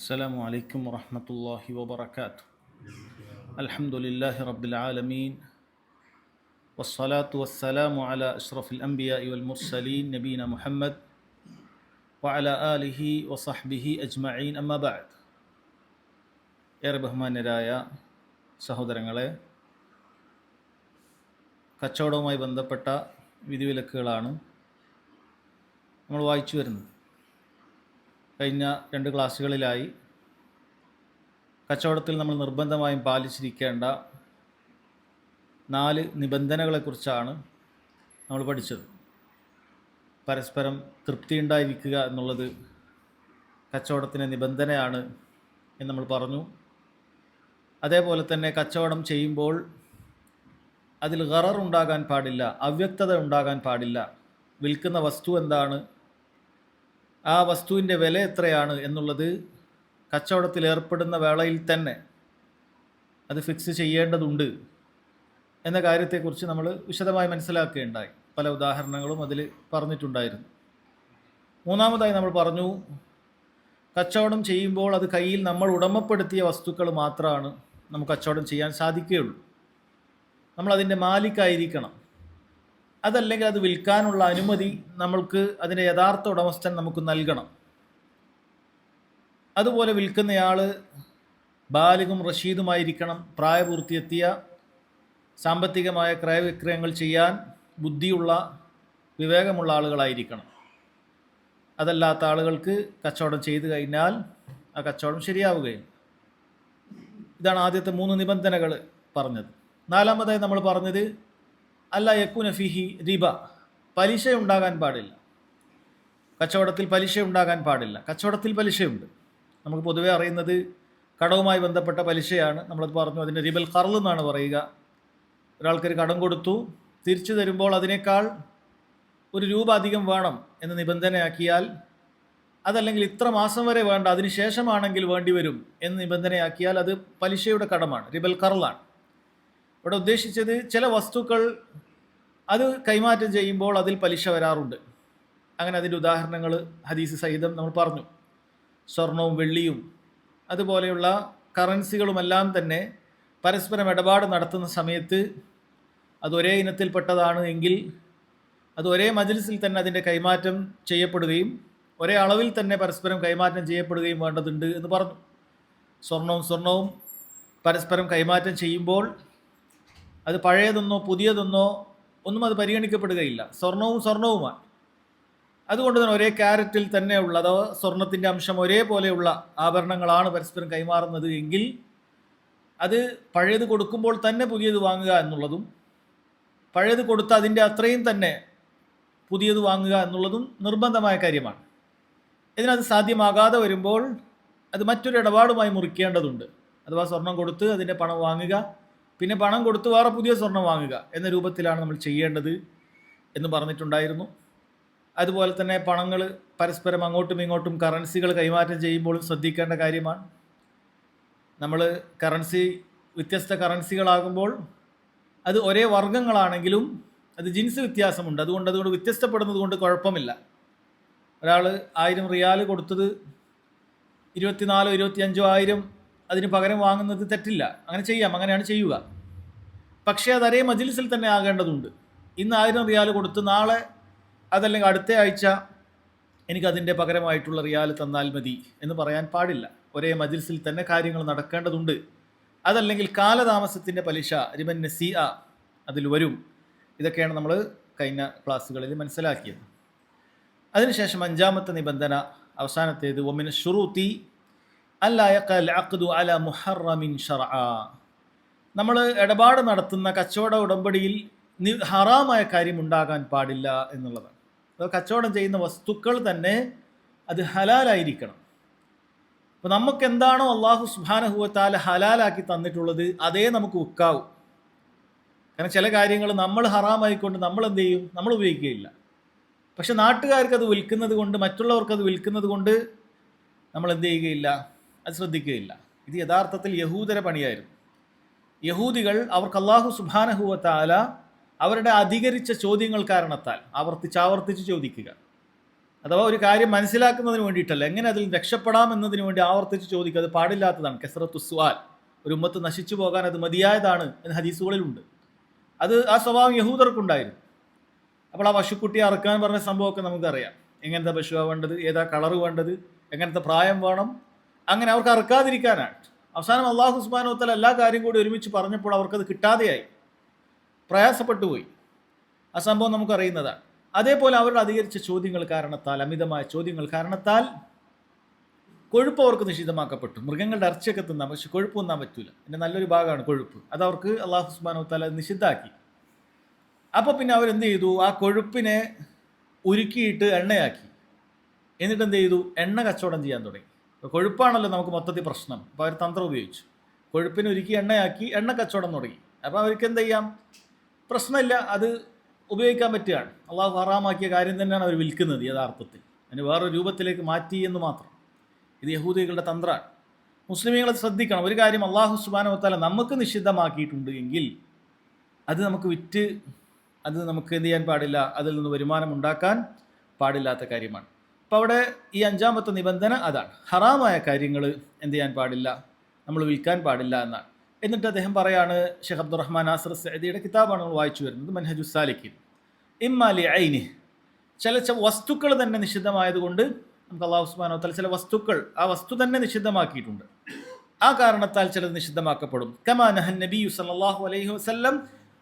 السلام عليكم ورحمة الله وبركاته. الحمد لله رب العالمين والصلاة والسلام على أشرف الأنبياء والمرسلين نبينا محمد وعلى آله وصحبه أجمعين أما بعد. ഏറെ ബഹുമാന്യരായ സഹോദരങ്ങളെ, കച്ചവടവുമായി ബന്ധപ്പെട്ട വിധിവിലക്കുകളാണ് നമ്മൾ വായിച്ചു വരുന്നത്. കഴിഞ്ഞ 2 ക്ലാസ്സുകളിലായി കച്ചവടത്തിൽ നമ്മൾ നിർബന്ധമായും പാലിച്ചിരിക്കേണ്ട 4 നിബന്ധനകളെക്കുറിച്ചാണ് നമ്മൾ പഠിച്ചത്. പരസ്പരം തൃപ്തിയുണ്ടായിരിക്കുക എന്നുള്ളത് കച്ചവടത്തിൻ്റെ നിബന്ധനയാണ് എന്ന് നമ്മൾ പറഞ്ഞു. അതേപോലെ തന്നെ കച്ചവടം ചെയ്യുമ്പോൾ അതിൽ ഗറർ ഉണ്ടാകാൻ പാടില്ല, അവ്യക്തത ഉണ്ടാകാൻ പാടില്ല. വിൽക്കുന്ന വസ്തു എന്താണ്, ആ വസ്തുവിൻ്റെ വില എത്രയാണ് എന്നുള്ളത് കച്ചവടത്തിൽ ഏർപ്പെടുന്ന വേളയിൽ തന്നെ അത് ഫിക്സ് ചെയ്യേണ്ടതുണ്ട് എന്ന കാര്യത്തെക്കുറിച്ച് നമ്മൾ വിശദമായി മനസ്സിലാക്കുകയുണ്ടായി. പല ഉദാഹരണങ്ങളും അതിൽ പറഞ്ഞിട്ടുണ്ടായിരുന്നു. മൂന്നാമതായി നമ്മൾ പറഞ്ഞു, കച്ചവടം ചെയ്യുമ്പോൾ അത് കയ്യിൽ നമ്മൾ ഉടമപ്പെടുത്തിയ വസ്തുക്കൾ മാത്രമാണ് നമുക്ക് കച്ചവടം ചെയ്യാൻ സാധിക്കുകയുള്ളൂ. നമ്മളതിൻ്റെ മാലിക്കായിരിക്കണം. അതല്ലെങ്കിൽ അത് വിൽക്കാനുള്ള അനുമതി നമ്മൾക്ക് അതിൻ്റെ യഥാർത്ഥ ഉടമസ്ഥൻ നമുക്ക് നൽകണം. അതുപോലെ വിൽക്കുന്നയാൾ ബാലിഗും റഷീദുമായിരിക്കണം. പ്രായപൂർത്തിയെത്തിയ സാമ്പത്തികമായ ക്രയവിക്രയങ്ങൾ ചെയ്യാൻ ബുദ്ധിയുള്ള വിവേകമുള്ള ആളുകളായിരിക്കണം. അതല്ലാത്ത ആളുകൾക്ക് കച്ചവടം ചെയ്തു കഴിഞ്ഞാൽ ആ കച്ചവടം ശരിയാവുകയില്ല. ഇതാണ് ആദ്യത്തെ 3 നിബന്ധനകൾ പറഞ്ഞത്. നാലാമതായി നമ്മൾ പറഞ്ഞത് അല്ല യക്കുന ഫിഹി റിബ, പലിശ ഉണ്ടാകാൻ പാടില്ല. കച്ചവടത്തിൽ പലിശ ഉണ്ടാകാൻ പാടില്ല. കച്ചവടത്തിൽ പലിശയുണ്ട്. നമുക്ക് പൊതുവെ അറിയുന്നത് കടവുമായി ബന്ധപ്പെട്ട പലിശയാണ്. നമ്മളത് പറഞ്ഞു, അതിൻ്റെ റിബൽ ഖർൾ എന്നാണ് പറയുക. ഒരാൾക്കൊരു കടം കൊടുത്തു, തിരിച്ചു തരുമ്പോൾ അതിനേക്കാൾ 1 രൂപ അധികം വേണം എന്ന് നിബന്ധനയാക്കിയാൽ, അതല്ലെങ്കിൽ ഇത്ര മാസം വരെ വേണ്ട, അതിന് ശേഷമാണെങ്കിൽ വേണ്ടി വരും എന്ന് നിബന്ധനയാക്കിയാൽ അത് പലിശയുടെ കടമാണ്, റിബൽ ഖർളാണ്. ഇവിടെ ഉദ്ദേശിച്ചത് ചില വസ്തുക്കൾ അത് കൈമാറ്റം ചെയ്യുമ്പോൾ അതിൽ പലിശ വരാറുണ്ട്. അങ്ങനെ അതിൻ്റെ ഉദാഹരണങ്ങൾ ഹദീസ് സഹിതം നമ്മൾ പറഞ്ഞു. സ്വർണവും വെള്ളിയും അതുപോലെയുള്ള കറൻസികളുമെല്ലാം തന്നെ പരസ്പരം ഇടപാട് നടത്തുന്ന സമയത്ത് അത് ഒരേ ഇനത്തിൽപ്പെട്ടതാണ് എങ്കിൽ അത് ഒരേ മജ്ലിസിൽ തന്നെ അതിൻ്റെ കൈമാറ്റം ചെയ്യപ്പെടുകയും ഒരേ അളവിൽ തന്നെ പരസ്പരം കൈമാറ്റം ചെയ്യപ്പെടുകയും വേണ്ടതുണ്ട് എന്ന് പറഞ്ഞു. സ്വർണവും പരസ്പരം കൈമാറ്റം ചെയ്യുമ്പോൾ അത് പഴയതെന്നോ പുതിയതെന്നോ ഒന്നും അത് പരിഗണിക്കപ്പെടുകയില്ല. സ്വർണവുമാണ്. അതുകൊണ്ട് തന്നെ ഒരേ ക്യാരറ്റിൽ തന്നെ ഉള്ളതോ സ്വർണത്തിൻ്റെ അംശം ഒരേപോലെയുള്ള ആഭരണങ്ങളാണ് പരസ്പരം കൈമാറുന്നത് എങ്കിൽ അത് പഴയത് കൊടുക്കുമ്പോൾ തന്നെ പുതിയത് വാങ്ങുക എന്നുള്ളതും പഴയത് കൊടുത്ത് അതിൻ്റെ അത്രയും തന്നെ പുതിയത് വാങ്ങുക എന്നുള്ളതും നിർബന്ധമായ കാര്യമാണ്. ഇതിനത് സാധ്യമാകാതെ വരുമ്പോൾ അത് മറ്റൊരു ഇടപാടുമായി മുറിക്കേണ്ടതുണ്ട്. അഥവാ സ്വർണം കൊടുത്ത് അതിൻ്റെ പണം വാങ്ങുക, പിന്നെ പണം കൊടുത്ത് വേറെ പുതിയ സ്വർണം വാങ്ങുക എന്ന രൂപത്തിലാണ് നമ്മൾ ചെയ്യേണ്ടത് എന്ന് പറഞ്ഞിട്ടുണ്ടായിരുന്നു. അതുപോലെ തന്നെ പണങ്ങൾ പരസ്പരം അങ്ങോട്ടും ഇങ്ങോട്ടും കറൻസികൾ കൈമാറ്റം ചെയ്യുമ്പോഴും ശ്രദ്ധിക്കേണ്ട കാര്യമാണ്. നമ്മൾ വ്യത്യസ്ത കറൻസികളാകുമ്പോൾ അത് ഒരേ വർഗ്ഗങ്ങളാണെങ്കിലും അത് ജിൻസ് വ്യത്യാസമുണ്ട്. അതുകൊണ്ട് വ്യത്യസ്തപ്പെടുന്നത് കൊണ്ട് കുഴപ്പമില്ല. ഒരാൾ 1000 റിയാൽ കൊടുത്തത് 24,000 25,000 അതിന് പകരം വാങ്ങുന്നത് തെറ്റില്ല, അങ്ങനെ ചെയ്യാം, അങ്ങനെയാണ് ചെയ്യുക. പക്ഷേ അത് ഒരേ മജ്ലിസിൽ തന്നെ ആകേണ്ടതുണ്ട്. ഇന്ന് 1000 റിയാൽ കൊടുത്ത് നാളെ അതല്ലെങ്കിൽ അടുത്ത ആഴ്ച എനിക്കതിൻ്റെ പകരമായിട്ടുള്ള റിയാൽ തന്നാൽ മതി എന്ന് പറയാൻ പാടില്ല. ഒരേ മജ്ലിസിൽ തന്നെ കാര്യങ്ങൾ നടക്കേണ്ടതുണ്ട്. അതല്ലെങ്കിൽ കാലതാമസത്തിൻ്റെ പലിശ, റിബൻ നസീഅ, അതിൽ വരും. ഇതൊക്കെയാണ് നമ്മൾ കഴിഞ്ഞ ക്ലാസ്സുകളിൽ മനസ്സിലാക്കിയത്. അതിനുശേഷം 5ാമത്തെ നിബന്ധന, അവസാനത്തേത്, വമിന ശുറൂത്തി അല്ലാ യഖൽ അഖ്ദു അലാ മുഹറമിൻ ശർഅ. നമ്മൾ ഇടപാട് നടത്തുന്ന കച്ചവട ഉടമ്പടിയിൽ ഹറാമായ കാര്യം ഉണ്ടാകാൻ പാടില്ല എന്നുള്ളതാണ്. അപ്പോൾ കച്ചവടം ചെയ്യുന്ന വസ്തുക്കൾ തന്നെ അത് ഹലാലായിരിക്കണം. അപ്പോൾ നമുക്ക് എന്താണോ അല്ലാഹു സുബ്ഹാനഹു വ തആല ഹലാലാക്കി തന്നിട്ടുള്ളത് അതേ നമുക്ക് വിൽക്കാവൂ. കാരണം ചില കാര്യങ്ങൾ നമ്മൾ ഹറാമായിക്കൊണ്ട് നമ്മൾ എന്ത് ചെയ്യും, നമ്മൾ ഉപയോഗിക്കുകയില്ല. പക്ഷെ നാട്ടുകാർക്ക് അത് വിൽക്കുന്നത് കൊണ്ട്, മറ്റുള്ളവർക്ക് അത് വിൽക്കുന്നത് കൊണ്ട് നമ്മൾ എന്ത് ചെയ്യുകയില്ല, അത് ശ്രദ്ധിക്കുകയില്ല. ഇത് യഥാർത്ഥത്തിൽ യഹൂദര പണിയായിരുന്നു. യഹൂദികൾ അവർക്ക് അല്ലാഹു സുബ്ഹാനഹു വ തആല അവരുടെ അധികരിച്ച ചോദ്യങ്ങൾ കാരണത്താൽ ആവർത്തിച്ച് ചോദിക്കുക, അഥവാ ഒരു കാര്യം മനസ്സിലാക്കുന്നതിന് വേണ്ടിയിട്ടല്ല, എങ്ങനെ അതിൽ രക്ഷപ്പെടാം എന്നതിന് വേണ്ടി ആവർത്തിച്ച് ചോദിക്കുക, അത് പാടില്ലാത്തതാണ്. കസറത്തു സുആൽ, ഒരു ഉമ്മത്ത് നശിച്ചു പോകാൻ അത് മതിയായതാണ് എന്ന് ഹദീസുകളിലുണ്ട്. അത് ആ സ്വഭാവം യഹൂദർക്കുണ്ടായിരുന്നു. അപ്പോൾ ആ പശുക്കുട്ടിയെ അറക്കാൻ പറഞ്ഞ സംഭവമൊക്കെ നമുക്കറിയാം. എങ്ങനത്തെ പശുവാണ് വേണ്ടത്, ഏതാ കളറ് വേണ്ടത്, എങ്ങനത്തെ പ്രായം വേണം, അങ്ങനെ അവർക്ക് അറക്കാതിരിക്കാനാണ്. അവസാനം അള്ളാഹു സുബ്ഹാനഹു വ തആല എല്ലാ കാര്യം കൂടി ഒരുമിച്ച് പറഞ്ഞപ്പോൾ അവർക്കത് കിട്ടാതെയായി, പ്രയാസപ്പെട്ടു പോയി. ആ സംഭവം നമുക്കറിയുന്നതാണ്. അതേപോലെ അവരുടെ അധികരിച്ച ചോദ്യങ്ങൾ കാരണത്താൽ, അമിതമായ ചോദ്യങ്ങൾ കാരണത്താൽ കൊഴുപ്പ് അവർക്ക് നിഷിദ്ധമാക്കപ്പെട്ടു. മൃഗങ്ങളുടെ ഇറച്ചിയൊക്കെ തിന്നാം, പക്ഷെ കൊഴുപ്പ് തിന്നാൻ പറ്റൂല. എൻ്റെ നല്ലൊരു ഭാഗമാണ് കൊഴുപ്പ്. അത് അവർക്ക് അള്ളാഹു സുബ്ഹാനഹു വ തആല നിഷിദ്ധാക്കി. അപ്പോൾ പിന്നെ അവരെന്ത് ചെയ്തു, ആ കൊഴുപ്പിനെ ഉരുക്കിയിട്ട് എണ്ണയാക്കി. എന്നിട്ട് എന്ത് ചെയ്തു, എണ്ണ കച്ചവടം ചെയ്യാൻ തുടങ്ങി. കൊഴുപ്പാണല്ലോ നമുക്ക് മൊത്തത്തിൽ പ്രശ്നം. അപ്പോൾ അവർ തന്ത്രം ഉപയോഗിച്ചു, കൊഴുപ്പിനെ ഉരുക്കി എണ്ണയാക്കി എണ്ണ കച്ചവടം തുടങ്ങി. അപ്പോൾ അവർക്ക് എന്ത് ചെയ്യാം, പ്രശ്നമില്ല, അത് ഉപയോഗിക്കാൻ പറ്റുകയാണ്. അള്ളാഹു ഹറാമാക്കിയ കാര്യം തന്നെയാണ് അവർ വിൽക്കുന്നത് യഥാർത്ഥത്തിൽ. അതിന് വേറൊരു രൂപത്തിലേക്ക് മാറ്റി എന്ന് മാത്രം. ഇത് യഹൂദികളുടെ തന്ത്രമാണ്. മുസ്ലിമീങ്ങളെ ശ്രദ്ധിക്കണം. ഒരു കാര്യം അള്ളാഹു സുബ്ഹാനഹു വ തആല നമുക്ക് നിഷിദ്ധമാക്കിയിട്ടുണ്ട് എങ്കിൽ അത് നമുക്ക് വിറ്റ്, അത് നമുക്ക് എന്ത് ചെയ്യാൻ പാടില്ല, അതിൽ നിന്ന് വരുമാനം ഉണ്ടാക്കാൻ പാടില്ലാത്ത കാര്യമാണ്. അപ്പോൾ അവിടെ ഈ 5-ാമത്തെ നിബന്ധന അതാണ്, ഹറാമായ കാര്യങ്ങൾ എന്ത് ചെയ്യാൻ പാടില്ല, നമ്മൾ വിൽക്കാൻ പാടില്ല എന്നാണ്. എന്നിട്ട് അദ്ദേഹം പറയാണ്, ഷെയ്ഖ് അബ്ദുറഹ്മാൻ നാസിർ സഅദിയുടെ കിതാബാണ് നമ്മൾ വായിച്ചു വരുന്നത്, മൻഹജുസ് സാലിഖീൻ. ഇമ്മാ ലിഐനി, ചില വസ്തുക്കൾ തന്നെ നിഷിദ്ധമായതുകൊണ്ട് നമുക്ക് അല്ലാഹു സുബ്ഹാനഹു വ തആല ചില വസ്തുക്കൾ, ആ വസ്തു തന്നെ നിഷിദ്ധമാക്കിയിട്ടുണ്ട്, ആ കാരണത്താൽ ചിലത് നിഷിദ്ധമാക്കപ്പെടും. കമാ നഹൻ നബിയു സല്ലല്ലാഹു അലൈഹി വസല്ലം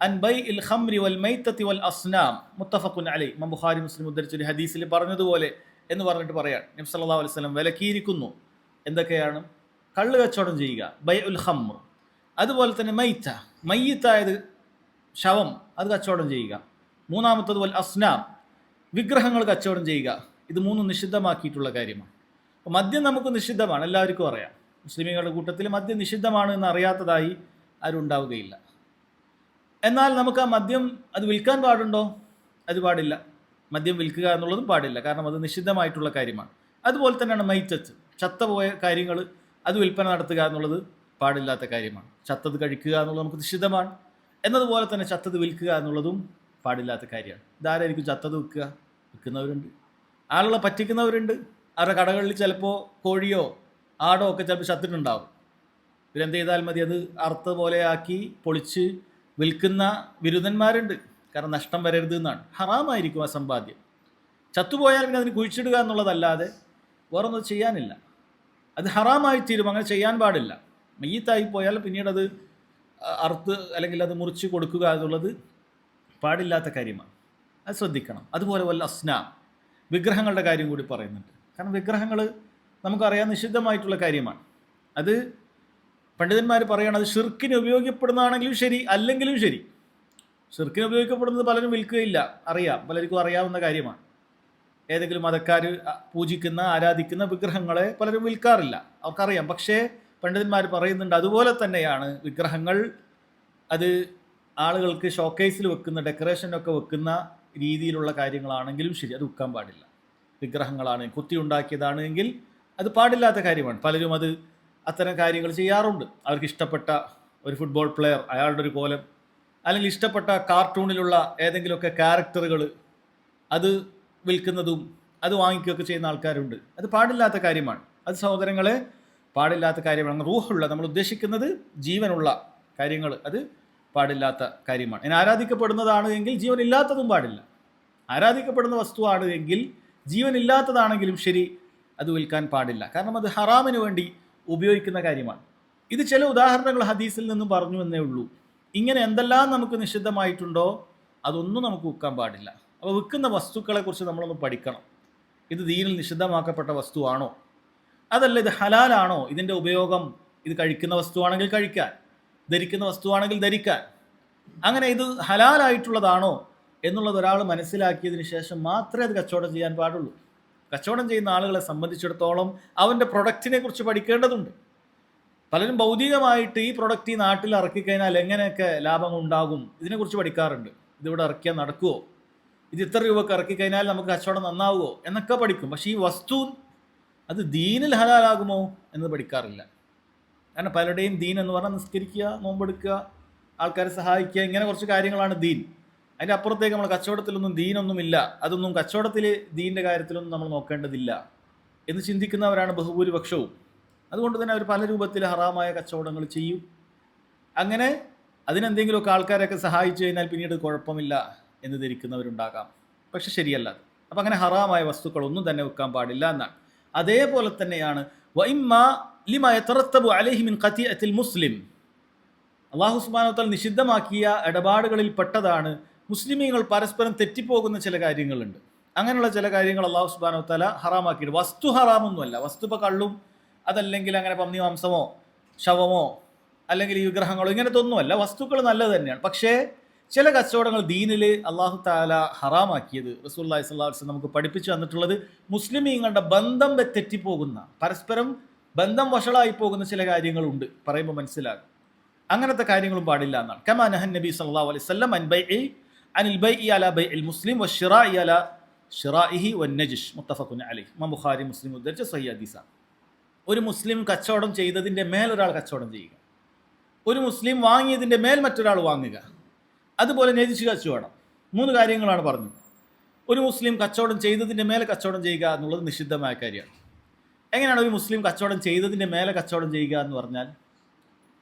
അൻ ബൈഇൽ ഖംരി വൽ മൈതത്തി വൽ അസ്നാം മുത്തഫഖുൻ അലൈഹി. ഇമാം ബുഖാരി മുസ്ലിം ഉദ്ധരിച്ച ഒരു ഹദീസിൽ പറഞ്ഞതുപോലെ എന്ന് പറഞ്ഞിട്ട് പറയാണ്, നബി സല്ലല്ലാഹു അലൈഹി വസല്ലം വിലക്കിയിരിക്കുന്നു. എന്തൊക്കെയാണ്? കള്ള് കച്ചവടം ചെയ്യുക, ബൈഉൽ ഖംർ, അതുപോലെ തന്നെ മൈത്ത, മയ്യിത്തായത് ശവം, അത് കച്ചവടം ചെയ്യുക. മൂന്നാമത്തത് വൽ അസ്നാം, വിഗ്രഹങ്ങൾ കച്ചവടം ചെയ്യുക. ഇത് മൂന്നും നിഷിദ്ധമാക്കിയിട്ടുള്ള കാര്യമാണ്. അപ്പോൾ മദ്യം നമുക്ക് നിഷിദ്ധമാണ്, എല്ലാവർക്കും അറിയാം. മുസ്ലിമീങ്ങളുടെ കൂട്ടത്തിൽ മദ്യം നിഷിദ്ധമാണ് എന്ന് അറിയാത്തതായി ആരും ഉണ്ടാവുകയില്ല. എന്നാൽ നമുക്ക് ആ മദ്യം അത് വിൽക്കാൻ പാടുണ്ടോ? അത് പാടില്ല. മദ്യം വിൽക്കുക എന്നുള്ളതും പാടില്ല, കാരണം അത് നിഷിദ്ധമായിട്ടുള്ള കാര്യമാണ്. അതുപോലെ തന്നെയാണ് മൈത്തത്ത്, ചത്തപോയ കാര്യങ്ങൾ അത് വിൽപ്പന നടത്തുക എന്നുള്ളത് പാടില്ലാത്ത കാര്യമാണ്. ചത്തത് കഴിക്കുക എന്നുള്ളത് നമുക്ക് നിഷിദ്ധമാണ്. എന്നതുപോലെ തന്നെ ചത്തത് വിൽക്കുക എന്നുള്ളതും പാടില്ലാത്ത കാര്യമാണ്. ഇതാരായിരിക്കും ചത്തത് വിൽക്കുന്നവരുണ്ട്, ആളുകളെ പറ്റിക്കുന്നവരുണ്ട്. അവരുടെ കടകളിൽ ചിലപ്പോൾ കോഴിയോ ആടോ ഒക്കെ ചിലപ്പോൾ ചത്തിട്ടുണ്ടാവും. ഇവരെന്ത് ചെയ്താൽ മതി, അത് അറുത്ത പോലെയാക്കി പൊളിച്ച് വിൽക്കുന്ന വിരുദ്ധന്മാരുണ്ട്. കാരണം നഷ്ടം വരരുത് എന്നാണ്. ഹറാമായിരിക്കും ആ സമ്പാദ്യം. ചത്തുപോയാൽ പിന്നെ അതിന് കുഴിച്ചിടുക എന്നുള്ളതല്ലാതെ വേറൊന്നും ചെയ്യാനില്ല. അത് ഹറാമായി തീരും, അങ്ങനെ ചെയ്യാൻ പാടില്ല. മയ്യിത്തായി പോയാൽ പിന്നീട് അത് അറുത്ത് അല്ലെങ്കിൽ അത് മുറിച്ച് കൊടുക്കുക എന്നുള്ളത് പാടില്ലാത്ത കാര്യമാണ്. അത് ശ്രദ്ധിക്കണം. അതുപോലെ വല്ല അസ്നാം, വിഗ്രഹങ്ങളുടെ കാര്യം കൂടി പറയുന്നുണ്ട്. കാരണം വിഗ്രഹങ്ങൾ നമുക്കറിയാൻ നിഷിദ്ധമായിട്ടുള്ള കാര്യമാണ്. അത് പണ്ഡിതന്മാർ പറയുകയാണ്, അത് ഷിർക്കിന് ഉപയോഗപ്പെടുന്നതാണെങ്കിലും ശരി, അല്ലെങ്കിലും ശരി. ഷിർക്കിന് ഉപയോഗിക്കപ്പെടുന്നത് പലരും വിൽക്കുകയില്ല, അറിയാം, പലർക്കും അറിയാവുന്ന കാര്യമാണ്. ഏതെങ്കിലും മതക്കാർ പൂജിക്കുന്ന, ആരാധിക്കുന്ന വിഗ്രഹങ്ങളെ പലരും വിൽക്കാറില്ല, അവർക്കറിയാം. പക്ഷേ പണ്ഡിതന്മാർ പറയുന്നുണ്ട്, അതുപോലെ തന്നെയാണ് വിഗ്രഹങ്ങൾ. അത് ആളുകൾക്ക് ഷോക്കേസിൽ വെക്കുന്ന, ഡെക്കറേഷനൊക്കെ വെക്കുന്ന രീതിയിലുള്ള കാര്യങ്ങളാണെങ്കിലും ശരി, അത് വിൽക്കാൻ പാടില്ല. വിഗ്രഹങ്ങളാണ് കുത്തി ഉണ്ടാക്കിയതാണ് എങ്കിൽ അത് പാടില്ലാത്ത കാര്യമാണ്. പലരും അത് അത്തരം കാര്യങ്ങൾ ചെയ്യാറുണ്ട്. അവർക്ക് ഇഷ്ടപ്പെട്ട ഒരു ഫുട്ബോൾ പ്ലെയർ, അയാളുടെ ഒരു കോലം, അല്ലെങ്കിൽ ഇഷ്ടപ്പെട്ട കാർട്ടൂണിലുള്ള ഏതെങ്കിലുമൊക്കെ ക്യാരക്ടറുകൾ, അത് വിൽക്കുന്നതും അത് വാങ്ങിക്കുകയൊക്കെ ചെയ്യുന്ന ആൾക്കാരുണ്ട്. അത് പാടില്ലാത്ത കാര്യമാണ്. അത് സഹോദരങ്ങളെ പാടില്ലാത്ത കാര്യമാണ്. റൂഹുള്ള, നമ്മൾ ഉദ്ദേശിക്കുന്നത് ജീവനുള്ള കാര്യങ്ങൾ, അത് പാടില്ലാത്ത കാര്യമാണ്. ഇനി ആരാധിക്കപ്പെടുന്നതാണ് എങ്കിൽ ജീവനില്ലാത്തതും പാടില്ല. ആരാധിക്കപ്പെടുന്ന വസ്തുവാണ് എങ്കിൽ ജീവനില്ലാത്തതാണെങ്കിലും ശരി, അത് വിൽക്കാൻ പാടില്ല. കാരണം അത് ഹറാമിന് വേണ്ടി ഉപയോഗിക്കുന്ന കാര്യമാണ്. ഇത് ചില ഉദാഹരണങ്ങൾ ഹദീസിൽ നിന്നും പറഞ്ഞു എന്നേ ഉള്ളൂ. ഇങ്ങനെ എന്തെല്ലാം നമുക്ക് നിഷിദ്ധമായിട്ടുണ്ടോ അതൊന്നും നമുക്ക് വിൽക്കാൻ പാടില്ല. അപ്പോൾ വിൽക്കുന്ന വസ്തുക്കളെക്കുറിച്ച് നമ്മളൊന്ന് പഠിക്കണം. ഇത് ദീനിൽ നിഷിദ്ധമാക്കപ്പെട്ട വസ്തുവാണോ, അതല്ല ഇത് ഹലാലാണോ, ഇതിൻ്റെ ഉപയോഗം, ഇത് കഴിക്കുന്ന വസ്തുവാണെങ്കിൽ കഴിക്കാൻ, ധരിക്കുന്ന വസ്തുവാണെങ്കിൽ ധരിക്കാൻ, അങ്ങനെ ഇത് ഹലാലായിട്ടുള്ളതാണോ എന്നുള്ളത് ഒരാൾ മനസ്സിലാക്കിയതിന് ശേഷം മാത്രമേ അത് കച്ചവടം ചെയ്യാൻ പാടുള്ളൂ. കച്ചവടം ചെയ്യുന്ന ആളുകളെ സംബന്ധിച്ചിടത്തോളം അവൻ്റെ പ്രൊഡക്റ്റിനെ കുറിച്ച് പഠിക്കേണ്ടതുണ്ട്. പലരും ഭൗതികമായിട്ട് ഈ പ്രൊഡക്റ്റ് ഈ നാട്ടിൽ ഇറക്കിക്കഴിഞ്ഞാൽ എങ്ങനെയൊക്കെ ലാഭം ഉണ്ടാകും ഇതിനെക്കുറിച്ച് പഠിക്കാറുണ്ട്. ഇതിവിടെ ഇറക്കിയാൽ നടക്കുമോ, ഇത് ഇത്ര രൂപക്ക് ഇറക്കിക്കഴിഞ്ഞാൽ നമുക്ക് കച്ചവടം നന്നാവുമോ എന്നൊക്കെ പഠിക്കും. പക്ഷേ ഈ വസ്തു അത് ദീനിൽ ഹലാലാകുമോ എന്ന് പഠിക്കാറില്ല. കാരണം പലരുടെയും ദീൻ എന്ന് പറഞ്ഞാൽ നിസ്കരിക്കുക, നോമ്പെടുക്കുക, ആൾക്കാരെ സഹായിക്കുക, ഇങ്ങനെ കുറച്ച് കാര്യങ്ങളാണ് ദീൻ. അതിൻ്റെ അപ്പുറത്തേക്ക് നമ്മൾ കച്ചവടത്തിലൊന്നും ദീനൊന്നുമില്ല, അതൊന്നും കച്ചവടത്തിൽ ദീനിൻ്റെ കാര്യത്തിലൊന്നും നമ്മൾ നോക്കേണ്ടതില്ല എന്ന് ചിന്തിക്കുന്നവരാണ് ബഹുഭൂരിപക്ഷവും. അതുകൊണ്ട് തന്നെ അവർ പല രൂപത്തിൽ ഹറാമായ കച്ചവടങ്ങൾ ചെയ്യും. അങ്ങനെ അതിനെന്തെങ്കിലുമൊക്കെ ആൾക്കാരൊക്കെ സഹായിച്ചു കഴിഞ്ഞാൽ പിന്നീട് കുഴപ്പമില്ല എന്ന് ധരിക്കുന്നവരുണ്ടാകാം. പക്ഷെ ശരിയല്ല. അപ്പം അങ്ങനെ ഹറാമായ വസ്തുക്കളൊന്നും തന്നെ വെക്കാൻ പാടില്ല എന്നാണ്. അതേപോലെ തന്നെയാണ് മുസ്ലിം, അള്ളാഹു സുബ്ഹാനഹു വ തആല നിഷിദ്ധമാക്കിയ ഇടപാടുകളിൽ പെട്ടതാണ് മുസ്ലിമീങ്ങൾ പരസ്പരം തെറ്റിപ്പോകുന്ന ചില കാര്യങ്ങളുണ്ട്. അങ്ങനെയുള്ള ചില കാര്യങ്ങൾ അള്ളാഹു സുബ്ഹാനഹു വ തആല ഹറാമാക്കിയിട്ട്, വസ്തു ഹറാമൊന്നുമല്ല. വസ്തു ഇപ്പോൾ കള്ളും അതല്ലെങ്കിൽ അങ്ങനെ പന്നി മാംസമോ ശവമോ അല്ലെങ്കിൽ ഈ വിഗ്രഹങ്ങളോ ഇങ്ങനത്തെ ഒന്നുമല്ല. വസ്തുക്കൾ നല്ലത് തന്നെയാണ്. പക്ഷേ ചില കച്ചവടങ്ങൾ ദീനിൽ അള്ളാഹു തആല ഹറാമാക്കിയത് റസൂലുള്ളാഹി സ്വല്ലല്ലാഹു അലൈഹി വസല്ലം നമുക്ക് പഠിപ്പിച്ചു തന്നിട്ടുള്ളത് മുസ്ലിമീങ്ങളുടെ ബന്ധം തെറ്റിപ്പോകുന്ന, പരസ്പരം ബന്ധം വഷളായി പോകുന്ന ചില കാര്യങ്ങളുണ്ട്. പറയുമ്പോൾ മനസ്സിലാകും. അങ്ങനത്തെ കാര്യങ്ങളും പാടില്ല എന്നാണ്. കമാ നഹൻ നബി സല്ലല്ലാഹു അലൈഹി വസല്ലം അനിൽ ബൈഇ അലാ ബൈഇൽ മുസ്ലിം വശിറാഇ അലാ ശിറാഇഹി വന്നജിഷ് മുത്തഫഖുൻ അലൈഹി. ഇമാം ബുഖാരി മുസ്ലിം ഉദ്ധരിച്ച സ്വഹീഹ് ഹദീസാണ്. ഒരു മുസ്ലിം കച്ചവടം ചെയ്തതിൻ്റെ മേൽ ഒരാൾ കച്ചവടം ചെയ്യുക, ഒരു മുസ്ലിം വാങ്ങിയതിൻ്റെ മേൽ മറ്റൊരാൾ വാങ്ങുക, അതുപോലെ നജിഷ് കച്ചവടം. 3 കാര്യങ്ങളാണ് പറഞ്ഞത്. ഒരു മുസ്ലിം കച്ചവടം ചെയ്തതിൻ്റെ മേലെ കച്ചവടം ചെയ്യുക എന്നുള്ളത് നിഷിദ്ധമായ കാര്യമാണ്. എങ്ങനെയാണ് ഒരു മുസ്ലിം കച്ചവടം ചെയ്തതിൻ്റെ മേലെ കച്ചവടം ചെയ്യുക എന്ന് പറഞ്ഞാൽ,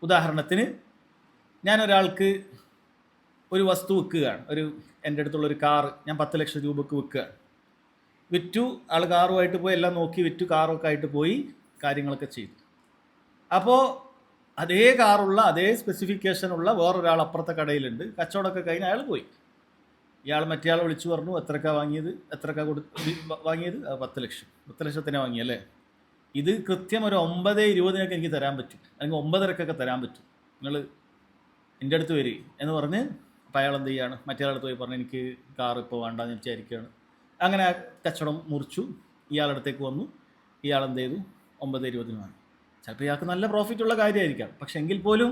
ഉദാഹരണത്തിന് ഞാൻ ഒരാൾക്ക് ഒരു വസ്തു വിൽക്കുകയാണ്. എൻ്റെ അടുത്തുള്ളൊരു കാറ് ഞാൻ 10 ലക്ഷം രൂപക്ക് വിൽക്കുകയാണ്. വിറ്റു, ആൾ കാറുമായിട്ട് പോയി, എല്ലാം നോക്കി വിറ്റു, കാറൊക്കെ ആയിട്ട് പോയി, കാര്യങ്ങളൊക്കെ ചെയ്തു. അപ്പോൾ അതേ കാറുള്ള അതേ സ്പെസിഫിക്കേഷനുള്ള വേറൊരാൾ അപ്പുറത്തെ കടയിലുണ്ട്. കച്ചവടമൊക്കെ കഴിഞ്ഞ് അയാൾ പോയി. ഇയാൾ മറ്റേയാൾ വിളിച്ചു പറഞ്ഞു, എത്രക്കാ വാങ്ങിയത്, വാങ്ങിയത് 10 ലക്ഷം. 10 ലക്ഷത്തിനെ വാങ്ങിയല്ലേ? ഇത് കൃത്യം ഒരു 9:20 എനിക്ക് തരാൻ പറ്റും, അല്ലെങ്കിൽ 9:30 തരാൻ പറ്റും, നിങ്ങൾ എൻ്റെ അടുത്ത് വരി എന്ന് പറഞ്ഞ്. അപ്പോൾ അയാൾ എന്ത് ചെയ്യാണ്, മറ്റേ അടുത്ത് പോയി പറഞ്ഞു എനിക്ക് കാർ ഇപ്പോൾ വേണ്ടാന്ന് വിചാരിക്കുകയാണ്. അങ്ങനെ കച്ചവടം മുറിച്ചു. ഇയാളടുത്തേക്ക് വന്നു. ഇയാൾ എന്ത് ചെയ്തു, 9:20 വാങ്ങി. ചിലപ്പോൾ ഇയാൾക്ക് നല്ല പ്രോഫിറ്റ് ഉള്ള കാര്യമായിരിക്കാം. പക്ഷെ എങ്കിൽ പോലും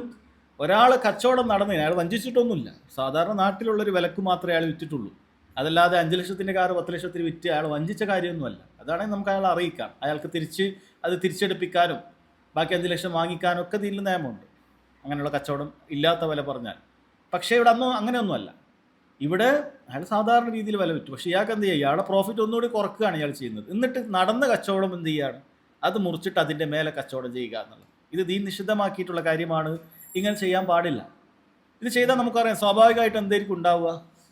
ഒരാൾ കച്ചവടം നടന്നതിന് അയാൾ വഞ്ചിച്ചിട്ടൊന്നുമില്ല. സാധാരണ നാട്ടിലുള്ളൊരു വിലക്ക് മാത്രമേ അയാൾ വിറ്റിട്ടുള്ളൂ. അതല്ലാതെ 5 ലക്ഷത്തിൻ്റെ കാർ 10 ലക്ഷത്തിന് വിറ്റ് അയാൾ വഞ്ചിച്ച കാര്യമൊന്നുമല്ല. അതാണെങ്കിൽ നമുക്ക് അയാൾ അറിയിക്കാം. അയാൾക്ക് തിരിച്ചെടുപ്പിക്കാനും ബാക്കി 5 ലക്ഷം വാങ്ങിക്കാനും ഒക്കെ ഇതിൽ നിയമമുണ്ട്, അങ്ങനെയുള്ള കച്ചവടം ഇല്ലാത്ത വില പറഞ്ഞാൽ. പക്ഷേ ഇവിടെ അങ്ങനെയൊന്നുമല്ല. ഇവിടെ അയാൾ സാധാരണ രീതിയിൽ വില വിറ്റു. പക്ഷേ ഇയാൾക്ക് എന്ത് ചെയ്യുക, ഇയാളുടെ പ്രോഫിറ്റ് ഒന്നുകൂടി കുറക്കുകയാണ് ഇയാൾ ചെയ്യുന്നത്. എന്നിട്ട് നടന്ന കച്ചവടം എന്ത് ചെയ്യുകയാണ്, അത് മുറിച്ചിട്ട് അതിൻ്റെ മേലെ കച്ചവടം ചെയ്യുക എന്നുള്ളത്. ഇത് ദീൻ നിഷിദ്ധമാക്കിയിട്ടുള്ള കാര്യമാണ്. ഇങ്ങനെ ചെയ്യാൻ പാടില്ല. ഇത് ചെയ്താൽ നമുക്കറിയാം സ്വാഭാവികമായിട്ട് എന്തായിരിക്കും ഉണ്ടാവുക,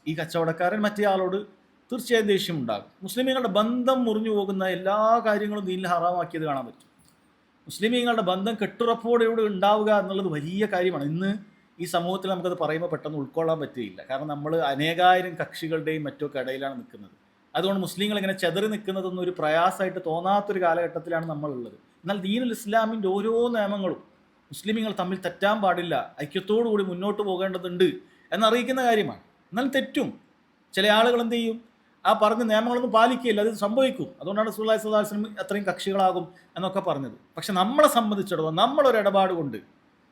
ഈ കച്ചവടക്കാരൻ മറ്റേ ആളോട് തീർച്ചയായും ദേഷ്യം ഉണ്ടാകും. മുസ്ലിമീങ്ങളുടെ ബന്ധം മുറിഞ്ഞു പോകുന്ന എല്ലാ കാര്യങ്ങളും ദീനിൽ ഹറാമാക്കിയത് കാണാൻ പറ്റും. മുസ്ലിമീങ്ങളുടെ ബന്ധം കെട്ടുറപ്പോടെ ഉണ്ടാവുക എന്നുള്ളത് വലിയ കാര്യമാണ്. ഇന്ന് ഈ സമൂഹത്തിൽ നമുക്കത് പറയുമ്പോൾ പെട്ടെന്ന് ഉൾക്കൊള്ളാൻ പറ്റുകയില്ല. കാരണം നമ്മൾ അനേകായിരം കക്ഷികളുടെയും മറ്റൊക്കെ ഇടയിലാണ് നിൽക്കുന്നത്. അതുകൊണ്ട് മുസ്ലിങ്ങൾ ഇങ്ങനെ ചെതറി നിൽക്കുന്നതൊന്നും ഒരു പ്രയാസമായിട്ട് തോന്നാത്തൊരു കാലഘട്ടത്തിലാണ് നമ്മളുള്ളത്. എന്നാൽ ദീനുൽ ഇസ്ലാമിൻ്റെ ഓരോ നിയമങ്ങളും മുസ്ലിമീങ്ങൾ തമ്മിൽ തെറ്റാൻ പാടില്ല, ഐക്യത്തോടുകൂടി മുന്നോട്ട് പോകേണ്ടതുണ്ട് എന്നറിയിക്കുന്ന കാര്യമാണ്. എന്നാൽ തെറ്റും. ചില ആളുകൾ എന്ത് ചെയ്യും, ആ പറഞ്ഞ നിയമങ്ങളൊന്നും പാലിക്കുകയില്ല, അത് സംഭവിക്കും. അതുകൊണ്ടാണ് റസൂലുള്ളാഹി സ്വല്ലല്ലാഹു അലൈഹി വസല്ലം അത്രയും കക്ഷികളാകും എന്നൊക്കെ പറഞ്ഞത്. പക്ഷെ നമ്മളെ സംബന്ധിച്ചിടത്തോളം നമ്മളൊരു ഇടപാട് കൊണ്ട്,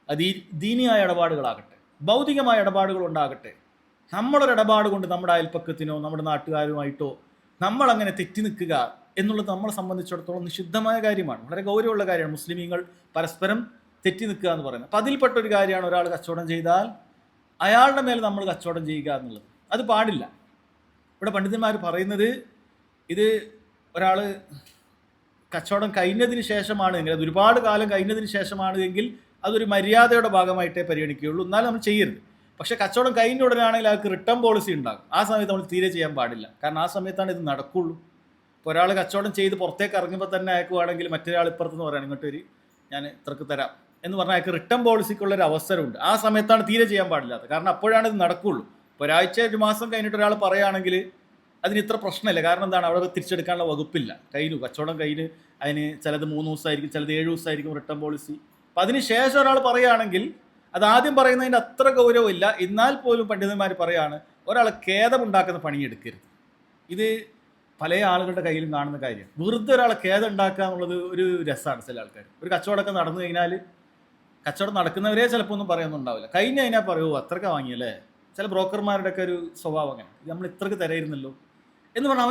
അത് ഈ ദീനിയായ ഇടപാടുകളാകട്ടെ ഭൗതികമായ ഇടപാടുകളുണ്ടാകട്ടെ, നമ്മളൊരു ഇടപാട് കൊണ്ട് നമ്മുടെ അയൽപ്പക്കത്തിനോ നമ്മുടെ നാട്ടുകാരുമായിട്ടോ നമ്മളങ്ങനെ തെറ്റി നിൽക്കുക എന്നുള്ളത് നമ്മളെ സംബന്ധിച്ചിടത്തോളം നിഷിദ്ധമായ കാര്യമാണ്, വളരെ ഗൗരവമുള്ള കാര്യമാണ്. മുസ്ലിമീങ്ങൾ പരസ്പരം തെറ്റി നിൽക്കുക എന്ന് പറയുന്നത്. അപ്പം അതിൽപ്പെട്ടൊരു കാര്യമാണ് ഒരാൾ കച്ചവടം ചെയ്താൽ അയാളുടെ മേൽ നമ്മൾ കച്ചവടം ചെയ്യുക എന്നുള്ളത്. അത് പാടില്ല. ഇവിടെ പണ്ഡിതന്മാർ പറയുന്നത്, ഇത് ഒരാൾ കച്ചവടം കഴിഞ്ഞതിന് ശേഷമാണ് എങ്കിൽ, അത് ഒരുപാട് കാലം കഴിഞ്ഞതിന് ശേഷമാണ് എങ്കിൽ അതൊരു മര്യാദയുടെ ഭാഗമായിട്ടേ പരിഗണിക്കുകയുള്ളൂ. എന്നാലും നമ്മൾ ചെയ്യരുത്. പക്ഷേ കച്ചവടം കഴിഞ്ഞ ഉടനാണെങ്കിൽ അയാൾക്ക് റിട്ടേൺ പോളിസി ഉണ്ടാകും. ആ സമയത്ത് നമ്മൾ തീരെ ചെയ്യാൻ പാടില്ല. കാരണം ആ സമയത്താണ് ഇത് നടക്കുള്ളൂ. ഇപ്പോൾ ഒരാൾ കച്ചവടം ചെയ്ത് പുറത്തേക്ക് ഇറങ്ങുമ്പോൾ തന്നെ അയക്കുവാണെങ്കിൽ മറ്റൊരാൾ ഇപ്പുറത്തുനിന്ന് പറയണം ഇങ്ങോട്ട് വരി, ഞാൻ ഇത്രക്ക് തരാം എന്ന് പറഞ്ഞാൽ അയാൾക്ക് റിട്ടേൺ പോളിസിക്കുള്ളൊരു അവസരമുണ്ട്. ആ സമയത്താണ് തീരെ ചെയ്യാൻ പാടില്ലാത്തത്. കാരണം അപ്പോഴാണ് ഇത് നടക്കുള്ളൂ. ഇപ്പോൾ ഒരാഴ്ച 1 മാസം കഴിഞ്ഞിട്ട് ഒരാൾ പറയുകയാണെങ്കിൽ അതിന് ഇത്ര പ്രശ്നമില്ല. കാരണം എന്താണ്, അവിടെ തിരിച്ചെടുക്കാനുള്ള വകുപ്പില്ല. കച്ചവടം കഴിഞ്ഞ് അതിന് ചിലത് 3 ദിവസമായിരിക്കും, ചിലത് 7 ദിവസമായിരിക്കും റിട്ടേൺ പോളിസി. അപ്പം അതിന് ശേഷം ഒരാൾ പറയുകയാണെങ്കിൽ അത് ആദ്യം പറയുന്നതിൻ്റെ അത്ര ഗൗരവമില്ല. എന്നാൽ പോലും പണ്ഡിതന്മാർ പറയാണ്, ഒരാൾ ഖേദമുണ്ടാക്കുന്ന പണിയെടുക്കരുത്. ഇത് പല ആളുകളുടെ കയ്യിലും കാണുന്ന കാര്യം. വെറുതെ ഒരാളെ ഖേദം ഉണ്ടാക്കുക എന്നുള്ളത് ഒരു രസമാണ്. ചില ആൾക്കാർ ഒരു കച്ചവടമൊക്കെ നടന്നു കഴിഞ്ഞാൽ, കച്ചവടം നടക്കുന്നവരെ ചിലപ്പോൾ ഒന്നും പറയുന്നുണ്ടാവില്ല, കഴിഞ്ഞ് കഴിഞ്ഞാൽ പറയുമോ അത്രയ്ക്ക് വാങ്ങിയല്ലേ. ചില ബ്രോക്കർമാരുടെയൊക്കെ ഒരു സ്വഭാവം അങ്ങനെ, നമ്മൾ ഇത്രയ്ക്ക് തരായിരുന്നല്ലോ എന്ന് പറഞ്ഞാൽ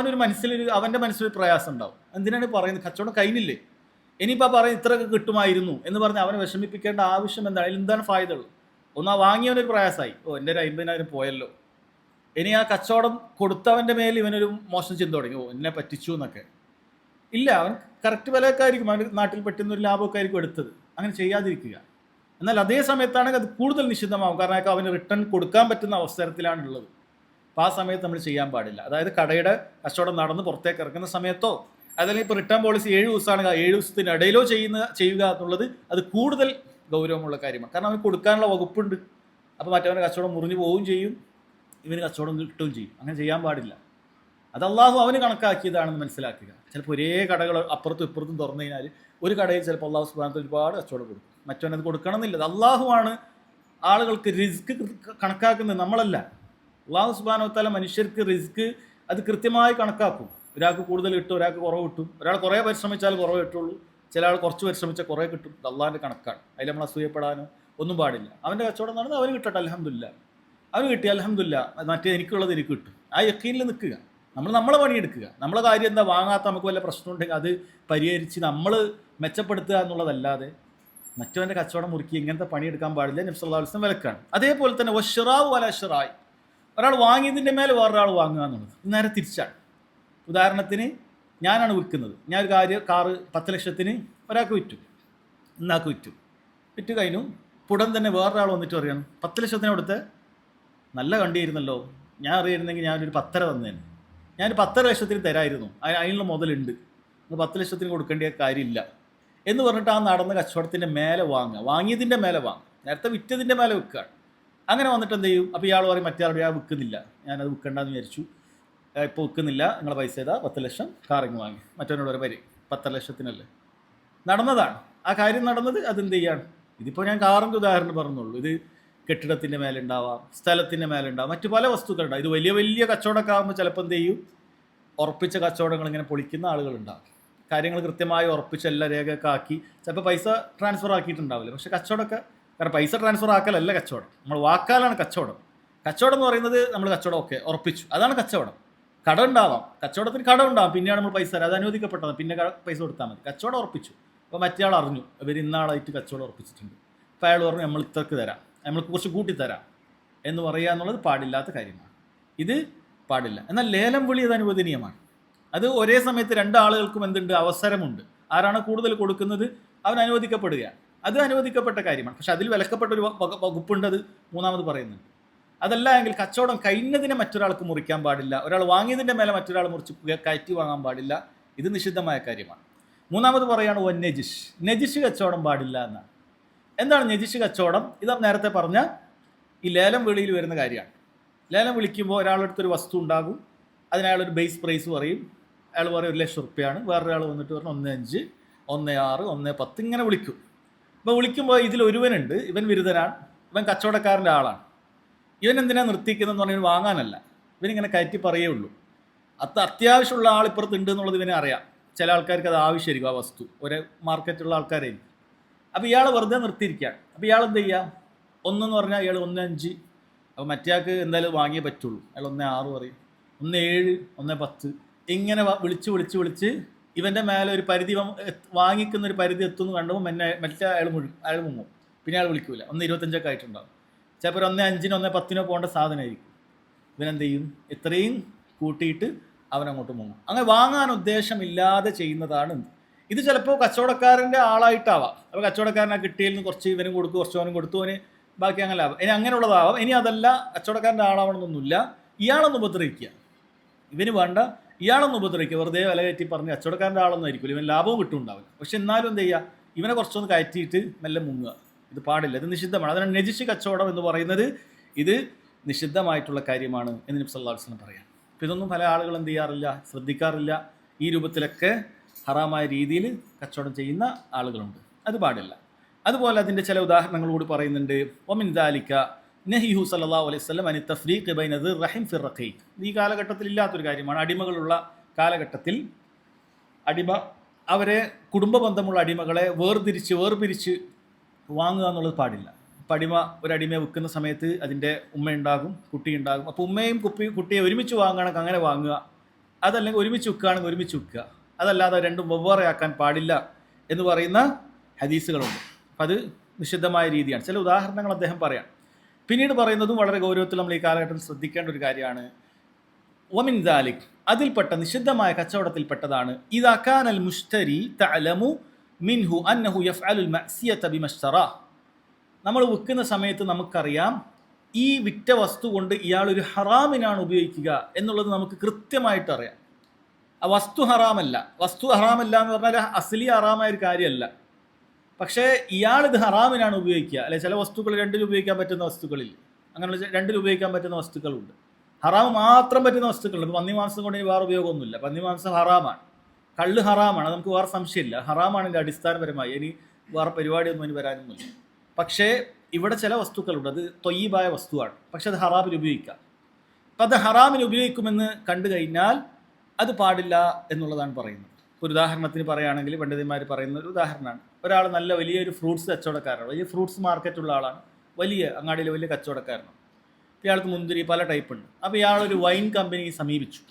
അവൻ്റെ മനസ്സിലൊരു പ്രയാസം ഉണ്ടാവും. എന്തിനാണ് പറയുന്നത്, കച്ചവടം കഴിഞ്ഞില്ലേ, ഇനിയിപ്പോൾ പറയും ഇത്രയൊക്കെ കിട്ടുമായിരുന്നു എന്ന് പറഞ്ഞ് അവനെ വിഷമിപ്പിക്കേണ്ട ആവശ്യം എന്താണ്, അതിൽ എന്താണ് ഫായ്ദ ഉള്ളത്? ഒന്നാ വാങ്ങിയവനൊരു പ്രയാസമായി, എൻ്റെ ഒരു 50,000 പോയല്ലോ ഇനി ആ കച്ചവടം കൊടുത്തവൻ്റെ മേൽ ഇവനൊരു മോശം ചിന്ത തുടങ്ങി, ഓ എന്നെ പറ്റിച്ചു എന്നൊക്കെ. ഇല്ല, അവൻ കറക്റ്റ് വിലയൊക്കെ ആയിരിക്കും, അവൻ നാട്ടിൽ പറ്റുന്ന ഒരു ലാഭമൊക്കെ ആയിരിക്കും എടുത്തത്. അങ്ങനെ ചെയ്യാതിരിക്കുക. എന്നാൽ അതേ സമയത്താണെങ്കിൽ അത് കൂടുതൽ നിഷിദ്ധമാകും, കാരണം അവന് റിട്ടേൺ കൊടുക്കാൻ പറ്റുന്ന അവസരത്തിലാണുള്ളത്. അപ്പോൾ ആ സമയത്ത് നമ്മൾ ചെയ്യാൻ പാടില്ല. അതായത് കടയുടെ കച്ചവടം നടന്ന് പുറത്തേക്ക് ഇറക്കുന്ന സമയത്തോ, അതല്ലെങ്കിൽ ഇപ്പോൾ റിട്ടേൺ പോളിസി 7 ദിവസമാണ്, 7 ദിവസത്തിനിടയിലോ ചെയ്യുക എന്നുള്ളത് അത് കൂടുതൽ ഗൗരവമുള്ള കാര്യമാണ്. കാരണം അവന് കൊടുക്കാനുള്ള വകുപ്പുണ്ട്. അപ്പോൾ മറ്റവൻ്റെ കച്ചവടം മുറിഞ്ഞു പോവുകയും ചെയ്യും, ഇവന് കച്ചവടം കിട്ടുകയും ചെയ്യും. അങ്ങനെ ചെയ്യാൻ പാടില്ല. അത് അള്ളാഹു അവന് കണക്കാക്കിയതാണെന്ന് മനസ്സിലാക്കുക. ചിലപ്പോൾ ഒരേ കടകൾ അപ്പുറത്തും ഇപ്പുറത്തും തുറന്നു കഴിഞ്ഞാൽ ഒരു കടയിൽ ചിലപ്പോൾ അള്ളാഹു സുബ്ഹാനഹു വ തആല ഒരുപാട് കച്ചവടം കൊടുക്കും, മറ്റവനത് കൊടുക്കണമെന്നില്ല. അത് അള്ളാഹുവാണ് ആളുകൾക്ക് റിസ്ക് കണക്കാക്കുന്നത്, നമ്മളല്ല. അള്ളാഹു സുബ്ഹാനഹു വ തആല മനുഷ്യർക്ക് റിസ്ക് അത് കൃത്യമായി കണക്കാക്കും. ഒരാൾക്ക് കൂടുതൽ കിട്ടും, ഒരാൾക്ക് കുറവ് കിട്ടും. ഒരാൾ കുറേ പരിശ്രമിച്ചാൽ കുറവ് കിട്ടുള്ളൂ, ചില ആൾ കുറച്ച് പരിശ്രമിച്ചാൽ കുറേ കിട്ടും. ഇത് അള്ളാഹിൻ്റെ കണക്കാണ്. അതിൽ നമ്മൾ അസൂയപ്പെടാനോ ഒന്നും പാടില്ല. അവൻ്റെ കച്ചവടം നടന്ന് അവന് കിട്ടട്ടെ, അൽഹംദുലില്ലാ. അവന് കിട്ടി, അൽഹംദുലില്ലാ. മറ്റേ എനിക്കുള്ളത് എനിക്ക് കിട്ടും. ആ യഖീനിൽ നിൽക്കുക. നമ്മളെ പണിയെടുക്കുക. നമ്മളെ കാര്യം എന്താ, വാങ്ങാത്ത നമുക്ക് വല്ല പ്രശ്നമുണ്ടെങ്കിൽ അത് പരിഹരിച്ച് നമ്മൾ മെച്ചപ്പെടുത്തുക എന്നുള്ളതല്ലാതെ മറ്റവൻ്റെ കച്ചവടം മുറുക്കി ഇങ്ങനത്തെ പണിയെടുക്കാൻ പാടില്ല. നബി സല്ലല്ലാഹു അലൈഹി വസല്ലം വിലക്കാണ്. അതേപോലെ തന്നെ വശ്റാഉ വല ശറായി, ഒരാൾ വാങ്ങിയതിൻ്റെ മേലെ വേറൊരാൾ വാങ്ങുക എന്നുള്ളത് നേരെ തിരിച്ചാണ്. ഉദാഹരണത്തിന് ഞാനാണ് വിൽക്കുന്നത്, ഞാനൊരു കാറ് 10 ലക്ഷത്തിന് ഒരാൾക്ക് വിറ്റു, ഇന്നാൾക്ക് വിറ്റ് കഴിഞ്ഞു. ഉടൻ തന്നെ വേറൊരാൾ വന്നിട്ട് പറയണം, 10 ലക്ഷത്തിന് കൊടുത്ത് നല്ല കണ്ടിയിരുന്നല്ലോ, ഞാൻ അറിയായിരുന്നെങ്കിൽ ഞാനൊരു 10.5 തന്നേനെ, ഞാൻ 10 ലക്ഷത്തിന് തരായിരുന്നു, അതിനുള്ള മുതലുണ്ട്, 10 ലക്ഷത്തിന് കൊടുക്കേണ്ട കാര്യമില്ല എന്ന് പറഞ്ഞിട്ട് ആ നടന്ന കച്ചവടത്തിൻ്റെ മേലെ വാങ്ങിയതിൻ്റെ മേലെ വാങ്ങുക, നേരത്തെ വിറ്റതിൻ്റെ മേലെ വിൽക്കുകയാണ്. അങ്ങനെ വന്നിട്ട് എന്ത് ചെയ്യും? അപ്പോൾ ഇയാൾ പറയും മറ്റേ ആൾ വിൽക്കുന്നില്ല, ഞാനത് വിൽക്കേണ്ടെന്ന് വിചാരിച്ചു, ഇപ്പോൾ വിൽക്കുന്നില്ല, നിങ്ങളെ പൈസ ചെയ്താൽ 10 ലക്ഷം കാറിങ് വാങ്ങി. മറ്റവനോട് ഒരു വരി 10 ലക്ഷത്തിനല്ലേ നടന്നതാണ് ആ കാര്യം നടന്നത്. അതെന്ത് ചെയ്യാണ്? ഇതിപ്പോൾ ഞാൻ കാറിൻ്റെ ഉദാഹരണം പറഞ്ഞുള്ളൂ. ഇത് കെട്ടിടത്തിൻ്റെ മേലുണ്ടാവാം, സ്ഥലത്തിൻ്റെ മേലുണ്ടാവാം, മറ്റു പല വസ്തുക്കളുണ്ടാവും. ഇത് വലിയ വലിയ കച്ചവടമൊക്കെ ആകുമ്പോൾ ചിലപ്പോൾ എന്ത് ചെയ്യും, ഉറപ്പിച്ച കച്ചവടങ്ങൾ ഇങ്ങനെ പൊളിക്കുന്ന ആളുകളുണ്ടാകും. കാര്യങ്ങൾ കൃത്യമായി ഉറപ്പിച്ച് എല്ലാ രേഖയൊക്കെ ആക്കി, ചിലപ്പോൾ പൈസ ട്രാൻസ്ഫർ ആക്കിയിട്ടുണ്ടാവില്ല. പക്ഷേ കച്ചവടമൊക്കെ, കാരണം പൈസ ട്രാൻസ്ഫർ ആക്കലല്ല കച്ചവടം, നമ്മൾ വാക്കാലാണ് കച്ചവടം. കച്ചവടം എന്ന് പറയുന്നത് നമ്മൾ കച്ചവടം ഒക്കെ ഉറപ്പിച്ചു, അതാണ് കച്ചവടം. കട ഉണ്ടാവാം, കച്ചവടത്തിന് കട ഉണ്ടാവും, പിന്നെയാണ് നമ്മൾ പൈസ തരാം, അത് അനുവദിക്കപ്പെട്ടത്, പിന്നെ പൈസ കൊടുത്താൽ മതി. കച്ചവടം ഉറപ്പിച്ചു. അപ്പോൾ മറ്റേ ആൾ അറിഞ്ഞു ഇവർ ഇന്നാളായിട്ട് കച്ചവടം ഉറപ്പിച്ചിട്ടുണ്ട്, അപ്പോൾ അയാൾ പറഞ്ഞു നമ്മൾ ഇത്രക്ക് തരാം, നമ്മൾക്ക് കുറച്ച് കൂട്ടിത്തരാം എന്ന് പറയുക എന്നുള്ളത് പാടില്ലാത്ത കാര്യമാണ്. ഇത് പാടില്ല. എന്നാൽ ലേലം വിളി അത് അനുവദനീയമാണ്. അത് ഒരേ സമയത്ത് 2 ആളുകൾക്കും എന്തുണ്ട്, അവസരമുണ്ട്. ആരാണ് കൂടുതൽ കൊടുക്കുന്നത് അവൻ അനുവദിക്കപ്പെടുകയാണ്. അത് അനുവദിക്കപ്പെട്ട കാര്യമാണ്. പക്ഷെ അതിൽ വിലക്കപ്പെട്ട ഒരു വകുപ്പുണ്ട്, അത് മൂന്നാമത് പറയുന്നുണ്ട്. അതല്ല എങ്കിൽ കച്ചവടം കഴിഞ്ഞതിനെ മറ്റൊരാൾക്ക് മുറിക്കാൻ പാടില്ല, ഒരാൾ വാങ്ങിയതിൻ്റെ മേലെ മറ്റൊരാൾ മുറിച്ച് കയറ്റി വാങ്ങാൻ പാടില്ല. ഇത് നിഷിദ്ധമായ കാര്യമാണ്. മൂന്നാമത് പറയാണ് നെജിഷ് കച്ചവടം പാടില്ല എന്നാണ്. എന്താണ് നെജിഷ് കച്ചവടം? ഇത് നേരത്തെ പറഞ്ഞ ഈ ലേലം വിളിയിൽ വരുന്ന കാര്യമാണ്. ലേലം വിളിക്കുമ്പോൾ ഒരാളെടുത്തൊരു വസ്തു ഉണ്ടാകും, അതിനയാളൊരു ബേസ് പ്രൈസ് പറയും, അയാൾ പറയും 1 ലക്ഷം റുപ്യാണ്, വേറൊരാൾ വന്നിട്ട് പറഞ്ഞു 1.5, 1.6, 1.10 ഇങ്ങനെ വിളിക്കും. അപ്പോൾ വിളിക്കുമ്പോൾ ഇതിലൊരുവനുണ്ട്, ഇവൻ ബിരുദനാണ്, ഇവൻ കച്ചവടക്കാരൻ്റെ ആളാണ്. ഇവൻ എന്തിനാണ് നിർത്തിക്കുന്നതെന്ന് പറഞ്ഞാൽ വാങ്ങാനല്ല, ഇവനിങ്ങനെ കയറ്റി പറയേ ഉള്ളൂ. അത്യാവശ്യമുള്ള ആൾ ഇപ്പുറത്തുണ്ട് എന്നുള്ളത് ഇവനെ അറിയാം. ചില ആൾക്കാർക്ക് അത് ആവശ്യമായിരിക്കും, ആ വസ്തു ഒരേ മാർക്കറ്റുള്ള ആൾക്കാരായിരിക്കും. അപ്പോൾ ഇയാൾ വെറുതെ നിർത്തിയിരിക്കുകയാണ്. അപ്പോൾ ഇയാൾ എന്ത് ചെയ്യുക? 1 എന്ന് പറഞ്ഞാൽ ഇയാൾ 1.5, അപ്പോൾ മറ്റേയാൾക്ക് എന്തായാലും വാങ്ങിയേ പറ്റുള്ളൂ, അയാൾ 1.6 പറയും, 1.7, 1.10 ഇങ്ങനെ വിളിച്ച് ഇവൻ്റെ മേലെ ഒരു പരിധി, വാങ്ങിക്കുന്ന ഒരു പരിധി എത്തുമെന്ന് കണ്ടുമ്പോൾ മറ്റേ അയാൾ മുങ്ങും. പിന്നെ അയാൾ വിളിക്കൂല. 1.25 ആയിട്ടുണ്ടാകും. ചിലപ്പോൾ 1.5, 1.10 പോകേണ്ട സാധനമായിരിക്കും. ഇവനെന്ത് ചെയ്യും? ഇത്രയും കൂട്ടിയിട്ട് അവനങ്ങോട്ട് മുങ്ങും. അങ്ങനെ വാങ്ങാൻ ഉദ്ദേശമില്ലാതെ ചെയ്യുന്നതാണ് ഇത്. ചിലപ്പോൾ കച്ചവടക്കാരൻ്റെ ആളായിട്ടാവാം. അപ്പോൾ കച്ചവടക്കാരനെ കിട്ടിയതിൽ നിന്ന് കുറച്ച് ഇവനും കൊടുക്കും, കുറച്ച് അവനും കൊടുത്തു, അവന് ബാക്കി അങ്ങനെ ആവാം. ഇനി അങ്ങനെയുള്ളതാവാം. ഇനി അതല്ല, കച്ചവടക്കാരൻ്റെ ആളാവണമെന്നൊന്നുമില്ല, ഇയാളൊന്ന് ഉപദ്രവിക്കുക, ഇവന് വേണ്ട, ഇയാളൊന്ന് ഉപദ്രവിക്കുക, വെറുതെ വില കയറ്റി പറഞ്ഞ് കച്ചവടക്കാരൻ്റെ ആളൊന്നും ആയിരിക്കില്ല, ഇവൻ ലാഭവും കിട്ടുന്നുണ്ടാവില്ല. പക്ഷെ എന്നാലും എന്ത് ചെയ്യുക? ഇവനെ കുറച്ചൊന്ന് കയറ്റിയിട്ട് മെല്ലെ മുങ്ങുക. ഇത് പാടില്ല, ഇത് നിഷിദ്ധമാണ്. അതിനാണ് നെജിഷ് കച്ചവടം എന്ന് പറയുന്നത്. ഇത് നിഷിദ്ധമായിട്ടുള്ള കാര്യമാണ് എന്ന് നബി സല്ലല്ലാഹു അലൈഹി വസല്ലം പറയാം. അപ്പോൾ ഇതൊന്നും പല ആളുകൾ എന്ത് ചെയ്യാറില്ല, ശ്രദ്ധിക്കാറില്ല. ഈ രൂപത്തിലൊക്കെ ഹറാമായ രീതിയിൽ കച്ചവടം ചെയ്യുന്ന ആളുകളുണ്ട്. അത് പാടില്ല. അതുപോലെ അതിൻ്റെ ചില ഉദാഹരണങ്ങൾ കൂടി പറയുന്നുണ്ട്. വമിൻ ദാലിക നഹിഹു സല്ലല്ലാഹു അലൈഹി വസല്ലം അനി തഫ്രീഖ് ബൈന ദിർ റഹിം ഫിർ റഖീഖ്. ഈ കാലഘട്ടത്തിൽ ഇല്ലാത്തൊരു കാര്യമാണ്. അടിമകളുള്ള കാലഘട്ടത്തിൽ അവരെ കുടുംബ ബന്ധമുള്ള അടിമകളെ വേർപിരിച്ച് വാങ്ങുക എന്നുള്ളത് പാടില്ല. ഒരു അടിമയെ വിൽക്കുന്ന സമയത്ത് അതിൻ്റെ ഉമ്മയുണ്ടാകും, കുട്ടിയുണ്ടാകും. അപ്പോൾ ഉമ്മയും കുട്ടിയെ ഒരുമിച്ച് വാങ്ങുകയാണെങ്കിൽ അങ്ങനെ വാങ്ങുക, അതല്ലെങ്കിൽ ഒരുമിച്ച് വിൽക്കുകയാണെങ്കിൽ ഒരുമിച്ച് വിൽക്കുക. അതല്ലാതെ രണ്ടും വെവ്വേറെയാക്കാൻ പാടില്ല എന്ന് പറയുന്ന ഹദീസുകളുണ്ട്. അപ്പം അത് നിഷിദ്ധമായ രീതിയാണ്. ചില ഉദാഹരണങ്ങൾ അദ്ദേഹം പറയാം. പിന്നീട് പറയുന്നതും വളരെ ഗൗരവത്തിൽ നമ്മൾ ഈ കാലഘട്ടത്തിൽ ശ്രദ്ധിക്കേണ്ട ഒരു കാര്യമാണ്. വമിൻ ദാലിക്, അതിൽപ്പെട്ട നിഷിദ്ധമായ കച്ചവടത്തിൽപ്പെട്ടതാണ് ഇദാ കാനൽ മുഷ്തരി തഅലമു മിൻഹു അന്നഹു യഫ്അലുൽ മഅസിയത ബിമശ്തറാ. നമ്മൾ വിൽക്കുന്ന സമയത്ത് നമുക്കറിയാം ഈ വിറ്റ വസ്തു കൊണ്ട് ഇയാൾ ഒരു ഹറാമിനാണ് ഉപയോഗിക്കുക എന്നുള്ളത് നമുക്ക് കൃത്യമായിട്ട് അറിയാം. ആ വസ്തു ഹറാമല്ല എന്ന് പറഞ്ഞാൽ അസ്ലി ഹറാമായ ഒരു കാര്യമല്ല. പക്ഷേ ഇയാളിത് ഹറാമിനാണ് ഉപയോഗിക്കുക. അല്ലെ, ചില വസ്തുക്കൾ രണ്ടിൽ ഉപയോഗിക്കാൻ പറ്റുന്ന വസ്തുക്കളിൽ, അങ്ങനെയുള്ള രണ്ടിൽ ഉപയോഗിക്കാൻ പറ്റുന്ന വസ്തുക്കളുണ്ട്. ഹറാമ് മാത്രം പറ്റുന്ന വസ്തുക്കളുണ്ട്. പന്നി മാംസം കൊണ്ട് ഇനി വേറെ ഉപയോഗമൊന്നുമില്ല. പന്നി മാംസം ഹറാമാണ്, കള്ള് ഹറാമാണ്, അത് നമുക്ക് വേറെ സംശയമില്ല, ഹറാമാണ് ഇതിൻ്റെ അടിസ്ഥാനപരമായി. ഇനി വേറെ പരിപാടിയൊന്നും ഇനി വരാനൊന്നുമില്ല. പക്ഷേ ഇവിടെ ചില വസ്തുക്കളുണ്ട്, അത് തൊയ്യബായ വസ്തുവാണ്, പക്ഷെ അത് ഹറാമിൽ ഉപയോഗിക്കാം. അപ്പം അത് ഹറാമിൽ ഉപയോഗിക്കുമെന്ന് കണ്ടു കഴിഞ്ഞാൽ അത് പാടില്ല എന്നുള്ളതാണ് പറയുന്നത്. ഒരു ഉദാഹരണത്തിന് പറയുകയാണെങ്കിൽ പണ്ഡിതന്മാർ പറയുന്ന ഒരു ഉദാഹരണമാണ്, ഒരാൾ നല്ല വലിയൊരു ഫ്രൂട്ട്സ് കച്ചവടക്കാരാണ്, വലിയ ഫ്രൂട്ട്സ് മാർക്കറ്റുള്ള ആളാണ്, വലിയ അങ്ങാടിയിലെ വലിയ കച്ചവടക്കാരനാണ്. ഇയാൾക്ക് മുന്തിരി പല ടൈപ്പ് ഉണ്ട്. അപ്പോൾ ഇയാളൊരു വൈൻ കമ്പനിയെ സമീപിച്ചു.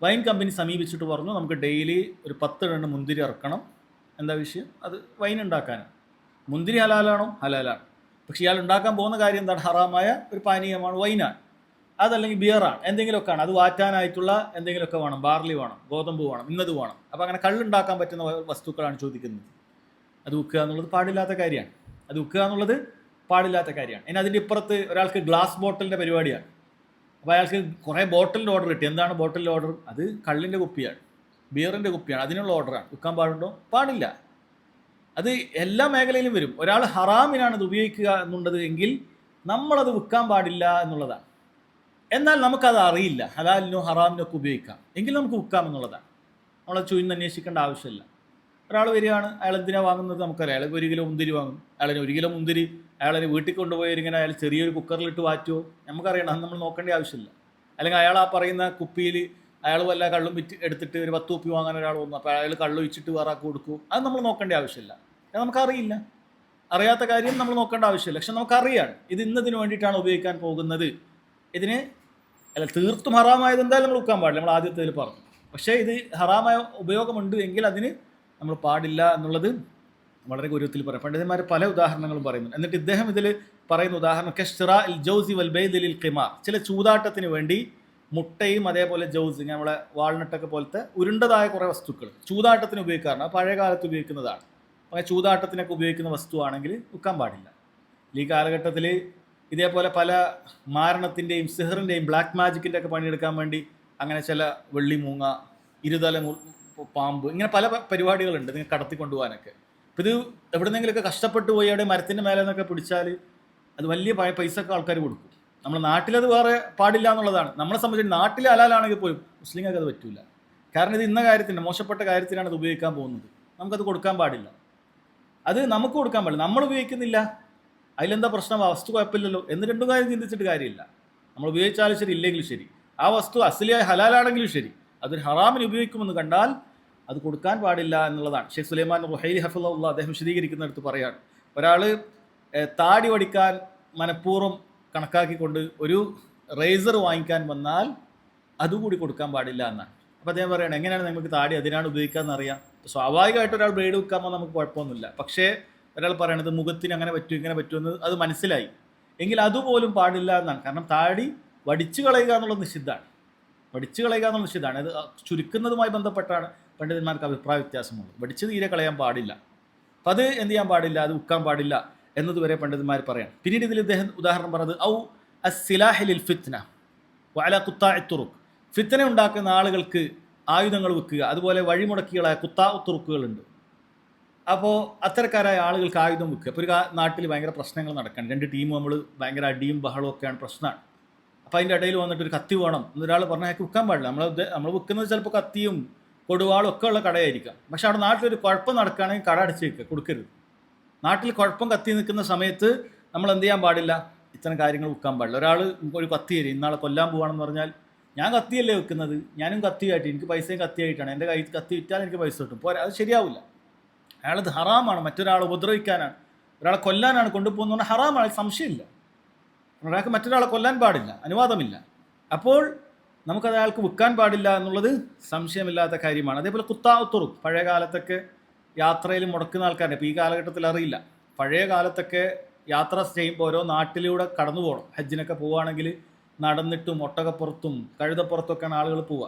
വൈൻ കമ്പനി സമീപിച്ചിട്ട് പറഞ്ഞു, നമുക്ക് ഡെയിലി ഒരു 10 ടൺ മുന്തിരി ഇറക്കണം. എന്താ വിഷയം? അത് വൈൻ ഉണ്ടാക്കാനാണ്. മുന്തിരി ഹലാലാണോ? ഹലാലാണ്. പക്ഷെ ഇയാൾ ഉണ്ടാക്കാൻ പോകുന്ന കാര്യം എന്താണ്? ഹറാമായ ഒരു പാനീയമാണ്, വൈനാണ്. അതല്ലെങ്കിൽ ബിയറാണ്, എന്തെങ്കിലുമൊക്കെയാണ്. അത് വാറ്റാനായിട്ടുള്ള എന്തെങ്കിലുമൊക്കെ വേണം, ബാർലി വേണം, ഗോതമ്പ് വേണം, ഇന്നത് വേണം. അപ്പോൾ അങ്ങനെ കള്ളുണ്ടാക്കാൻ പറ്റുന്ന വസ്തുക്കളാണ് ചോദിക്കുന്നത്. അത് വിൽക്കുക എന്നുള്ളത് പാടില്ലാത്ത കാര്യമാണ്. അത് വിൽക്കുക എന്നുള്ളത് പാടില്ലാത്ത കാര്യമാണ്. ഇനി അതിൻ്റെ ഇപ്പുറത്ത് ഒരാൾക്ക് ഗ്ലാസ് ബോട്ടലിൻ്റെ പരിപാടിയാണ്. അപ്പോൾ അയാൾക്ക് കുറേ ബോട്ടലിൻ്റെ ഓർഡർ കിട്ടി. എന്താണ് ബോട്ടലിൻ്റെ ഓർഡർ? അത് കള്ളിൻ്റെ കുപ്പിയാണ്, ബിയറിൻ്റെ കുപ്പിയാണ്, അതിനുള്ള ഓർഡറാണ്. വിൽക്കാൻ പാടുണ്ടോ? പാടില്ല. അത് എല്ലാ മേഖലയിലും വരും. ഒരാൾ ഹറാമിനാണ് ഇത് ഉപയോഗിക്കുക എന്നുള്ളത് എങ്കിൽ നമ്മളത് വിൽക്കാൻ പാടില്ല എന്നുള്ളതാണ്. എന്നാൽ നമുക്കത് അറിയില്ല, ഹലാലിനോ ഹറാമിനൊക്കെ ഉപയോഗിക്കാം, എങ്കിൽ നമുക്ക് വിൽക്കാം എന്നുള്ളതാണ്. നമ്മളത് ചുയിന്ന് അന്വേഷിക്കേണ്ട ആവശ്യമില്ല. ഒരാൾ വരികയാണ്, അയാൾ എന്തിനാണ് വാങ്ങുന്നത് നമുക്കറിയാം. അയാൾ 1 കിലോ മുന്തിരി വാങ്ങും. അയാളിന് 1 കിലോ മുന്തിരി അയാളെ വീട്ടിൽ കൊണ്ടുപോയിരിങ്ങനെ അയാൾ ചെറിയൊരു കുക്കറിലിട്ട് വാറ്റുമോ നമുക്കറിയണം, അത് നമ്മൾ നോക്കേണ്ട ആവശ്യമില്ല. അല്ലെങ്കിൽ അയാൾ ആ പറയുന്ന കുപ്പിയിൽ അയാൾ വല്ല കള്ളും എടുത്തിട്ട് ഒരു 10 കുപ്പി വാങ്ങാൻ ഒരാൾ വന്നു, അപ്പോൾ അയാൾ കള്ളൊഴിച്ചിട്ട് വേറെ കൊടുക്കും, അത് നമ്മൾ നോക്കേണ്ട ആവശ്യമില്ല. നമുക്കറിയില്ല, അറിയാത്ത കാര്യം നമ്മൾ നോക്കേണ്ട ആവശ്യമില്ല. പക്ഷെ നമുക്കറിയാണ് ഇത് ഇന്നതിന് വേണ്ടിയിട്ടാണ് ഉപയോഗിക്കാൻ പോകുന്നത്. ഇതിന് അല്ല, തീർത്തും ഹറാമായത് എന്തായാലും നമ്മൾ വിൽക്കാൻ പാടില്ല, നമ്മൾ ആദ്യത്തേതിൽ പറഞ്ഞു. പക്ഷേ ഇത് ഹറാമായ ഉപയോഗമുണ്ട് എങ്കിൽ അതിന് നമ്മൾ പാടില്ല എന്നുള്ളത് വളരെ ഗൗരവത്തിൽ പറയാം. പണ്ഡിതന്മാർ പല ഉദാഹരണങ്ങളും പറയുന്നു. എന്നിട്ട് ഇദ്ദേഹം ഇതിൽ പറയുന്ന ഉദാഹരണം കഷ്റ ഇൽ ജൗസി വൽ ബൈദിൽ ഖിമാർ, ചില ചൂതാട്ടത്തിന് വേണ്ടി മുട്ടയും അതേപോലെ ജൗസ്, നമ്മളെ വാൾനട്ടൊക്കെ പോലത്തെ ഉരുണ്ടതായ കുറേ വസ്തുക്കൾ ചൂതാട്ടത്തിന് ഉപയോഗിക്കാറുണ്ട്. പഴയ കാലത്ത് ഉപയോഗിക്കുന്നതാണ്. അങ്ങനെ ചൂതാട്ടത്തിനൊക്കെ ഉപയോഗിക്കുന്ന വസ്തുവാണെങ്കിൽ വിൽക്കാൻ പാടില്ല. ഈ കാലഘട്ടത്തിൽ ഇതേപോലെ പല മാരണത്തിൻ്റെയും സിഹറിൻ്റെയും ബ്ലാക്ക് മാജിക്കിൻ്റെ ഒക്കെ പണിയെടുക്കാൻ വേണ്ടി അങ്ങനെ ചില വെള്ളിമൂങ്ങ, ഇരുതല പാമ്പ്, ഇങ്ങനെ പല പരിപാടികളുണ്ട് നിങ്ങൾ കടത്തിക്കൊണ്ടുപോകാനൊക്കെ. അപ്പോൾ ഇത് എവിടെന്നെങ്കിലുമൊക്കെ കഷ്ടപ്പെട്ട് പോയി അവിടെ മരത്തിൻ്റെ മേലെ നിന്നൊക്കെ പിടിച്ചാൽ അത് വലിയ പൈസ ഒക്കെ ആൾക്കാർ കൊടുക്കും. നമ്മുടെ നാട്ടിലത് വേറെ പാടില്ല എന്നുള്ളതാണ്. നമ്മളെ സംബന്ധിച്ച് നാട്ടിൽ ഹലാലാണെങ്കിൽ പോലും മുസ്ലിങ്ങൾക്ക് അത് പറ്റില്ല. കാരണം ഇത് ഇന്ന കാര്യത്തിന്, മോശപ്പെട്ട കാര്യത്തിനാണ് അത് ഉപയോഗിക്കാൻ പോകുന്നത്. നമുക്കത് കൊടുക്കാൻ പാടില്ല. അത് നമുക്ക് കൊടുക്കാൻ പാടില്ല, നമ്മൾ ഉപയോഗിക്കുന്നില്ല, അതിലെന്താ പ്രശ്നം? ആ വസ്തു കുഴപ്പമില്ലല്ലോ എന്ന് രണ്ടും കാര്യം ചിന്തിച്ചിട്ട് കാര്യമില്ല. നമ്മൾ ഉപയോഗിച്ചാലും ശരി, ഇല്ലെങ്കിലും ശരി, ആ വസ്തു അസ്ലിയായ ഹലാലാണെങ്കിലും ശരി, അതൊരു ഹറാമിന് ഉപയോഗിക്കുമെന്ന് കണ്ടാൽ അത് കൊടുക്കാൻ പാടില്ല എന്നുള്ളതാണ്. ഷെയ്ഖ് സുലൈമാൻ റുഹൈലി ഹഫിളഹുല്ലാ അദ്ദേഹം വിശദീകരിക്കുന്നിടത്ത് പറയാണ്, ഒരാൾ താടി വടിക്കാൻ മനഃപൂർവ്വം കണക്കാക്കിക്കൊണ്ട് ഒരു റേസർ വാങ്ങിക്കാൻ വന്നാൽ അതുകൂടി കൊടുക്കാൻ പാടില്ല എന്നാണ്. അപ്പോൾ അദ്ദേഹം പറയുകയാണ്, എങ്ങനെയാണ് നമുക്ക് താടി അതിനാണ് ഉപയോഗിക്കാമെന്ന് അറിയാം. സ്വാഭാവികമായിട്ട് ഒരാൾ ബ്ലേഡ് വെക്കാമ്പോൾ നമുക്ക് കുഴപ്പമൊന്നുമില്ല. പക്ഷേ ഒരാൾ പറയണത് മുഖത്തിന് അങ്ങനെ പറ്റും ഇങ്ങനെ പറ്റുമെന്ന് അത് മനസ്സിലായി എങ്കിൽ അതുപോലും പാടില്ല എന്നാണ്. കാരണം താടി വടിച്ചു കളയുക എന്നുള്ളത് നിഷിദ്ധമാണ്. അത് ചുരുക്കുന്നതുമായി ബന്ധപ്പെട്ടാണ് പണ്ഡിതന്മാർക്ക് അഭിപ്രായ വ്യത്യാസമുള്ളത്. വടിച്ച് തീരെ കളയാൻ പാടില്ല. അപ്പം അത് എന്ത് ചെയ്യാൻ പാടില്ല, അത് വിൽക്കാൻ പാടില്ല എന്നതുവരെ പണ്ഡിതന്മാർ പറയാം. പിന്നീട് ഇതിൽ ഇദ്ദേഹം ഉദാഹരണം പറഞ്ഞത് ഔ അസ്സിലാഹിലിൽ ഫിത്ന വഅല ഖുത്താഇ തുറുഖ്, ഫിത്ന ഉണ്ടാക്കുന്ന ആളുകൾക്ക് ആയുധങ്ങൾ വിൽക്കുക. അതുപോലെ വഴിമുടക്കികളായ ഖുത്താഉ തുറുക്കുകളുണ്ട്. അപ്പോൾ അത്തരക്കാരായ ആളുകൾക്ക് ആയുധം വിൽക്കുക. അപ്പോൾ ഒരു നാട്ടിൽ ഭയങ്കര പ്രശ്നങ്ങൾ നടക്കുകയാണ്, 2 ടീമും നമ്മൾ ഭയങ്കര അടിയും ബഹളവും ഒക്കെയാണ്, പ്രശ്നമാണ്. അപ്പോൾ അതിൻ്റെ ഇടയിൽ വന്നിട്ട് ഒരു കത്തി വേണം എന്നൊരാൾ പറഞ്ഞാൽ അയാൾക്ക് വിൽക്കാൻ പാടില്ല. നമ്മൾ വിൽക്കുന്നത് ചിലപ്പോൾ കത്തിയും കൊടുവാളും ഒക്കെ ഉള്ള കടയായിരിക്കാം. പക്ഷെ അവിടെ നാട്ടിലൊരു കുഴപ്പം നടക്കുകയാണെങ്കിൽ കട അടച്ച് വയ്ക്കുക, കൊടുക്കരുത്. നാട്ടിൽ കുഴപ്പം കത്തി നിൽക്കുന്ന സമയത്ത് നമ്മൾ എന്ത് ചെയ്യാൻ പാടില്ല, ഇത്തരം കാര്യങ്ങൾ വിൽക്കാൻ പാടില്ല. ഒരാൾ ഒരു കത്തി തരും, ഇന്നാളെ കൊല്ലാൻ പോവാണെന്ന് പറഞ്ഞാൽ ഞാൻ കത്തിയല്ലേ വെക്കുന്നത്, ഞാനും കത്തിയായിട്ട്, എനിക്ക് പൈസയും കത്തിയായിട്ടാണ്, എൻ്റെ കയ്യിൽ കത്തി വിറ്റാൽ എനിക്ക് പൈസ കിട്ടും, പോരാ, അത് ശരിയാവില്ല. അയാളത് ഹറാമാണ്, മറ്റൊരാളെ ഉപദ്രവിക്കാനാണ്, ഒരാളെ കൊല്ലാനാണ് കൊണ്ടുപോകുന്ന പറഞ്ഞാൽ ഹറാമാണ്, സംശയമില്ല. ഒരാൾക്ക് മറ്റൊരാളെ കൊല്ലാൻ പാടില്ല, അനുവാദമില്ല. അപ്പോൾ നമുക്കത് അയാൾക്ക് വിൽക്കാൻ പാടില്ല എന്നുള്ളത് സംശയമില്ലാത്ത കാര്യമാണ്. അതേപോലെ ഖുത്താഉ തുറുഖ്, പഴയ കാലത്തൊക്കെ യാത്രയിൽ മുടക്കുന്ന ആൾക്കാരുണ്ട്. ഇപ്പോൾ ഈ കാലഘട്ടത്തിൽ അറിയില്ല. പഴയ കാലത്തൊക്കെ യാത്ര ചെയ്യുമ്പോൾ ഓരോ നാട്ടിലൂടെ കടന്നു പോകണം. ഹജ്ജിനൊക്കെ പോവുകയാണെങ്കിൽ നടന്നിട്ടും ഒട്ടകപ്പുറത്തും കഴുതപ്പുറത്തൊക്കെയാണ് ആളുകൾ പോവുക.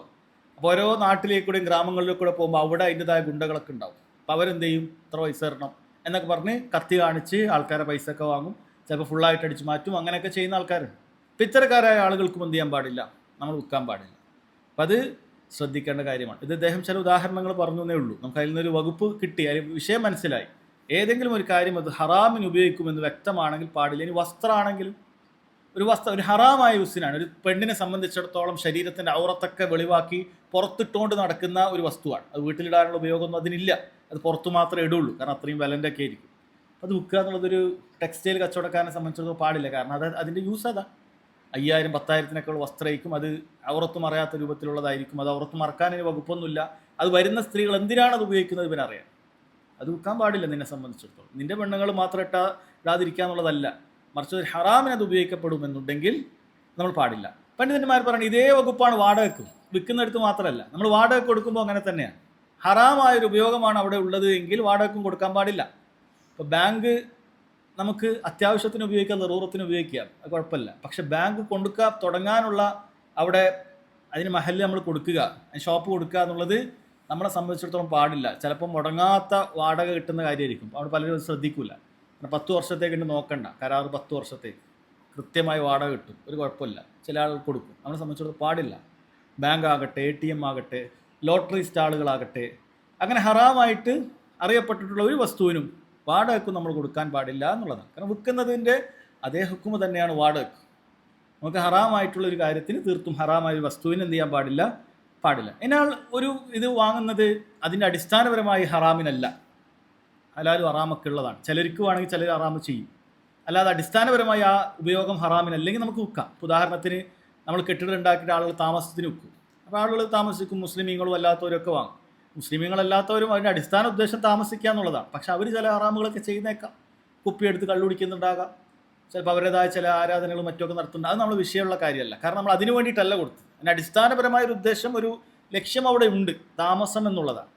അപ്പോൾ ഓരോ നാട്ടിലേക്കൂടെയും ഗ്രാമങ്ങളിലേക്കൂടെ പോകുമ്പോൾ അവിടെ അതിൻ്റെതായ ഗുണ്ടകളൊക്കെ ഉണ്ടാവും. അപ്പോൾ അവരെന്ത് ചെയ്യും, ഇത്ര പൈസ തരണം എന്നൊക്കെ പറഞ്ഞ് കത്തി കാണിച്ച് ആൾക്കാരെ പൈസ ഒക്കെ വാങ്ങും, ചിലപ്പോൾ ഫുള്ളായിട്ട് അടിച്ച് മാറ്റും. അങ്ങനെയൊക്കെ ചെയ്യുന്ന ആൾക്കാരുണ്ട്. അപ്പോൾ ഇത്തരക്കാരായ ആളുകൾക്കും എന്ത് ചെയ്യാൻ പാടില്ല, നമ്മൾ വിൽക്കാൻ പാടില്ല. അപ്പം അത് ശ്രദ്ധിക്കേണ്ട കാര്യമാണ്. ഇത് അദ്ദേഹം ചില ഉദാഹരണങ്ങൾ പറഞ്ഞു എന്നേ ഉള്ളൂ. നമുക്ക് അതിൽ നിന്നൊരു വകുപ്പ് കിട്ടി, അതിൽ വിഷയം മനസ്സിലായി. ഏതെങ്കിലും ഒരു കാര്യം അത് ഹറാമിന് ഉപയോഗിക്കുമെന്ന് വ്യക്തമാണെങ്കിൽ പാടില്ല. ഇനി വസ്ത്രമാണെങ്കിലും ഒരു ഹറാമായ യൂസിനാണ്. ഒരു പെണ്ണിനെ സംബന്ധിച്ചിടത്തോളം ശരീരത്തിൻ്റെ ഔറത്തൊക്കെ വെളിവാക്കി പുറത്തിട്ടുകൊണ്ട് നടക്കുന്ന ഒരു വസ്തുവാണ്. അത് വീട്ടിലിടാനുള്ള ഉപയോഗമൊന്നും അതിനില്ല. അത് പുറത്തു മാത്രമേ ഇടുള്ളൂ, കാരണം അത്രയും വിലൻ്റെ ഒക്കെ ആയിരിക്കും. അത് വിൽക്കുക എന്നുള്ളതൊരു ടെക്സ്റ്റൈൽ കച്ചവടക്കാരനെ സംബന്ധിച്ചിടത്തോളം പാടില്ല. കാരണം അതിൻ്റെ യൂസ് അതാ. 5000 10,000 വസ്ത്രമായിരിക്കും. അത് ഔറത്ത് മറയാത്ത രൂപത്തിലുള്ളതായിരിക്കും. അത് ഔറത്ത് മറക്കാനൊരു വകുപ്പൊന്നുമില്ല. അത് വരുന്ന സ്ത്രീകൾ എന്തിനാണ് അത് ഉപയോഗിക്കുന്നത് ഇവനറിയാം. അത് വിൽക്കാൻ പാടില്ല നിന്നെ സംബന്ധിച്ചിടത്തോളം. നിന്റെ പെണ്ണുങ്ങൾ മാത്രം ഇടാതിരിക്കുക എന്നുള്ളതല്ല, മറിച്ച് ഒരു ഹറാമിന് അത് ഉപയോഗിക്കപ്പെടുമെന്നുണ്ടെങ്കിൽ നമ്മൾ പാടില്ല. പണ്ഡിതന്മാർ പറയുന്നത് ഇതേ വകുപ്പാണ് വാടകയ്ക്കും. വിൽക്കുന്നിടത്ത് മാത്രമല്ല, നമ്മൾ വാടക കൊടുക്കുമ്പോൾ അങ്ങനെ തന്നെയാണ്. ഹറാമായൊരു ഉപയോഗമാണ് അവിടെ ഉള്ളത് എങ്കിൽ വാടകയ്ക്കും കൊടുക്കാൻ പാടില്ല. ഇപ്പോൾ ബാങ്ക് നമുക്ക് അത്യാവശ്യത്തിന് ഉപയോഗിക്കാം, നെറൂറത്തിന് ഉപയോഗിക്കാം, അത് കുഴപ്പമില്ല. പക്ഷെ ബാങ്ക് കൊടുക്കുക തുടങ്ങാനുള്ള അവിടെ അതിന് മഹല്ല് നമ്മൾ കൊടുക്കുക, ഷോപ്പ് കൊടുക്കുക എന്നുള്ളത് നമ്മളെ സംബന്ധിച്ചിടത്തോളം പാടില്ല. ചിലപ്പോൾ മുടങ്ങാത്ത വാടക കിട്ടുന്ന കാര്യമായിരിക്കും. അവിടെ പലരും ശ്രദ്ധിക്കില്ല. 10 വർഷത്തേക്ക് നോക്കണ്ട, കരാർ 10 വർഷത്തേക്ക് കൃത്യമായി വാടക കിട്ടും, ഒരു കുഴപ്പമില്ല. ചില ആളുകൾ കൊടുക്കും. നമ്മളെ സംബന്ധിച്ചിടത്തോളം പാടില്ല. ബാങ്ക് ആകട്ടെ, ATM ആകട്ടെ, ലോട്ടറി സ്റ്റാളുകളാകട്ടെ, അങ്ങനെ ഹറാമായിട്ട് അറിയപ്പെട്ടിട്ടുള്ള ഒരു വസ്തുവിനും വാടകയ്ക്കും നമ്മൾ കൊടുക്കാൻ പാടില്ല എന്നുള്ളതാണ്. കാരണം വിൽക്കുന്നതിൻ്റെ അതേ ഹുക്കുമ തന്നെയാണ് വാടകയ്ക്ക്. നമുക്ക് ഹറാമായിട്ടുള്ള ഒരു കാര്യത്തിന്, തീർത്തും ഹറാമായ ഒരു വസ്തുവിന് എന്ത് ചെയ്യാൻ പാടില്ല. എന്നാൽ ഒരു ഇത് വാങ്ങുന്നത് അതിൻ്റെ അടിസ്ഥാനപരമായി ഹറാമിനല്ല, ഹലാലും ഹറാമൊക്കെ ഉള്ളതാണ്. ചിലർക്ക് വേണമെങ്കിൽ ചിലർ ഹറാമ് ചെയ്യും. അല്ലാതെ അടിസ്ഥാനപരമായി ആ ഉപയോഗം ഹറാമിനല്ലെങ്കിൽ നമുക്ക് വിൽക്കാം. ഉദാഹരണത്തിന് നമ്മൾ കെട്ടിടം ഉണ്ടാക്കിയിട്ട് ആളുകൾ താമസത്തിന് വിൽക്കും. അപ്പോൾ ആളുകൾ താമസിക്കും, മുസ്ലിമീങ്ങളും അല്ലാത്തവരൊക്കെ വാങ്ങും. മുസ്ലിമീങ്ങളല്ലാത്തവരും അതിൻ്റെ അടിസ്ഥാന ഉദ്ദേശം താമസിക്കുക എന്നുള്ളതാണ്. പക്ഷെ അവർ ചില ഹറാമുകളൊക്കെ ചെയ്യുന്നേക്കാം. കുപ്പിയെടുത്ത് കള്ളുടിക്കുന്നുണ്ടാകാം, ചിലപ്പോൾ അവരുടേതായ ചില ആരാധനകളും മറ്റൊക്കെ നടത്തുന്നുണ്ട്. അത് നമ്മൾ വിഷയമുള്ള കാര്യമല്ല. കാരണം നമ്മൾ അതിനു വേണ്ടിയിട്ടല്ല കൊടുത്തത്. അതിന് അടിസ്ഥാനപരമായൊരു ഉദ്ദേശം, ഒരു ലക്ഷ്യം അവിടെ ഉണ്ട്, താമസം എന്നുള്ളതാണ്.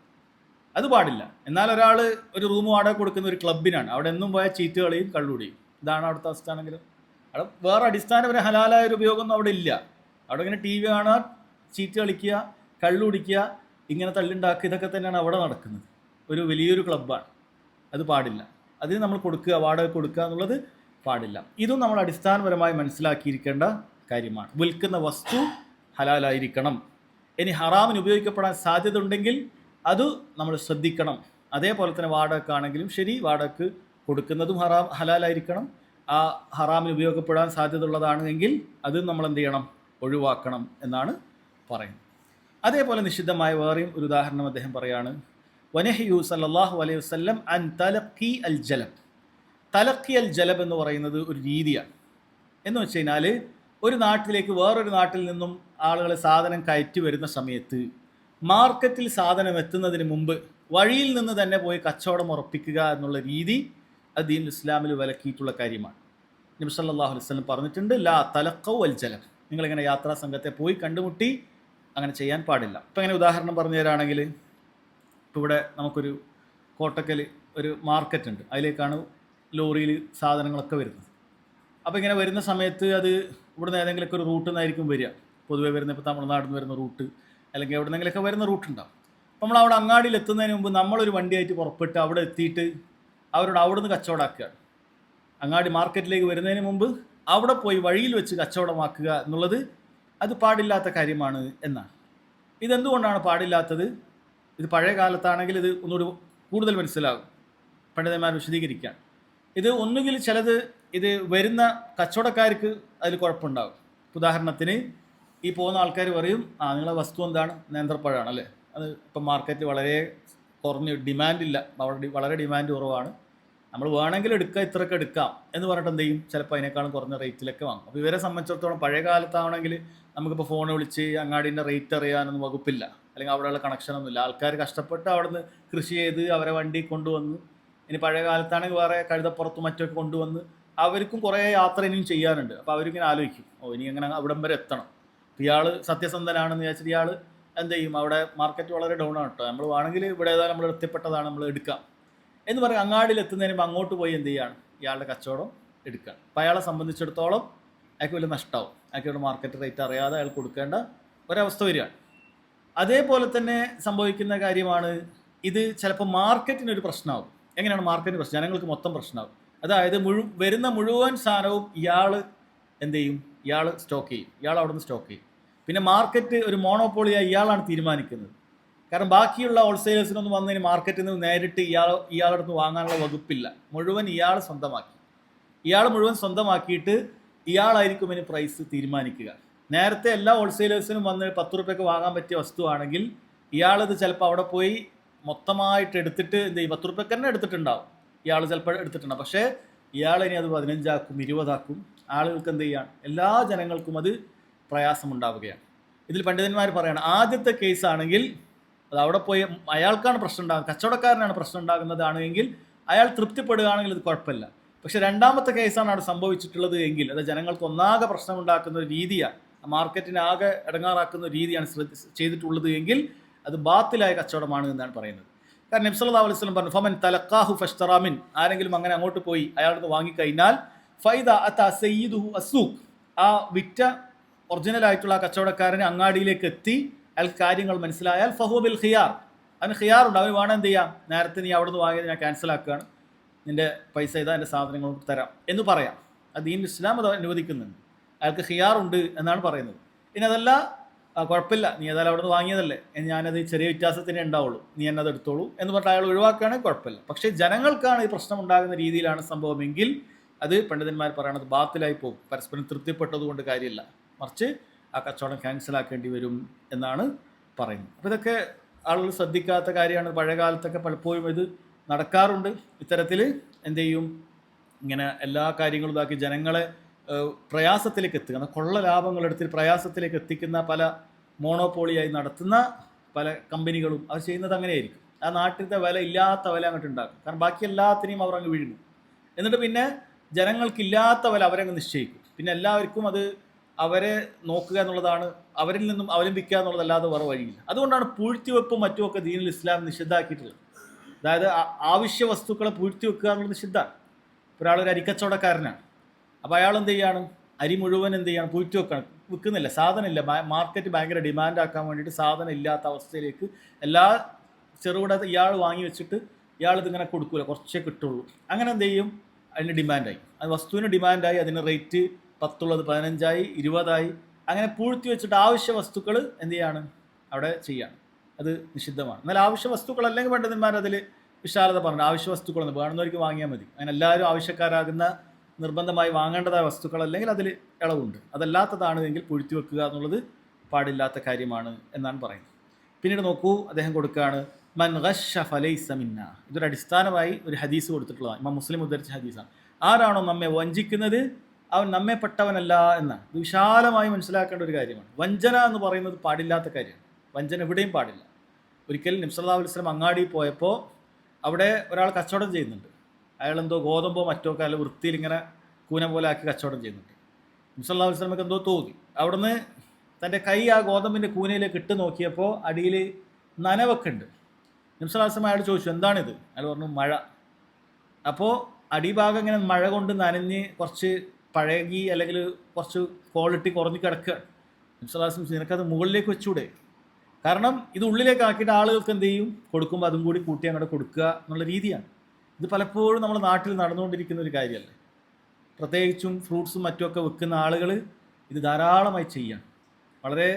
അത് പാടില്ല. എന്നാൽ ഒരാൾ ഒരു റൂം വാടക കൊടുക്കുന്ന ഒരു ക്ലബിനാണ്, അവിടെ എന്നും പോയ ചീറ്റ് കളിയും കള്ളുടിയും, ഇതാണ് അവിടുത്തെ അവസ്ഥ ആണെങ്കിലും അവിടെ വേറെ അടിസ്ഥാനപരം ഹലാലായ ഒരു ഉപയോഗമൊന്നും അവിടെ ഇല്ല. അവിടെ ഇങ്ങനെ TV കാണുക, ചീറ്റ് കളിക്കുക, കള്ളുടിക്കുക, ഇങ്ങനെ തള്ളുണ്ടാക്കുക, ഇതൊക്കെ തന്നെയാണ് അവിടെ നടക്കുന്നത്. ഒരു വലിയൊരു ക്ലബ്ബാണ്. അത് പാടില്ല. അതിന് നമ്മൾ കൊടുക്കുക, വാടക കൊടുക്കുക എന്നുള്ളത് പാടില്ല. ഇതും നമ്മൾ അടിസ്ഥാനപരമായി മനസ്സിലാക്കിയിരിക്കേണ്ട കാര്യമാണ്. വിൽക്കുന്ന വസ്തു ഹലാലായിരിക്കണം. ഇനി ഹറാമിന് ഉപയോഗിക്കപ്പെടാൻ സാധ്യത ഉണ്ടെങ്കിൽ അത് നമ്മൾ ശ്രദ്ധിക്കണം. അതേപോലെ തന്നെ വാടകക്കാണെങ്കിലും ശരി, വാടകക്ക് കൊടുക്കുന്നതും ഹലാലായിരിക്കണം. ആ ഹറാമിന് ഉപയോഗപ്പെടാൻ സാധ്യത ഉള്ളതാണ് എങ്കിൽ അത് നമ്മൾ എന്ത് ചെയ്യണം, ഒഴിവാക്കണം എന്നാണ് പറയുന്നത്. അതേപോലെ നിഷിദ്ധമായ വേറെയും ഒരു ഉദാഹരണം അദ്ദേഹം പറയാണ്. വനഹ്യു സല്ലല്ലാഹു അലൈഹി വസല്ലം അൻ തലഖി അൽ ജലബ്. തലഖി അൽ ജലബ് എന്ന് പറയുന്നത് ഒരു രീതിയാണ്. എന്ന് വെച്ച് കഴിഞ്ഞാൽ ഒരു നാട്ടിലേക്ക് വേറൊരു നാട്ടിൽ നിന്നും ആളുകൾ സാധനം കയറ്റി വരുന്ന സമയത്ത് മാർക്കറ്റിൽ സാധനം എത്തുന്നതിന് മുമ്പ് വഴിയിൽ നിന്ന് തന്നെ പോയി കച്ചവടം ഉറപ്പിക്കുക എന്നുള്ള രീതി അത് ദീനുൽ ഇസ്ലാമിൽ വിലക്കിയിട്ടുള്ള കാര്യമാണ്. നബി സല്ലല്ലാഹു അലൈഹി വസല്ലം പറഞ്ഞിട്ടുണ്ട്, ലാ തലഖൗ അൽ ജലബ്. നിങ്ങളിങ്ങനെ യാത്രാ സംഘത്തെ പോയി കണ്ടുമുട്ടി അങ്ങനെ ചെയ്യാൻ പാടില്ല. ഇപ്പം ഇങ്ങനെ ഉദാഹരണം പറഞ്ഞു തരാണെങ്കിൽ, ഇപ്പോൾ ഇവിടെ നമുക്കൊരു കോട്ടക്കൽ ഒരു മാർക്കറ്റ് ഉണ്ട്, അതിലേക്കാണ് ലോറിയിൽ സാധനങ്ങളൊക്കെ വരുന്നത്. അപ്പോൾ ഇങ്ങനെ വരുന്ന സമയത്ത് അത് ഇവിടുന്ന് ഏതെങ്കിലുമൊക്കെ ഒരു റൂട്ടിൽ നിന്നായിരിക്കും വരിക. പൊതുവേ വരുന്ന ഇപ്പോൾ തമിഴ്നാട്ടിൽ നിന്ന് വരുന്ന റൂട്ട്, അല്ലെങ്കിൽ എവിടെ നിന്നെങ്കിലൊക്കെ വരുന്ന റൂട്ടുണ്ടാവും. അപ്പോൾ നമ്മൾ അവിടെ അങ്ങാടിയിൽ എത്തുന്നതിന് മുമ്പ് നമ്മളൊരു വണ്ടിയായിട്ട് പുറപ്പെട്ട് അവിടെ എത്തിയിട്ട് അവരോട് അവിടെ നിന്ന് കച്ചവടമാക്കുകയാണ്. അങ്ങാടി മാർക്കറ്റിലേക്ക് വരുന്നതിന് മുമ്പ് അവിടെ പോയി വഴിയിൽ വെച്ച് കച്ചവടമാക്കുക എന്നുള്ളത് അത് പാടില്ലാത്ത കാര്യമാണ് എന്നാണ്. ഇതെന്തുകൊണ്ടാണ് പാടില്ലാത്തത്? ഇത് പഴയ കാലത്താണെങ്കിൽ ഇത് ഒന്നുകൂടി കൂടുതൽ മനസ്സിലാകും, പണ്ഡിതന്മാർ വിശദീകരിക്കാൻ. ഇത് ഒന്നുകിൽ ചിലത് ഇത് വരുന്ന കച്ചവടക്കാർക്ക് അതിൽ കുഴപ്പമുണ്ടാകും. ഉദാഹരണത്തിന് ഈ പോകുന്ന ആൾക്കാർ പറയും, നിങ്ങളെ വസ്തു എന്താണ്, നേന്ത്രപ്പഴമാണ് അല്ലേ, അത് ഇപ്പം മാർക്കറ്റിൽ വളരെ കുറഞ്ഞ് ഡിമാൻഡില്ല, വളരെ ഡിമാൻഡ് കുറവാണ്, നമ്മൾ വേണമെങ്കിൽ എടുക്കുക, ഇത്രയൊക്കെ എടുക്കാം എന്ന് പറഞ്ഞിട്ട് എന്ത് ചെയ്യും, ചിലപ്പോൾ അതിനേക്കാളും കുറഞ്ഞ റേറ്റിലൊക്കെ വാങ്ങും. അപ്പോൾ ഇവരെ സംബന്ധിച്ചിടത്തോളം പഴയ കാലത്താണെങ്കിൽ നമുക്കിപ്പോൾ ഫോൺ വിളിച്ച് അങ്ങാടിൻ്റെ റേറ്റ് അറിയാനൊന്നും വകുപ്പില്ല, അല്ലെങ്കിൽ അവിടെയുള്ള കണക്ഷനൊന്നുമില്ല. ആൾക്കാർ കഷ്ടപ്പെട്ട് അവിടെ നിന്ന് കൃഷി ചെയ്ത് അവരെ വണ്ടി കൊണ്ടുവന്ന്, ഇനി പഴയ കാലത്താണെങ്കിൽ വേറെ കഴുതപ്പുറത്തും മറ്റൊക്കെ കൊണ്ടുവന്ന് അവർക്കും കുറേ യാത്ര ഇനിയും ചെയ്യാനുണ്ട്. അപ്പോൾ അവരിങ്ങനെ ആലോചിക്കും, ഇനി എങ്ങനെ അവിടം വരെ എത്തണം. ഇയാൾ സത്യസന്ധനാണെന്ന് വിചാരിച്ചിട്ട് ഇയാൾ എന്ത് ചെയ്യും, അവിടെ മാർക്കറ്റ് വളരെ ഡൗൺ ആണ് കേട്ടോ, നമ്മൾ വേണമെങ്കിൽ ഇവിടെ ഏതായാലും നമ്മൾ എത്തിപ്പെട്ടതാണ്, നമ്മൾ എടുക്കാം എന്ന് പറയും. അങ്ങാടിയിൽ എത്തുന്നതിന് മുമ്പ് അങ്ങോട്ട് പോയി എന്ത് ചെയ്യാണ്, ഇയാളുടെ കച്ചവടം എടുക്കുക. അപ്പോൾ അയാളെ സംബന്ധിച്ചിടത്തോളം അയാൾക്ക് വലിയ നഷ്ടമാവും. അയാൾക്ക് ഒരു മാർക്കറ്റ് റേറ്റ് അറിയാതെ അയാൾ കൊടുക്കേണ്ട ഒരവസ്ഥ വരികയാണ്. അതേപോലെ തന്നെ സംഭവിക്കുന്ന കാര്യമാണ് ഇത് ചിലപ്പോൾ മാർക്കറ്റിനൊരു പ്രശ്നമാകും. എങ്ങനെയാണ് മാർക്കറ്റിന് പ്രശ്നം? ജനങ്ങൾക്ക് മൊത്തം പ്രശ്നമാകും. അതായത് വരുന്ന മുഴുവൻ സാധനവും ഇയാൾ എന്ത് ചെയ്യും? ഇയാൾ സ്റ്റോക്ക് ചെയ്യും. ഇയാൾ അവിടെ നിന്ന് സ്റ്റോക്ക് ചെയ്യും. പിന്നെ മാർക്കറ്റ് ഒരു മോണോപോളിയായി ഇയാളാണ് തീരുമാനിക്കുന്നത്. കാരണം ബാക്കിയുള്ള ഹോൾസെയിലേഴ്സിനൊന്നും വന്നതിന് മാർക്കറ്റിൽ നിന്ന് നേരിട്ട് ഇയാളുടെ അടുത്ത് വാങ്ങാനുള്ള വകുപ്പില്ല. മുഴുവൻ ഇയാൾ സ്വന്തമാക്കി. ഇയാൾ മുഴുവൻ സ്വന്തമാക്കിയിട്ട് ഇയാളായിരിക്കും ഇതിന് പ്രൈസ് തീരുമാനിക്കുക. നേരത്തെ എല്ലാ ഹോൾസെയിലേഴ്സിനും വന്ന് 10 രൂപയ്ക്ക് വാങ്ങാൻ പറ്റിയ വസ്തുവാണെങ്കിൽ ഇയാളത് ചിലപ്പോൾ അവിടെ പോയി മൊത്തമായിട്ട് എടുത്തിട്ട് എന്ത് ചെയ്യും? 10 രൂപയ്ക്ക് തന്നെ എടുത്തിട്ടുണ്ടാവും. ഇയാൾ ചിലപ്പോൾ എടുത്തിട്ടുണ്ടാവും. പക്ഷേ ഇയാളിനി അത് 15 ആക്കും, 20 ആക്കും. ആളുകൾക്ക് എന്ത് ചെയ്യാണ്? എല്ലാ ജനങ്ങൾക്കും അത് പ്രയാസമുണ്ടാവുകയാണ്. ഇതിൽ പണ്ഡിതന്മാർ പറയുകയാണ്, ആദ്യത്തെ കേസാണെങ്കിൽ അത് അവിടെ പോയി അയാൾക്കാണ് പ്രശ്നം ഉണ്ടാകുന്നത്, കച്ചവടക്കാരനാണ് പ്രശ്നം ഉണ്ടാകുന്നതാണെങ്കിൽ അയാൾ തൃപ്തിപ്പെടുകയാണെങ്കിൽ ഇത് കുഴപ്പമില്ല. പക്ഷെ രണ്ടാമത്തെ കേസാണ് അവിടെ സംഭവിച്ചിട്ടുള്ളത് എങ്കിൽ അത് ജനങ്ങൾക്ക് ഒന്നാകെ പ്രശ്നമുണ്ടാക്കുന്ന ഒരു രീതിയാണ്, മാർക്കറ്റിനെ ആകെ ഇടങ്ങാറാക്കുന്ന ഒരു രീതിയാണ് ചെയ്തിട്ടുള്ളത് എങ്കിൽ അത് ബാത്തിലായ കച്ചവടമാണ് എന്നാണ് പറയുന്നത്. കാരണം നബി സല്ലല്ലാഹു അലൈഹി വസല്ലം പറഞ്ഞു, ഫമൻ തലഖാഹു ഫഷ്തറാമിൻ, ആരെങ്കിലും അങ്ങനെ അങ്ങോട്ട് പോയി അയാൾക്ക് വാങ്ങിക്കഴിഞ്ഞാൽ ഫൈദ അത സയ്യിദുഹു അസ്സൂഖ്, ആ വിറ്റ ഒറിജിനലായിട്ടുള്ള ആ കച്ചവടക്കാരന് അങ്ങാടിയിലേക്ക് എത്തി അയാൾക്ക് കാര്യങ്ങൾ മനസ്സിലായാൽ ഫഹു ബിൽ ഖിയാർ, അവന് ഖിയാറുണ്ട്. അവന് വേണം എന്ത് ചെയ്യാം? നേരത്തെ നീ അവിടെ നിന്ന് വാങ്ങിയത് ഞാൻ ക്യാൻസൽ ആക്കുകയാണ്, നിൻ്റെ പൈസ ഇതാ, എൻ്റെ സാധനങ്ങൾ തരാം എന്ന് പറയാം. അത് ദീൻ ഇസ്ലാം അത് അനുവദിക്കുന്നുണ്ട്. അയാൾക്ക് ഖിയാറുണ്ട് എന്നാണ് പറയുന്നത്. ഇനി അതല്ല, കുഴപ്പമില്ല, നീ ഏതായാലും അവിടെ നിന്ന് വാങ്ങിയതല്ലേ, ഞാനത് ചെറിയ വ്യത്യാസത്തിനേ ഉണ്ടാവുള്ളൂ, നീ എന്നത് എടുത്തോളൂ എന്ന് പറഞ്ഞിട്ട് അയാൾ ഒഴിവാക്കുകയാണെങ്കിൽ കുഴപ്പമില്ല. പക്ഷേ ജനങ്ങൾക്കാണ് ഈ പ്രശ്നം ഉണ്ടാകുന്ന രീതിയിലാണ് സംഭവമെങ്കിൽ അത് പണ്ഡിതന്മാർ പറയണത് ബാത്തിലായി പോകും. പരസ്പരം തൃപ്തിപ്പെട്ടതുകൊണ്ട് കാര്യമില്ല, മറിച്ച് ആ കച്ചവടം ക്യാൻസലാക്കേണ്ടി വരും എന്നാണ് പറയുന്നത്. അപ്പോൾ ഇതൊക്കെ ആളുകൾ ശ്രദ്ധിക്കാത്ത കാര്യമാണ്. പഴയ കാലത്തൊക്കെ പലപ്പോഴും ഇത് നടക്കാറുണ്ട്. ഇത്തരത്തിൽ എന്ത് ചെയ്യും? ഇങ്ങനെ എല്ലാ കാര്യങ്ങളും ഇതാക്കി ജനങ്ങളെ പ്രയാസത്തിലേക്ക് എത്തുക, കൊള്ള ലാഭങ്ങൾ എടുത്തിട്ട് പ്രയാസത്തിലേക്ക് എത്തിക്കുന്ന പല മോണോപോളിയായി നടത്തുന്ന പല കമ്പനികളും അത് ചെയ്യുന്നത് അങ്ങനെയായിരിക്കും. ആ നാട്ടിലത്തെ വില ഇല്ലാത്ത വില അങ്ങോട്ട് ഉണ്ടാക്കും. കാരണം ബാക്കി എല്ലാത്തിനെയും അവർ അങ്ങ് വിഴുങ്ങും. എന്നിട്ട് പിന്നെ ജനങ്ങൾക്കില്ലാത്ത വില അവരങ്ങ് നിശ്ചയിക്കും. പിന്നെ എല്ലാവർക്കും അത് അവരെ നോക്കുക എന്നുള്ളതാണ്, അവരിൽ നിന്നും അവലംബിക്കുക എന്നുള്ളതല്ലാതെ വേറെ വഴിയില്ല. അതുകൊണ്ടാണ് പൂഴ്ത്തിവെപ്പും മറ്റുമൊക്കെ ദീനുൽ ഇസ്ലാം നിഷിദ്ധാക്കിയിട്ടുള്ളത്. അതായത് ആവശ്യ വസ്തുക്കളെ പൂഴ്ത്തിവെക്കുക എന്നുള്ളത് നിഷിദ്ധാണ്. ഒരാളൊരു അരിക്കച്ചവടക്കാരനാണ്, അപ്പോൾ അയാൾ എന്ത് ചെയ്യാണ്? അരി മുഴുവൻ എന്ത് ചെയ്യാണ്? പൂഴ്ത്തി വെക്കണം, വിൽക്കുന്നില്ല, സാധനമില്ല. മാർക്കറ്റ് ഭയങ്കര ഡിമാൻഡ് ആക്കാൻ വേണ്ടിയിട്ട് സാധനം ഇല്ലാത്ത അവസ്ഥയിലേക്ക് എല്ലാ ചെറുകിട ഇയാൾ വാങ്ങി വെച്ചിട്ട് ഇയാൾ ഇതിങ്ങനെ കൊടുക്കൂല, കുറച്ചേ കിട്ടുള്ളൂ. അങ്ങനെ എന്ത് ചെയ്യും? അതിന് ഡിമാൻഡായി, അത് വസ്തുവിന് ഡിമാൻഡായി, അതിന് റേറ്റ് 10 ഉള്ളത് 15 20 അങ്ങനെ പൂഴ്ത്തി വെച്ചിട്ട് ആവശ്യ വസ്തുക്കൾ എന്ത് ചെയ്യാണ്? അവിടെ ചെയ്യാണ്. അത് നിഷിദ്ധമാണ്. എന്നാൽ ആവശ്യ വസ്തുക്കൾ അല്ലെങ്കിൽ പണ്ഡിതന്മാർ അതിൽ വിശാലത പറഞ്ഞു, ആവശ്യ വസ്തുക്കളൊന്നും വേണമെന്നവർക്ക് വാങ്ങിയാൽ മതി. അങ്ങനെ എല്ലാവരും ആവശ്യക്കാരാകുന്ന നിർബന്ധമായി വാങ്ങേണ്ടതായ വസ്തുക്കൾ അല്ലെങ്കിൽ അതിൽ ഇളവുണ്ട്. അതല്ലാത്തതാണ് എങ്കിൽ പൂഴ്ത്തി വെക്കുക എന്നുള്ളത് പാടില്ലാത്ത കാര്യമാണ് എന്നാണ് പറയുന്നത്. പിന്നീട് നോക്കൂ, അദ്ദേഹം കൊടുക്കുകയാണ് മൻ ഗശ്ശ ഫലൈസ മിന്ന. ഇതൊരു അടിസ്ഥാനമായി ഒരു ഹദീസ് കൊടുത്തിട്ടുള്ളതാണ്, ഇമാം മുസ്ലിം ഉദ്ധരിച്ച ഹദീസാണ്. ആരാണോ നമ്മെ വഞ്ചിക്കുന്നത് അവൻ നമ്മെ പെട്ടവനല്ല എന്നാണ്. ഇത് വിശാലമായി മനസ്സിലാക്കേണ്ട ഒരു കാര്യമാണ്. വഞ്ചന എന്ന് പറയുന്നത് പാടില്ലാത്ത കാര്യമാണ്. വഞ്ചന എവിടെയും പാടില്ല. ഒരിക്കൽ നബി സല്ലല്ലാഹു അലൈഹി വസല്ലം അങ്ങാടി പോയപ്പോൾ അവിടെ ഒരാൾ കച്ചവടം ചെയ്യുന്നുണ്ട്. അയാളെന്തോ ഗോതമ്പോ മറ്റോ ഒക്കെ അല്ല വൃത്തിയിൽ ഇങ്ങനെ കൂന പോലെ ആക്കി കച്ചവടം ചെയ്യുന്നുണ്ട്. നബി സല്ലല്ലാഹു അലൈഹി വസല്ലമക്ക് എന്തോ തോന്നി. അവിടുന്ന് തൻ്റെ കൈ ആ ഗോതമ്പിൻ്റെ കൂനയിലേക്ക് ഇട്ട് നോക്കിയപ്പോൾ അടിയിൽ നനവൊക്കെ ഉണ്ട്. നബി സല്ലല്ലാഹു അലൈഹി വസല്ലം അയാൾ ചോദിച്ചു, എന്താണിത്? അയാൾ പറഞ്ഞു, മഴ. അപ്പോൾ അടിഭാഗം ഇങ്ങനെ മഴ കൊണ്ട് നനഞ്ഞ് കുറച്ച് പഴകി അല്ലെങ്കിൽ കുറച്ച് ക്വാളിറ്റി കുറഞ്ഞ് കിടക്കുകയാണ്. നബി സല്ലല്ലാഹു അലൈഹി വസല്ലം, നിനക്കത് മുകളിലേക്ക് വെച്ചൂടെ? കാരണം ഇത് ഉള്ളിലേക്ക് ആക്കിയിട്ട് ആളുകൾക്ക് എന്ത് ചെയ്യും? കൊടുക്കുമ്പോൾ അതും കൂടി കൂട്ടി അങ്ങോട്ട് കൊടുക്കുക എന്നുള്ള രീതിയാണ്. ഇത് പലപ്പോഴും നമ്മുടെ നാട്ടിൽ നടന്നുകൊണ്ടിരിക്കുന്ന ഒരു കാര്യമല്ലേ. പ്രത്യേകിച്ചും ഫ്രൂട്ട്സും മറ്റുമൊക്കെ വെക്കുന്ന ആളുകൾ ഇത് ധാരാളമായി ചെയ്യാം. വളരെ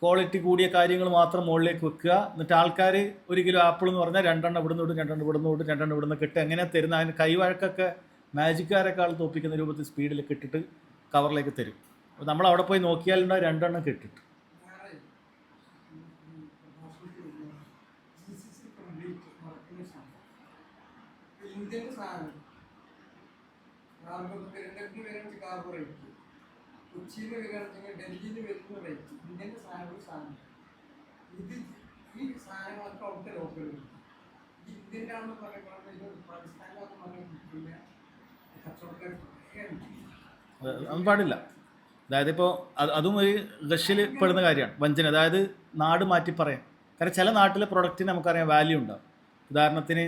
ക്വാളിറ്റി കൂടിയ കാര്യങ്ങൾ മാത്രം മുകളിലേക്ക് വെക്കുക. എന്നിട്ട് ആൾക്കാർ 1 കിലോ ആപ്പിൾ എന്ന് പറഞ്ഞാൽ 2 എണ്ണം ഇവിടുന്ന് വിടും, 2 എണ്ണം ഇവിടുന്ന് വിടും, 2 എണ്ണം ഇവിടുന്ന് കിട്ടുക. എങ്ങനെ തരുന്ന അതിന് കൈവഴക്കൊക്കെ മാജിക്കാരെക്കാൾ തോപ്പിക്കുന്ന രൂപത്തിൽ സ്പീഡിൽ ഇട്ടിട്ട് കവറിലേക്ക് തരും. അപ്പോൾ നമ്മൾ അവിടെ പോയി നോക്കിയാലുണ്ടാവും 2 എണ്ണം കിട്ടിട്ട്. ഇന്ത്യൻ്റെ സാധനം തിരുവനന്തപുരത്ത് വരുന്ന കാർബോ റേറ്റ്, കൊച്ചിയിൽ വരികയാണെങ്കിൽ ഡൽഹിയിൽ വരുന്ന റേറ്റ്, ഇന്ത്യൻ്റെ സാധനം ഇത് ഈ സാധനങ്ങളൊക്കെ അവിടുത്തെ ലോക്കൽ ഇന്ത്യൻ്റെ ആണെന്ന് പറയുമ്പോൾ ഇത് പാകിസ്ഥാനിലാണെന്ന് പറഞ്ഞില്ല. കച്ചവടക്കാർ അത് പാടില്ല. അതായത് ഇപ്പോൾ അതും ഒരു റഷ്യയിൽ പെടുന്ന കാര്യമാണ് വഞ്ചന. അതായത് നാട് മാറ്റി പറയാം. കാരണം ചില നാട്ടിലെ പ്രൊഡക്റ്റിന് നമുക്കറിയാം വാല്യൂ ഉണ്ടാവും. ഉദാഹരണത്തിന്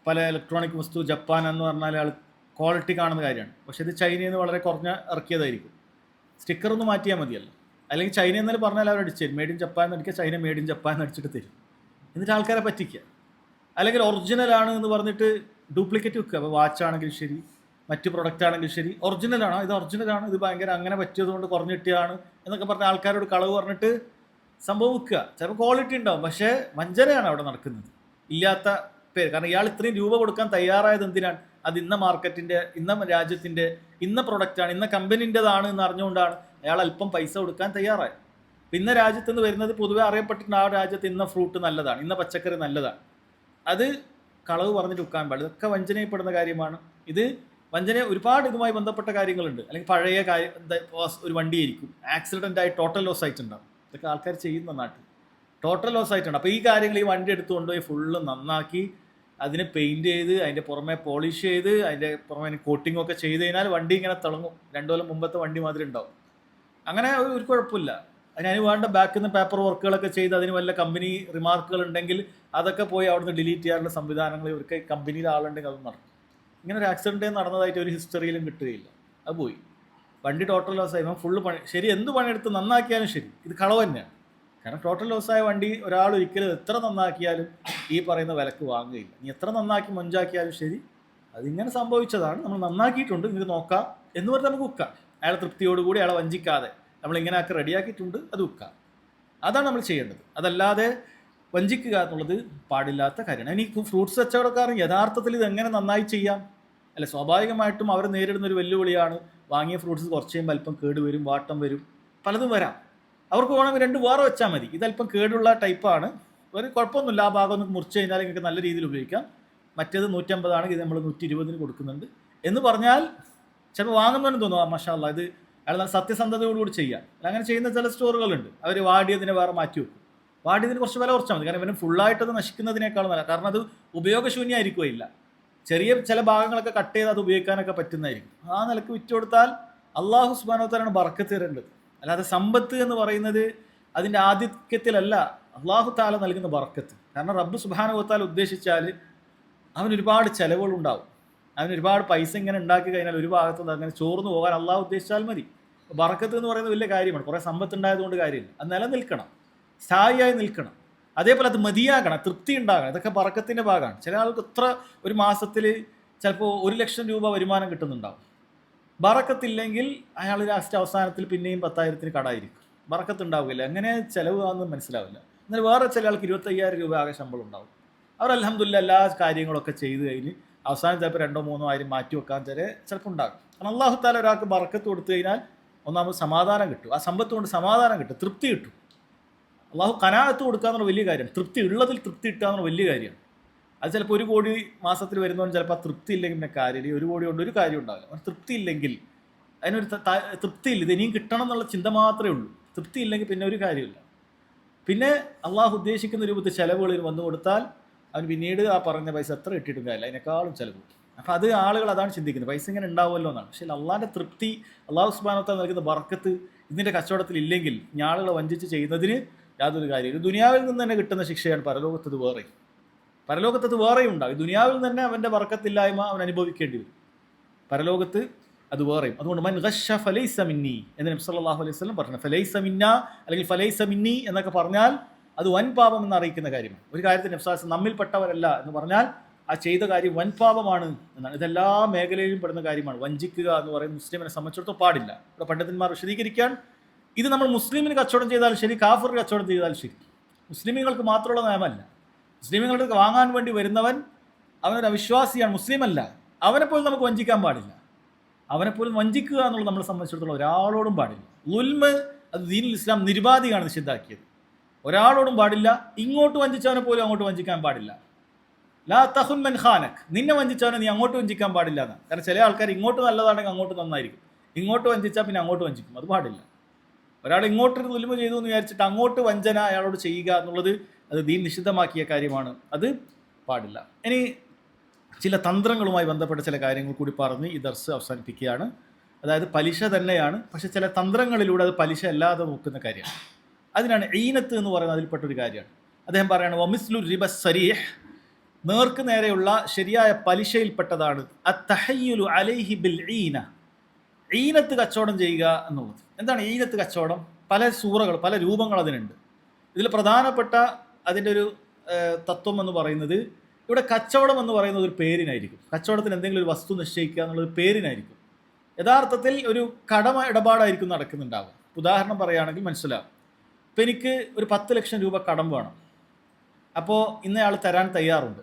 പല ഇലക്ട്രോണിക് വസ്തു ജപ്പാൻ എന്ന് പറഞ്ഞാൽ ആൾ ക്വാളിറ്റി കാണുന്ന കാര്യമാണ്. പക്ഷേ ഇത് ചൈനയിൽ നിന്ന് വളരെ കുറഞ്ഞ ഇറക്കിയതായിരിക്കും. സ്റ്റിക്കർ ഒന്ന് മാറ്റിയാൽ മതിയല്ലോ. അല്ലെങ്കിൽ ചൈന എന്നാലും പറഞ്ഞാൽ അവർ അടിച്ചു തരും. മെയ്ഡ് ഇൻ ജപ്പാൻ എന്ന് അടിക്കുക, ചൈന മെയ്ഡ് ഇൻ ജപ്പാൻ എന്ന് അടിച്ചിട്ട് തരും. എന്നിട്ട് ആൾക്കാരെ പറ്റിക്കുക. അല്ലെങ്കിൽ ഒറിജിനലാണ് എന്ന് പറഞ്ഞിട്ട് ഡ്യൂപ്ലിക്കേറ്റ് വെക്കുക. അപ്പോൾ വാച്ചാണെങ്കിലും ശരി, മറ്റ് പ്രൊഡക്റ്റ് ആണെങ്കിലും ശരി, ഒറിജിനലാണ്, ഇത് ഒറിജിനലാണ്, ഇത് ഭയങ്കര അങ്ങനെ പറ്റിയതുകൊണ്ട് കുറഞ്ഞ് കിട്ടിയതാണ് എന്നൊക്കെ പറഞ്ഞ ആൾക്കാരോട് കളവ് പറഞ്ഞിട്ട് സംഭവം വെക്കുക. ചിലപ്പോൾ ക്വാളിറ്റി ഉണ്ടാവും, പക്ഷേ വഞ്ചനയാണ് അവിടെ നടക്കുന്നത്. ഇല്ലാത്ത പേര്. കാരണം ഇയാൾ ഇത്രയും രൂപ കൊടുക്കാൻ തയ്യാറായത് എന്തിനാണ്? അത് ഇന്ന മാർക്കറ്റിൻ്റെ, ഇന്ന രാജ്യത്തിൻ്റെ, ഇന്ന പ്രൊഡക്റ്റാണ്, ഇന്ന കമ്പനീൻ്റെതാണ് എന്ന് അറിഞ്ഞുകൊണ്ടാണ് അയാൾ അല്പം പൈസ കൊടുക്കാൻ തയ്യാറായത്. ഇന്ന രാജ്യത്ത് നിന്ന് വരുന്നത് പൊതുവെ അറിയപ്പെട്ടിട്ടുണ്ട്, ആ രാജ്യത്ത് ഇന്ന ഫ്രൂട്ട് നല്ലതാണ്, ഇന്ന പച്ചക്കറി നല്ലതാണ്. അത് കളവ് പറഞ്ഞിട്ട് വിൽക്കാൻ പാടില്ല. ഇതൊക്കെ വഞ്ചനയപ്പെടുന്ന കാര്യമാണ്. ഇത് വഞ്ചന ഒരുപാട് ഇതുമായി ബന്ധപ്പെട്ട കാര്യങ്ങളുണ്ട്. അല്ലെങ്കിൽ പഴയ ഒരു വണ്ടിയായിരിക്കും, ആക്സിഡൻ്റ് ആയി ടോട്ടൽ ലോസ് ആയിട്ടുണ്ടാവും. ഇതൊക്കെ ആൾക്കാർ ചെയ്യുന്ന നാട്ടിൽ ടോട്ടൽ ലോസ് ആയിട്ടുണ്ട്. അപ്പോൾ ഈ കാര്യങ്ങൾ ഈ വണ്ടി എടുത്തുകൊണ്ട് പോയി ഫുള്ള് നന്നാക്കി അതിനെ പെയിൻറ്റ് ചെയ്ത് അതിൻ്റെ പുറമെ പോളിഷ് ചെയ്ത് അതിൻ്റെ പുറമെ കോട്ടിംഗ് ഒക്കെ ചെയ്ത് കഴിഞ്ഞാൽ വണ്ടി ഇങ്ങനെ തിളങ്ങും. 2 കൊല്ലം മുമ്പത്തെ വണ്ടി മാതിരി ഉണ്ടാവും. അങ്ങനെ ഒരു കുഴപ്പമില്ല. അതിന് വേണ്ട ബാക്കിൽ നിന്ന് പേപ്പർ വർക്കുകളൊക്കെ ചെയ്ത് അതിന് വല്ല കമ്പനി റിമാർക്കുകൾ ഉണ്ടെങ്കിൽ അതൊക്കെ പോയി അവിടുന്ന് ഡിലീറ്റ് ചെയ്യാനുള്ള സംവിധാനങ്ങൾ ഇവർക്ക് കമ്പനിയിൽ ആളുണ്ടെങ്കിൽ അത് നടക്കും. ഇങ്ങനെ ഒരു ആക്സിഡൻറ്റ് നടന്നതായിട്ട് ഒരു ഹിസ്റ്ററിയിലും കിട്ടുകയില്ല. അത് പോയി വണ്ടി ടോട്ടൽ ലോസ് ആയി ഫുള്ള് പണി. ശരി, എന്ത് പണിയെടുത്ത് നന്നാക്കിയാലും ശരി, ഇത് കളവ് തന്നെയാണ്. കാരണം ടോട്ടൽ ലോസായ വണ്ടി ഒരാൾ ഒരിക്കലും എത്ര നന്നാക്കിയാലും ഈ പറയുന്ന വിലക്ക് വാങ്ങുകയില്ല. നീ എത്ര നന്നാക്കി മൊഞ്ചാക്കിയാലും ശരി, അതിങ്ങനെ സംഭവിച്ചതാണ്, നമ്മൾ നന്നാക്കിയിട്ടുണ്ട്, നിങ്ങൾക്ക് നോക്കാം എന്ന് പറഞ്ഞാൽ നമുക്ക് വിൽക്കാം. അയാളെ തൃപ്തിയോടുകൂടി അയാളെ വഞ്ചിക്കാതെ നമ്മളിങ്ങനെ ആക്കി റെഡിയാക്കിയിട്ടുണ്ട്, അത് വിൽക്കാം. അതാണ് നമ്മൾ ചെയ്യേണ്ടത്. അതല്ലാതെ വഞ്ചിക്കുക എന്നുള്ളത് പാടില്ലാത്ത കാര്യമാണ്. ഇനി ഫ്രൂട്ട്സ് കച്ചവടക്കാരൻ യഥാർത്ഥത്തിൽ ഇത് എങ്ങനെ നന്നായി ചെയ്യാം? അല്ല, സ്വാഭാവികമായിട്ടും അവർ നേരിടുന്ന ഒരു വെല്ലുവിളിയാണ്. വാങ്ങിയ ഫ്രൂട്ട്സ് കുറച്ച് കഴിയുമ്പോൾ അല്പം കേട് വരും, വാട്ടം വരും, പലതും വരാം. അവർക്ക് വേണമെങ്കിൽ 2 വേറെ വെച്ചാൽ മതി. ഇതല്പം കേടുള്ള ടൈപ്പാണ്, ഒരു കുഴപ്പമൊന്നുമില്ല, ആ ഭാഗം ഒന്ന് മുറിച്ച് കഴിഞ്ഞാൽ നിങ്ങൾക്ക് നല്ല രീതിയിൽ ഉപയോഗിക്കാം. മറ്റേത് 150 ആണെങ്കിൽ ഇത് നമ്മൾ 120 കൊടുക്കുന്നുണ്ട് എന്ന് പറഞ്ഞാൽ ചിലപ്പോൾ വാങ്ങുന്നവനും തോന്നും, ആ മാഷാ അല്ലാ, ഇത് അയാൾ നല്ല സത്യസന്ധതയോടുകൂടി ചെയ്യാം. അങ്ങനെ ചെയ്യുന്ന ചില സ്റ്റോറുകളുണ്ട്. അവർ വാടിയതിനെ വേറെ മാറ്റി വെക്കും. വാടിയതിന് കുറച്ച് വില കുറച്ചാൽ മതി. കാരണം ഇവന് ഫുള്ളായിട്ടത് നശിക്കുന്നതിനേക്കാളും നല്ല. കാരണം അത് ഉപയോഗശൂന്യമായിരിക്കുകയില്ല. ചെറിയ ചില ഭാഗങ്ങളൊക്കെ കട്ട് ചെയ്ത് അത് ഉപയോഗിക്കാനൊക്കെ പറ്റുന്നതായിരിക്കും. ആ നിലക്ക് വിറ്റ് കൊടുത്താൽ അള്ളാഹു സുബ്ഹാനഹു വ തആലയാണ് ബർക്കത്ത് തരേണ്ടത്. അല്ലാതെ സമ്പത്ത് എന്ന് പറയുന്നത് അതിൻ്റെ ആധിക്യത്തിലല്ല അള്ളാഹു തആല നൽകുന്ന ബർക്കത്ത്. കാരണം റബ്ബ് സുബ്ഹാനഹു വ തആല ഉദ്ദേശിച്ചാൽ അവനൊരുപാട് ചിലവുകളുണ്ടാവും. അവനൊരുപാട് പൈസ ഇങ്ങനെ ഉണ്ടാക്കി കഴിഞ്ഞാൽ ഒരു ഭാഗത്ത് അങ്ങനെ ചോർന്നു പോകാൻ അള്ളാഹു ഉദ്ദേശിച്ചാൽ മതി. ബർക്കത്ത് എന്ന് പറയുന്നത് വലിയ കാര്യമാണ്. കുറേ സമ്പത്ത് ഉണ്ടായതുകൊണ്ട് കാര്യമില്ല. അത് നിലനിൽക്കണം, സ്ഥായിയായി നിൽക്കണം. അതേപോലെ അത് മതിയാകണം, തൃപ്തി ഉണ്ടാകണം. ഇതൊക്കെ ബർക്കത്തിൻ്റെ ഭാഗമാണ്. ചില ആൾക്ക് ഇത്ര ഒരു മാസത്തിൽ ചിലപ്പോൾ 1 ലക്ഷം രൂപ വരുമാനം കിട്ടുന്നുണ്ടാവും. ബറക്കത്തില്ലെങ്കിൽ അയാൾ ലാസ്റ്റ് അവസാനത്തിൽ പിന്നെയും 10,000-ന് കടായിരിക്കും. ബറക്കത്ത് ഉണ്ടാവില്ല. എങ്ങനെ ചിലവ് ആണെന്ന് മനസ്സിലാവില്ല. എന്നാൽ വേറെ ചില ആൾക്ക് 25,000 രൂപ ആകെ ശമ്പളം ഉണ്ടാവും. അവർ അൽഹംദുലില്ലാ എല്ലാ കാര്യങ്ങളൊക്കെ ചെയ്ത് കഴിഞ്ഞ് അവസാനം ചിലപ്പോൾ 2,000-3,000 ആയിരം മാറ്റി വെക്കാൻ ചിലപ്പോൾ ഉണ്ടാകും. കാരണം അല്ലാഹു തആല ഒരാൾക്ക് ബറക്കത്ത് കൊടുത്തു കഴിഞ്ഞാൽ ഒന്നാമത് സമാധാനം കിട്ടും. ആ സമ്പത്ത് കൊണ്ട് സമാധാനം കിട്ടും, തൃപ്തി കിട്ടും. അള്ളാഹു ഖനാഅത്ത് കൊടുക്കുക എന്നുള്ള വലിയ കാര്യമാണ്. തൃപ്തി ഉള്ളതിൽ തൃപ്തി കിട്ടുക എന്നുള്ള വലിയ കാര്യമാണ്. അത് ചിലപ്പോൾ 1 കോടി മാസത്തിൽ വരുന്നവൻ ചിലപ്പോൾ ആ തൃപ്തി ഇല്ലെങ്കിൽ പിന്നെ കാര്യമില്ല. 1 കോടി കൊണ്ട് ഒരു കാര്യം ഉണ്ടാവില്ല. തൃപ്തി ഇല്ലെങ്കിൽ അതിനൊരു തൃപ്തിയില്ല, ഇത് ഇനിയും കിട്ടണം എന്നുള്ള ചിന്ത മാത്രമേ ഉള്ളൂ. തൃപ്തി ഇല്ലെങ്കിൽ പിന്നെ ഒരു കാര്യമില്ല. പിന്നെ അള്ളാഹു ഉദ്ദേശിക്കുന്ന രൂപത്തിൽ ചിലവുകളിൽ വന്നു കൊടുത്താൽ അവൻ പിന്നീട് ആ പറഞ്ഞ പൈസ എത്ര കിട്ടിയിട്ടും കാര്യമില്ല, അതിനേക്കാളും ചിലവ്. അപ്പോൾ അത് ആളുകൾ അതാണ് ചിന്തിക്കുന്നത്, പൈസ ഇങ്ങനെ ഉണ്ടാവുമല്ലോ എന്നാണ്. പക്ഷേ അള്ളാഹിൻ്റെ തൃപ്തി, അള്ളാഹു സുബ്ഹാനഹു വ തആല നൽകുന്ന ബർക്കത്ത് ഇതിൻ്റെ കച്ചവടത്തിൽ ഇല്ലെങ്കിൽ ഇനി ആളുകളെ വഞ്ചിച്ച് ചെയ്യുന്നതിന് യാതൊരു കാര്യമില്ല. ദുനിയാവിൽ നിന്ന് തന്നെ കിട്ടുന്ന ശിക്ഷയാണ് പരലോകത്തത് വേറെയും. പരലോകത്തത് വേറെയും ഉണ്ടാകും. ദുനിയാവിൽ തന്നെ അവൻ്റെ ബർക്കത്തില്ലായ്മ അവൻ അനുഭവിക്കേണ്ടി വരും. പരലോകത്ത് അത് വേറെയും. അതുകൊണ്ട് മൻ ഗശ്ശ ഫലൈസ മിന്നി എന്ന് നബി സല്ലല്ലാഹു അലൈഹി വസല്ലം പറഞ്ഞു. ഫലൈസ മിന്ന അല്ലെങ്കിൽ ഫലൈസ മിന്നി എന്നൊക്കെ പറഞ്ഞാൽ അത് വൻ പാപം എന്ന് അറിയിക്കുന്ന കാര്യമാണ്. ഒരു കാര്യത്തിൽ നബി സല്ലല്ലാഹു അലൈഹി വസല്ലം നമ്മിൽപ്പെട്ടവരല്ല എന്ന് പറഞ്ഞാൽ ആ ചെയ്ത കാര്യം വൻ പാപമാണ് എന്നാണ്. ഇതെല്ലാ മേഖലയിലും പെടുന്ന കാര്യമാണ്. വഞ്ചിക്കുക എന്ന് പറയുന്നത് മുസ്ലിമിനെ സംബന്ധിച്ചിടത്തോളം പാടില്ല. ഇവിടെ പണ്ഡിതന്മാർ വിശദീകരിക്കാൻ, ഇത് നമ്മൾ മുസ്ലിമിന് കച്ചവടം ചെയ്താലും ശരി, കാഫിറിന് കച്ചവടം ചെയ്താലും ശരി, മുസ്ലിമീങ്ങൾക്ക് മാത്രമുള്ള നിയമമല്ല. മുസ്ലിമീങ്ങളുടെ വാങ്ങാൻ വേണ്ടി വരുന്നവൻ അവനൊരു അവിശ്വാസിയാണ്, മുസ്ലിമല്ല, അവനെപ്പോലും നമുക്ക് വഞ്ചിക്കാൻ പാടില്ല. അവനെപ്പോലും വഞ്ചിക്കുക എന്നുള്ളത് നമ്മളെ സംബന്ധിച്ചിടത്തോളം ഒരാളോടും പാടില്ല. ലുൽമ് അത് ദീനുൽ ഇസ്ലാം നിരുപാധികമാണ് നിഷിദ്ധാക്കിയത്. ഒരാളോടും പാടില്ല. ഇങ്ങോട്ട് വഞ്ചിച്ചവനെ പോലും അങ്ങോട്ട് വഞ്ചിക്കാൻ പാടില്ല. ലാ തഖുൻ മൻ ഖാനക്, നിന്നെ വഞ്ചിച്ചവനെ നീ അങ്ങോട്ട് വഞ്ചിക്കാൻ പാടില്ല എന്നാണ്. കാരണം ചില ആൾക്കാർ ഇങ്ങോട്ട് നല്ലതാണെങ്കിൽ അങ്ങോട്ട് നന്നായിരിക്കും, ഇങ്ങോട്ട് വഞ്ചിച്ചാൽ പിന്നെ അങ്ങോട്ട് വഞ്ചിക്കും. അത് പാടില്ല. ഒരാൾ ഇങ്ങോട്ടൊരു ദുൽമ ചെയ്തു എന്ന് വിചാരിച്ചിട്ട് അങ്ങോട്ട് വഞ്ചന അയാളോട് ചെയ്യുക എന്നുള്ളത് അത് ദീൻ നിഷിദ്ധമാക്കിയ കാര്യമാണ്. അത് പാടില്ല. ഇനി ചില തന്ത്രങ്ങളുമായി ബന്ധപ്പെട്ട ചില കാര്യങ്ങൾ കൂടി പറഞ്ഞ് ഈ ദർസ് അവസാനിപ്പിക്കുകയാണ്. അതായത് പലിശ തന്നെയാണ്, പക്ഷെ ചില തന്ത്രങ്ങളിലൂടെ അത് പലിശ അല്ലാതെ നോക്കുന്ന കാര്യമാണ്. അതിനാണ് ഈനത്ത് എന്ന് പറയുന്നത് അതിൽപ്പെട്ടൊരു കാര്യമാണ്. അദ്ദേഹം പറയുകയാണ് വമിസ്ലു റിബ സരീഹ് നേർക്ക് നേരെയുള്ള ശരിയായ പലിശയിൽപ്പെട്ടതാണ് അത്തഹയ്യുലു അലൈഹി ബിൽ ഈന, ഈനത്ത് കച്ചവടം ചെയ്യുക എന്നുള്ളത്. എന്താണ് ഈനത്ത് കച്ചവടം? പല സൂറകൾ, പല രൂപങ്ങൾ അതിനുണ്ട്. ഇതിൽ പ്രധാനപ്പെട്ട അതിൻ്റെ ഒരു തത്വം എന്ന് പറയുന്നത്, ഇവിടെ കച്ചവടം എന്ന് പറയുന്നത് ഒരു പേരിനായിരിക്കും. കച്ചവടത്തിന് എന്തെങ്കിലും ഒരു വസ്തു നിശ്ചയിക്കുക എന്നുള്ളത് പേരിനായിരിക്കും. യഥാർത്ഥത്തിൽ ഒരു കടമ ഇടപാടായിരിക്കും നടക്കുന്നുണ്ടാവുക. ഉദാഹരണം പറയുകയാണെങ്കിൽ മനസ്സിലാവും. ഇപ്പം എനിക്ക് ഒരു 10 ലക്ഷം രൂപ കടം വേണം. അപ്പോൾ ഇന്നയാൾ തരാൻ തയ്യാറുണ്ട്.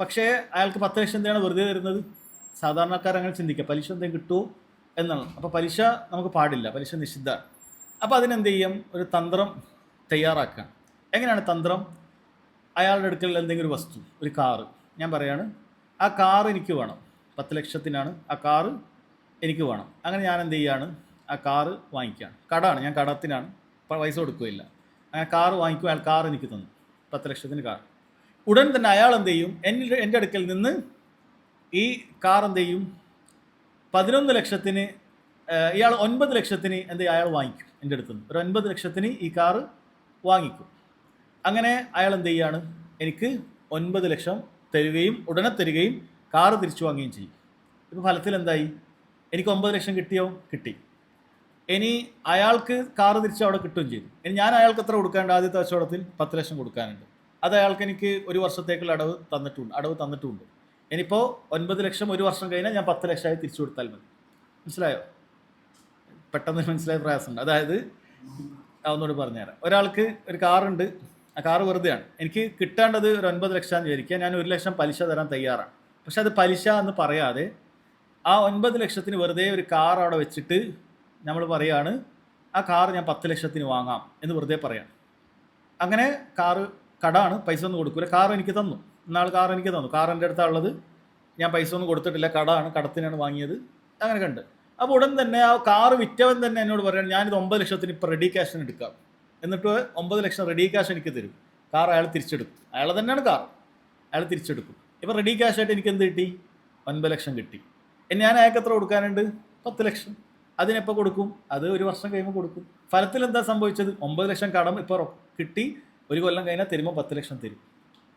പക്ഷേ അയാൾക്ക് 10 ലക്ഷം എന്താണ് വെറുതെ തരുന്നത്? സാധാരണക്കാർ അങ്ങനെ ചിന്തിക്കുക, പലിശ എന്തെങ്കിലും കിട്ടുമോ എന്നാണ്. അപ്പോൾ പലിശ നമുക്ക് പാടില്ല, പലിശ നിഷിദ്ധമാണ്. അപ്പോൾ അതിനെന്ത് ചെയ്യും? ഒരു തന്ത്രം തയ്യാറാക്കുക. എങ്ങനെയാണ് തന്ത്രം? അയാളുടെ അടുക്കൽ എന്തെങ്കിലും ഒരു വസ്തു, ഒരു കാറ്, ഞാൻ പറയാണ് ആ കാറ് എനിക്ക് വേണം, 10 ലക്ഷത്തിനാണ് ആ കാറ് എനിക്ക് വേണം. അങ്ങനെ ഞാൻ എന്ത് ചെയ്യാണ്? ആ കാറ് വാങ്ങിക്കുകയാണ്. കടമാണ്, ഞാൻ കടത്തിനാണ്, പൈസ കൊടുക്കുകയില്ല. അങ്ങനെ കാറ് വാങ്ങിക്കും. അയാൾ കാർ എനിക്ക് തന്നു, 10 ലക്ഷത്തിന് കാർ. ഉടൻ തന്നെ അയാൾ എന്ത് ചെയ്യും? എൻ്റെ അടുക്കൽ നിന്ന് ഈ കാർ എന്ത് ചെയ്യും? 11 ലക്ഷത്തിന്, ഇയാൾ 9 ലക്ഷത്തിന് എന്ത് ചെയ്യും? അയാൾ വാങ്ങിക്കും എൻ്റെ അടുത്ത് നിന്ന്. ഒരു 9 ലക്ഷത്തിന് ഈ കാറ് വാങ്ങിക്കും. അങ്ങനെ അയാൾ എന്ത് ചെയ്യാണ്? എനിക്ക് 9 ലക്ഷം തരികയും ഉടനെ തരികയും കാറ് തിരിച്ചു വാങ്ങുകയും ചെയ്യും. ഇപ്പോൾ ഫലത്തിൽ എന്തായി? എനിക്ക് 9 ലക്ഷം കിട്ടിയോ? കിട്ടി. ഇനി അയാൾക്ക് കാറ് തിരിച്ച് അവിടെ കിട്ടുകയും ചെയ്തു. ഇനി ഞാൻ അയാൾക്ക് എത്ര കൊടുക്കാനുണ്ട്? ആദ്യത്തെ കച്ചവടത്തിൽ 10 ലക്ഷം കൊടുക്കാനുണ്ട്. അത് അയാൾക്ക് എനിക്ക് ഒരു വർഷത്തേക്കുള്ള അടവ് തന്നിട്ടുണ്ട്. ഇനിയിപ്പോൾ 9 ലക്ഷം ഒരു വർഷം കഴിഞ്ഞാൽ ഞാൻ 10 ലക്ഷമായി തിരിച്ചു കൊടുത്താൽ മതി. മനസ്സിലായോ? പെട്ടെന്ന് മനസ്സിലായ പ്രയാസമുണ്ട്. അതായത് ഒന്നുകൂടി പറഞ്ഞുതരാം. ഒരാൾക്ക് ഒരു കാറുണ്ട്, ആ കാറ് വെറുതെയാണ്. എനിക്ക് കിട്ടേണ്ടത് ഒരു 9 ലക്ഷം വിചാരിക്കുക. ഞാൻ 1 ലക്ഷം പലിശ തരാൻ തയ്യാറാണ്. പക്ഷെ അത് പലിശ എന്ന് പറയാതെ ആ 9 ലക്ഷത്തിന് വെറുതെ ഒരു കാർ അവിടെ വെച്ചിട്ട് നമ്മൾ പറയാണ് ആ കാർ ഞാൻ 10 ലക്ഷത്തിന് വാങ്ങാം എന്ന് വെറുതെ പറയാം. അങ്ങനെ കാറ് കടാണ്, പൈസ ഒന്നും കൊടുക്കില്ല. കാർ എനിക്ക് തന്നു, ഇന്നാൾ കാർ എനിക്ക് തന്നു, കാർ എൻ്റെ അടുത്താണുള്ളത്, ഞാൻ പൈസ ഒന്നും കൊടുത്തിട്ടില്ല, കടാണ്, കടത്തിനാണ് വാങ്ങിയത്. അങ്ങനെ കണ്ട്. അപ്പോൾ ഉടൻ തന്നെ ആ കാറ് വിറ്റവൻ തന്നെ എന്നോട് പറയുകയാണ് ഞാനിത് 9 ലക്ഷത്തിന് ഇപ്പോൾ റെഡി ക്യാഷിന് എടുക്കാം, എന്നിട്ട് 9 ലക്ഷം റെഡി ക്യാഷ് എനിക്ക് തരും. കാർ അയാൾ തിരിച്ചെടുക്കും. അയാൾ തന്നെയാണ് കാർ, അയാൾ തിരിച്ചെടുക്കും. ഇപ്പോൾ റെഡി ക്യാഷായിട്ട് എനിക്ക് എന്ത് കിട്ടി? 9 ലക്ഷം കിട്ടി. ഇനി ഞാൻ അയാൾക്ക് എത്ര കൊടുക്കാനുണ്ട്? 10 ലക്ഷം. അതിനെപ്പോൾ കൊടുക്കും? അത് ഒരു വർഷം കഴിയുമ്പോൾ കൊടുക്കും. ഫലത്തിൽ എന്താ സംഭവിച്ചത്? 9 ലക്ഷം കടം ഇപ്പോൾ കിട്ടി. ഒരു കൊല്ലം കഴിഞ്ഞാൽ തരുമ്പോൾ 10 ലക്ഷം തരും.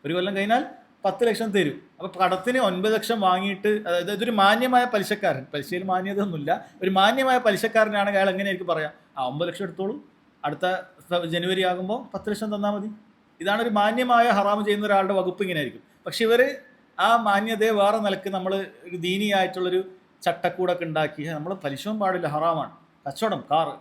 ഒരു കൊല്ലം കഴിഞ്ഞാൽ 10 ലക്ഷം തരും. അപ്പോൾ കടത്തിന് 9 ലക്ഷം വാങ്ങിയിട്ട്, അതായത് ഇതൊരു മാന്യമായ പലിശക്കാരൻ, പലിശയിൽ മാന്യത ഒന്നുമില്ല, ഒരു മാന്യമായ പലിശക്കാരനാണെങ്കിൽ അയാൾ എങ്ങനെയായിരിക്കും പറയാം? 9 ലക്ഷം എടുത്തോളൂ, അടുത്ത ജനുവരി ആകുമ്പോൾ 10 ലക്ഷം തന്നാൽ മതി. ഇതാണ് ഒരു മാന്യമായ ഹറാമ് ചെയ്യുന്ന ഒരാളുടെ വകുപ്പ്. ഇങ്ങനെ ആയിരിക്കും. പക്ഷെ ഇവർ ആ മാന്യതയെ വേറെ നിലക്ക് നമ്മൾ ഒരു ദീനിയായിട്ടുള്ളൊരു ചട്ടക്കൂടൊക്കെ ഉണ്ടാക്കി, നമ്മൾ പലിശവും പാടില്ല, ഹറാമാണ്. കച്ചവടം, കാറ്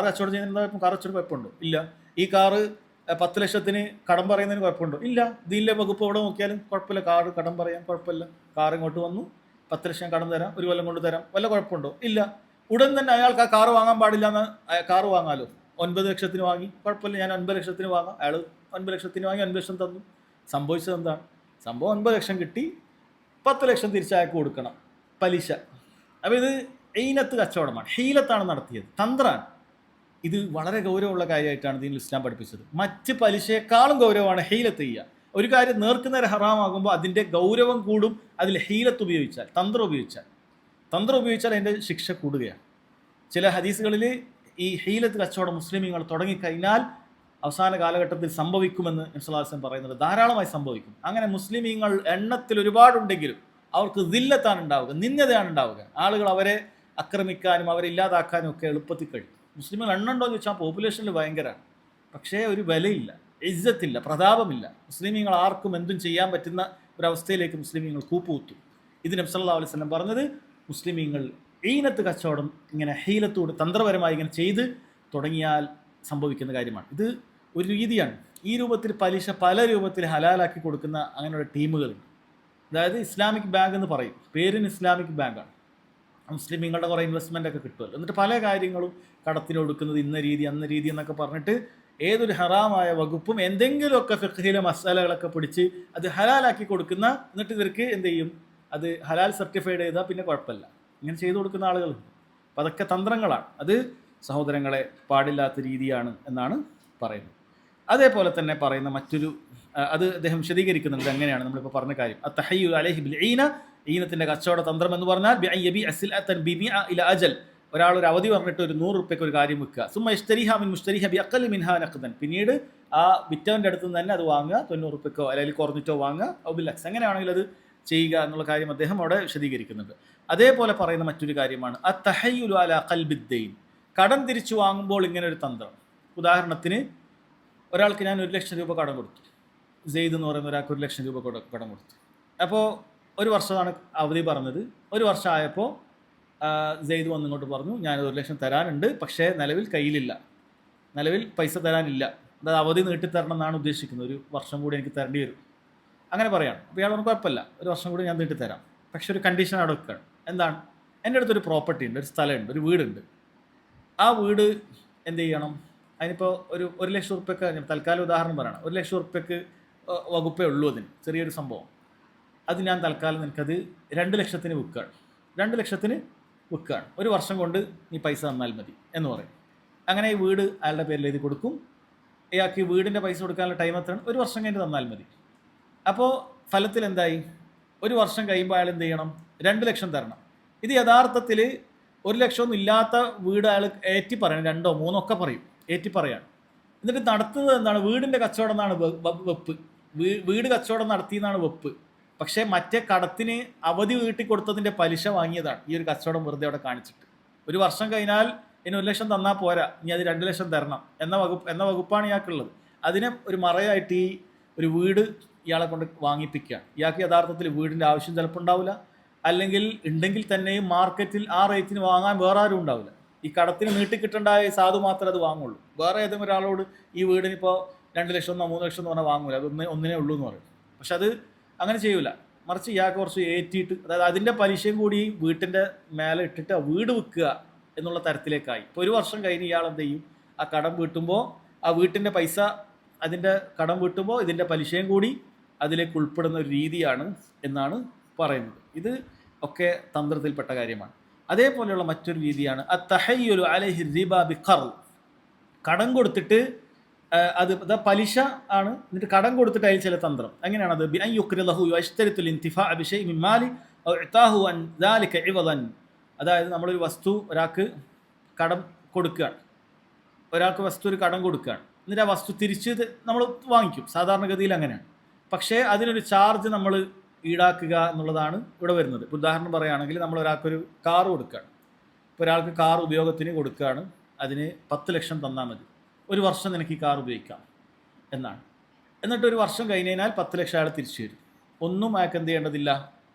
കച്ചവടം ചെയ്യുന്നതിന് കാർ കച്ചവടം കുഴപ്പമുണ്ടോ? ഇല്ല. ഈ കാറ് 10 ലക്ഷത്തിന് കടം പറയുന്നതിന് കുഴപ്പമുണ്ടോ? ഇല്ല. ദീനിലെ വകുപ്പ് എവിടെ നോക്കിയാലും കുഴപ്പമില്ല, കാറ് കടം പറയാൻ കുഴപ്പമില്ല. കാർ ഇങ്ങോട്ട് വന്നു, 10 ലക്ഷം കടം തരാം, ഒരു കൊല്ലം കൊണ്ട് തരാം, വല്ല കുഴപ്പമുണ്ടോ? ഇല്ല. ഉടൻ തന്നെ അയാൾക്ക് ആ കാറ് വാങ്ങാൻ പാടില്ല എന്ന്, കാറ് വാങ്ങാലോ. 9 ലക്ഷത്തിന് വാങ്ങി, കുഴപ്പമില്ല, ഞാൻ 9 ലക്ഷത്തിന് വാങ്ങാം. അയാൾ 9 ലക്ഷത്തിന് വാങ്ങി 9 ലക്ഷം തന്നു. സംഭവിച്ചത് എന്താണ്? സംഭവം 9 ലക്ഷം കിട്ടി, 10 ലക്ഷം തിരിച്ചയക്ക് കൊടുക്കണം, പലിശ. അപ്പോൾ ഇത് ഈനത്ത് കച്ചവടമാണ്, ഹീലത്താണ് നടത്തിയത്, തന്ത്രമാണ്. ഇത് വളരെ ഗൗരവമുള്ള കാര്യമായിട്ടാണ് ദീനുൽ ഇസ്ലാം പഠിപ്പിച്ചത്. മറ്റ് പലിശയെക്കാളും ഗൗരവമാണ് ഹീലത്ത് ചെയ്യുക. ഒരു കാര്യം നേർക്കുനേരെ ഹറാമാകുമ്പോൾ അതിൻ്റെ ഗൗരവം കൂടും. അതിൽ ഹീലത്ത് ഉപയോഗിച്ചാൽ, തന്ത്രം ഉപയോഗിച്ചാൽ അതിൻ്റെ ശിക്ഷ കൂടുകയാണ്. ചില ഹദീസുകളിൽ ഈ ഹീലത്ത് കച്ചവടം മുസ്ലിമീങ്ങൾ തുടങ്ങിക്കഴിഞ്ഞാൽ അവസാന കാലഘട്ടത്തിൽ സംഭവിക്കുമെന്ന് നബി സല്ലല്ലാഹു അലൈഹി വസല്ലം പറയുന്നത് ധാരാളമായി സംഭവിക്കും. അങ്ങനെ മുസ്ലിമീങ്ങൾ എണ്ണത്തിൽ ഒരുപാടുണ്ടെങ്കിലും അവർക്ക് ദില്ലത്താണ് ഉണ്ടാവുക, നിന്ദതയാണ് ഉണ്ടാവുക. ആളുകൾ അവരെ ആക്രമിക്കാനും അവരെ ഇല്ലാതാക്കാനും ഒക്കെ എളുപ്പത്തിൽ കഴിയും. മുസ്ലിമുകൾ എണ്ണുണ്ടോ എന്ന് ചോദിച്ചാൽ പോപ്പുലേഷനിൽ ഭയങ്കരമാണ്. പക്ഷേ ഒരു വിലയില്ല, ഇജ്ജത്തില്ല, പ്രതാപമില്ല. മുസ്ലിമീങ്ങൾ ആർക്കും എന്തും ചെയ്യാൻ പറ്റുന്ന ഒരവസ്ഥയിലേക്ക് മുസ്ലിമീങ്ങൾ കൂപ്പുകുത്തും. ഇത് നബി സല്ലല്ലാഹു അലൈഹി വസല്ലം പറഞ്ഞത് മുസ്ലിമീങ്ങൾ ഈനത്ത് കച്ചവടം ഇങ്ങനെ ഹീലത്തോട് തന്ത്രപരമായി ഇങ്ങനെ ചെയ്ത് തുടങ്ങിയാൽ സംഭവിക്കുന്ന കാര്യമാണ്. ഇത് ഒരു രീതിയാണ്. ഈ രൂപത്തിൽ പലിശ പല രൂപത്തിൽ ഹലാലാക്കി കൊടുക്കുന്ന അങ്ങനെയുള്ള ടീമുകളുണ്ട്. അതായത് ഇസ്ലാമിക് ബാങ്ക് എന്ന് പറയും, പേരിന് ഇസ്ലാമിക് ബാങ്കാണ്. മുസ്ലിമീങ്ങളുടെ കുറേ ഇൻവെസ്റ്റ്മെൻ്റ് ഒക്കെ കിട്ടുമല്ലോ. എന്നിട്ട് പല കാര്യങ്ങളും കടത്തിന് കൊടുക്കുന്നത് ഇന്ന രീതി അന്ന രീതി എന്നൊക്കെ പറഞ്ഞിട്ട് ഏതൊരു ഹറാമായ വകുപ്പും എന്തെങ്കിലുമൊക്കെ ഫിഖ്ഹിലെ മസാലകളൊക്കെ പിടിച്ച് അത് ഹലാലാക്കി കൊടുക്കുന്ന, എന്നിട്ട് ഇവർക്ക് എന്ത് ചെയ്യും? അത് ഹലാൽ സർട്ടിഫൈഡ് ചെയ്താൽ പിന്നെ കുഴപ്പമില്ല. ഇങ്ങനെ ചെയ്തു കൊടുക്കുന്ന ആളുകളുണ്ട്. അപ്പം അതൊക്കെ തന്ത്രങ്ങളാണ്. അത് സഹോദരങ്ങളെ പാടില്ലാത്ത രീതിയാണ് എന്നാണ് പറയുന്നത്. അതേപോലെ തന്നെ പറയുന്ന മറ്റൊരു, അത് അദ്ദേഹം വിശദീകരിക്കുന്നുണ്ട്. അങ്ങനെയാണ് നമ്മളിപ്പോൾ പറഞ്ഞ കാര്യം. അത്തഹയ്യു അലൈഹി ബിൽ ഈന, ഈനത്തിൻ്റെ കച്ചവട തന്ത്രം എന്ന് പറഞ്ഞാൽ ഒരാൾ ഒരു അവധി പറഞ്ഞിട്ട് ഒരു 100 റുപ്യക്ക് ഒരു കാര്യം വിൽക്കുക, സുമ്മ ഇഷ്തരിഹ മിൻ മുഷ്തരിഹ ബി അഖൽ മിൻഹാ നഖ്ദൻ, പിന്നീട് ആ വിറ്റവൻ്റെ അടുത്ത് നിന്ന് തന്നെ അത് വാങ്ങുക, 90 റുപ്യക്കോ അല്ലെങ്കിൽ കുറഞ്ഞിട്ടോ വാങ്ങുക, ഔബിലക്സ് എങ്ങനെയാണെങ്കിൽ അത് ചെയ്യുക എന്നുള്ള കാര്യം അദ്ദേഹം അവിടെ വിശദീകരിക്കുന്നുണ്ട്. അതേപോലെ പറയുന്ന മറ്റൊരു കാര്യമാണ് അത്തഹയ്യുലു അലാ ഖൽബിദ്ദൈൻ, കടം തിരിച്ചു വാങ്ങുമ്പോൾ ഇങ്ങനെ ഒരു തന്ത്രം. ഉദാഹരണത്തിന് ഒരാൾക്ക് ഞാൻ 1 ലക്ഷം രൂപ കടം കൊടുത്തു, സെയ്ദ് എന്ന് പറയുന്ന ഒരാൾക്ക് 1 ലക്ഷം രൂപ കടം കൊടുത്തു. അപ്പോൾ ഒരു വർഷമാണ് അവധി പറഞ്ഞത്. ഒരു വർഷം ആയപ്പോൾ സെയ്ദ് വന്നിങ്ങോട്ട് പറഞ്ഞു ഞാൻ 1 ലക്ഷം തരാനുണ്ട്, പക്ഷേ നിലവിൽ കയ്യിലില്ല, നിലവിൽ പൈസ തരാനില്ല, അതായത് അവധി നീട്ടിത്തരണം എന്നാണ് ഉദ്ദേശിക്കുന്നത്, ഒരു വർഷം കൂടി എനിക്ക് തരേണ്ടി വരും, അങ്ങനെ പറയാണ്. അപ്പോൾ ഇയാൾ പറഞ്ഞു കുഴപ്പമില്ല, ഒരു വർഷം കൂടി ഞാൻ നീട്ടിത്തരാം, പക്ഷെ ഒരു കണ്ടീഷൻ അവിടെ വെക്കുകയാണ്. എന്താണ്? എൻ്റെ അടുത്തൊരു പ്രോപ്പർട്ടി ഉണ്ട്, ഒരു സ്ഥലമുണ്ട്, ഒരു വീടുണ്ട്. ആ വീട് എന്ത് ചെയ്യണം? അതിനിപ്പോൾ ഒരു 1 ലക്ഷം റുപ്യക്ക്, തൽക്കാലം ഉദാഹരണം പറയണം, 1 ലക്ഷം റുപ്യക്ക് വകുപ്പേ ഉള്ളൂ, അതിന് ചെറിയൊരു സംഭവം. അത് ഞാൻ തൽക്കാലം നിനക്കത് 2 ലക്ഷത്തിന് വിൽക്കുകയാണ്, 2 ലക്ഷത്തിന് വിൽക്കുകയാണ്, ഒരു വർഷം കൊണ്ട് നീ പൈസ തന്നാൽ മതി എന്ന് പറയും. അങ്ങനെ ഈ വീട് അയാളുടെ പേരിൽ എഴുതി കൊടുക്കും. ഇയാൾക്ക് ഈ വീടിൻ്റെ പൈസ കൊടുക്കാനുള്ള ടൈം എത്രയാണ്? ഒരു വർഷം കഴിഞ്ഞ് തന്നാൽ മതി. അപ്പോൾ ഫലത്തിൽ എന്തായി? ഒരു വർഷം കഴിയുമ്പോൾ അയാൾ എന്ത് ചെയ്യണം? 2 ലക്ഷം തരണം. ഇത് യഥാർത്ഥത്തിൽ 1 ലക്ഷമൊന്നും ഇല്ലാത്ത വീട് അയാൾ ഏറ്റി പറയണം, 2 or 3 ഒക്കെ പറയും, ഏറ്റി പറയാണ്. എന്നിട്ട് നടത്തുന്നത് എന്താണ്? വീടിൻ്റെ കച്ചവടം എന്നാണ് വെപ്പ്, വീട് കച്ചവടം നടത്തിയെന്നാണ് വെപ്പ്. പക്ഷേ മറ്റേ കടത്തിന് അവധി വീട്ടി കൊടുത്തതിൻ്റെ പലിശ വാങ്ങിയതാണ് ഈ ഒരു കച്ചവടം വെറുതെ അവിടെ കാണിച്ചിട്ട്. ഒരു വർഷം കഴിഞ്ഞാൽ ഇനി 1 ലക്ഷം തന്നാൽ പോരാ, ഇനി അത് 2 ലക്ഷം തരണം എന്ന വകുപ്പാണ് ഇയാൾക്കുള്ളത്. അതിനെ ഒരു മറയായിട്ട് ഈ ഒരു വീട് ഇയാളെ കൊണ്ട് വാങ്ങിപ്പിക്കുകയാണ്. ഇയാൾക്ക് യഥാർത്ഥത്തിൽ വീടിൻ്റെ ആവശ്യം ചിലപ്പോൾ ഉണ്ടാവില്ല, അല്ലെങ്കിൽ ഉണ്ടെങ്കിൽ തന്നെയും മാർക്കറ്റിൽ ആ റേറ്റിന് വാങ്ങാൻ വേറെ ആരും ഉണ്ടാവില്ല. ഈ കടത്തിന് നീട്ടിക്കിട്ടേണ്ടായ സാധു മാത്രമേ അത് വാങ്ങുള്ളൂ. വേറെ ഏതെങ്കിലും ഒരാളോട് ഈ വീടിനിപ്പോൾ 2 ലക്ഷം എന്നോ 3 ലക്ഷം എന്ന് പറഞ്ഞാൽ വാങ്ങൂല, അത് ഒന്നിനേ ഉള്ളൂ എന്ന് പറയും. പക്ഷെ അത് അങ്ങനെ ചെയ്യൂല. മറിച്ച് ഇയാൾക്ക് കുറച്ച് ഏറ്റിയിട്ട്, അതായത് അതിൻ്റെ പലിശയും കൂടി വീട്ടിൻ്റെ മേലെ ഇട്ടിട്ട് ആ വീട് വിൽക്കുക എന്നുള്ള തരത്തിലേക്കായി. ഇപ്പോൾ ഒരു വർഷം കഴിഞ്ഞ് ഇയാൾ എന്ത് ചെയ്യും? ആ കടം വീട്ടുമ്പോൾ ആ വീട്ടിൻ്റെ പൈസ, അതിൻ്റെ കടം വീട്ടുമ്പോൾ ഇതിൻ്റെ പലിശയും കൂടി അതിലേക്ക് ഉൾപ്പെടുന്ന ഒരു രീതിയാണ് എന്നാണ് പറയുന്നത്. ഇത് ഒക്കെ തന്ത്രത്തിൽപ്പെട്ട കാര്യമാണ്. അതേപോലെയുള്ള മറ്റൊരു രീതിയാണ് അത്തഹയ്യുലു അലൈഹി റിബ ബിഖർൾ, കടം കൊടുത്തിട്ട് അത് പലിശ ആണ്, എന്നിട്ട് കടം കൊടുത്തിട്ട് അതിൽ ചില തന്ത്രം. എങ്ങനെയാണത്? ബി അൻ യുക്രിലഹു യശ്തരിത്തുൽ ഇൻതിഫാ ബിശൈഇൻ മിൻ മാലി ഔ ഇതാഹു അൻ ദാലിക ഇവദൻ. അതായത് നമ്മളൊരു വസ്തു ഒരാൾക്ക് കടം കൊടുക്കുകയാണ്, ഒരാൾക്ക് വസ്തു ഒരു കടം കൊടുക്കുകയാണ്, എന്നിട്ട് ആ വസ്തു തിരിച്ച് നമ്മൾ വാങ്ങിക്കും, സാധാരണഗതിയിൽ അങ്ങനെയാണ്. പക്ഷേ അതിനൊരു ചാർജ് നമ്മൾ ഈടാക്കുക എന്നുള്ളതാണ് ഇവിടെ വരുന്നത്. ഉദാഹരണം പറയുകയാണെങ്കിൽ നമ്മൾ ഒരാൾക്കൊരു കാറ് കൊടുക്കുകയാണ്. ഇപ്പോൾ ഒരാൾക്ക് കാർ ഉപയോഗത്തിന് കൊടുക്കുകയാണ്, അതിന് 10 ലക്ഷം തന്നാൽ മതി, ഒരു വർഷം നിനക്ക് ഈ കാർ ഉപയോഗിക്കാം എന്നാണ്. എന്നിട്ട് ഒരു വർഷം കഴിഞ്ഞാൽ 10 ലക്ഷം അയാൾ തിരിച്ചു തരും. ഒന്നും അയാൾക്ക് എന്ത് ചെയ്യേണ്ടതില്ല,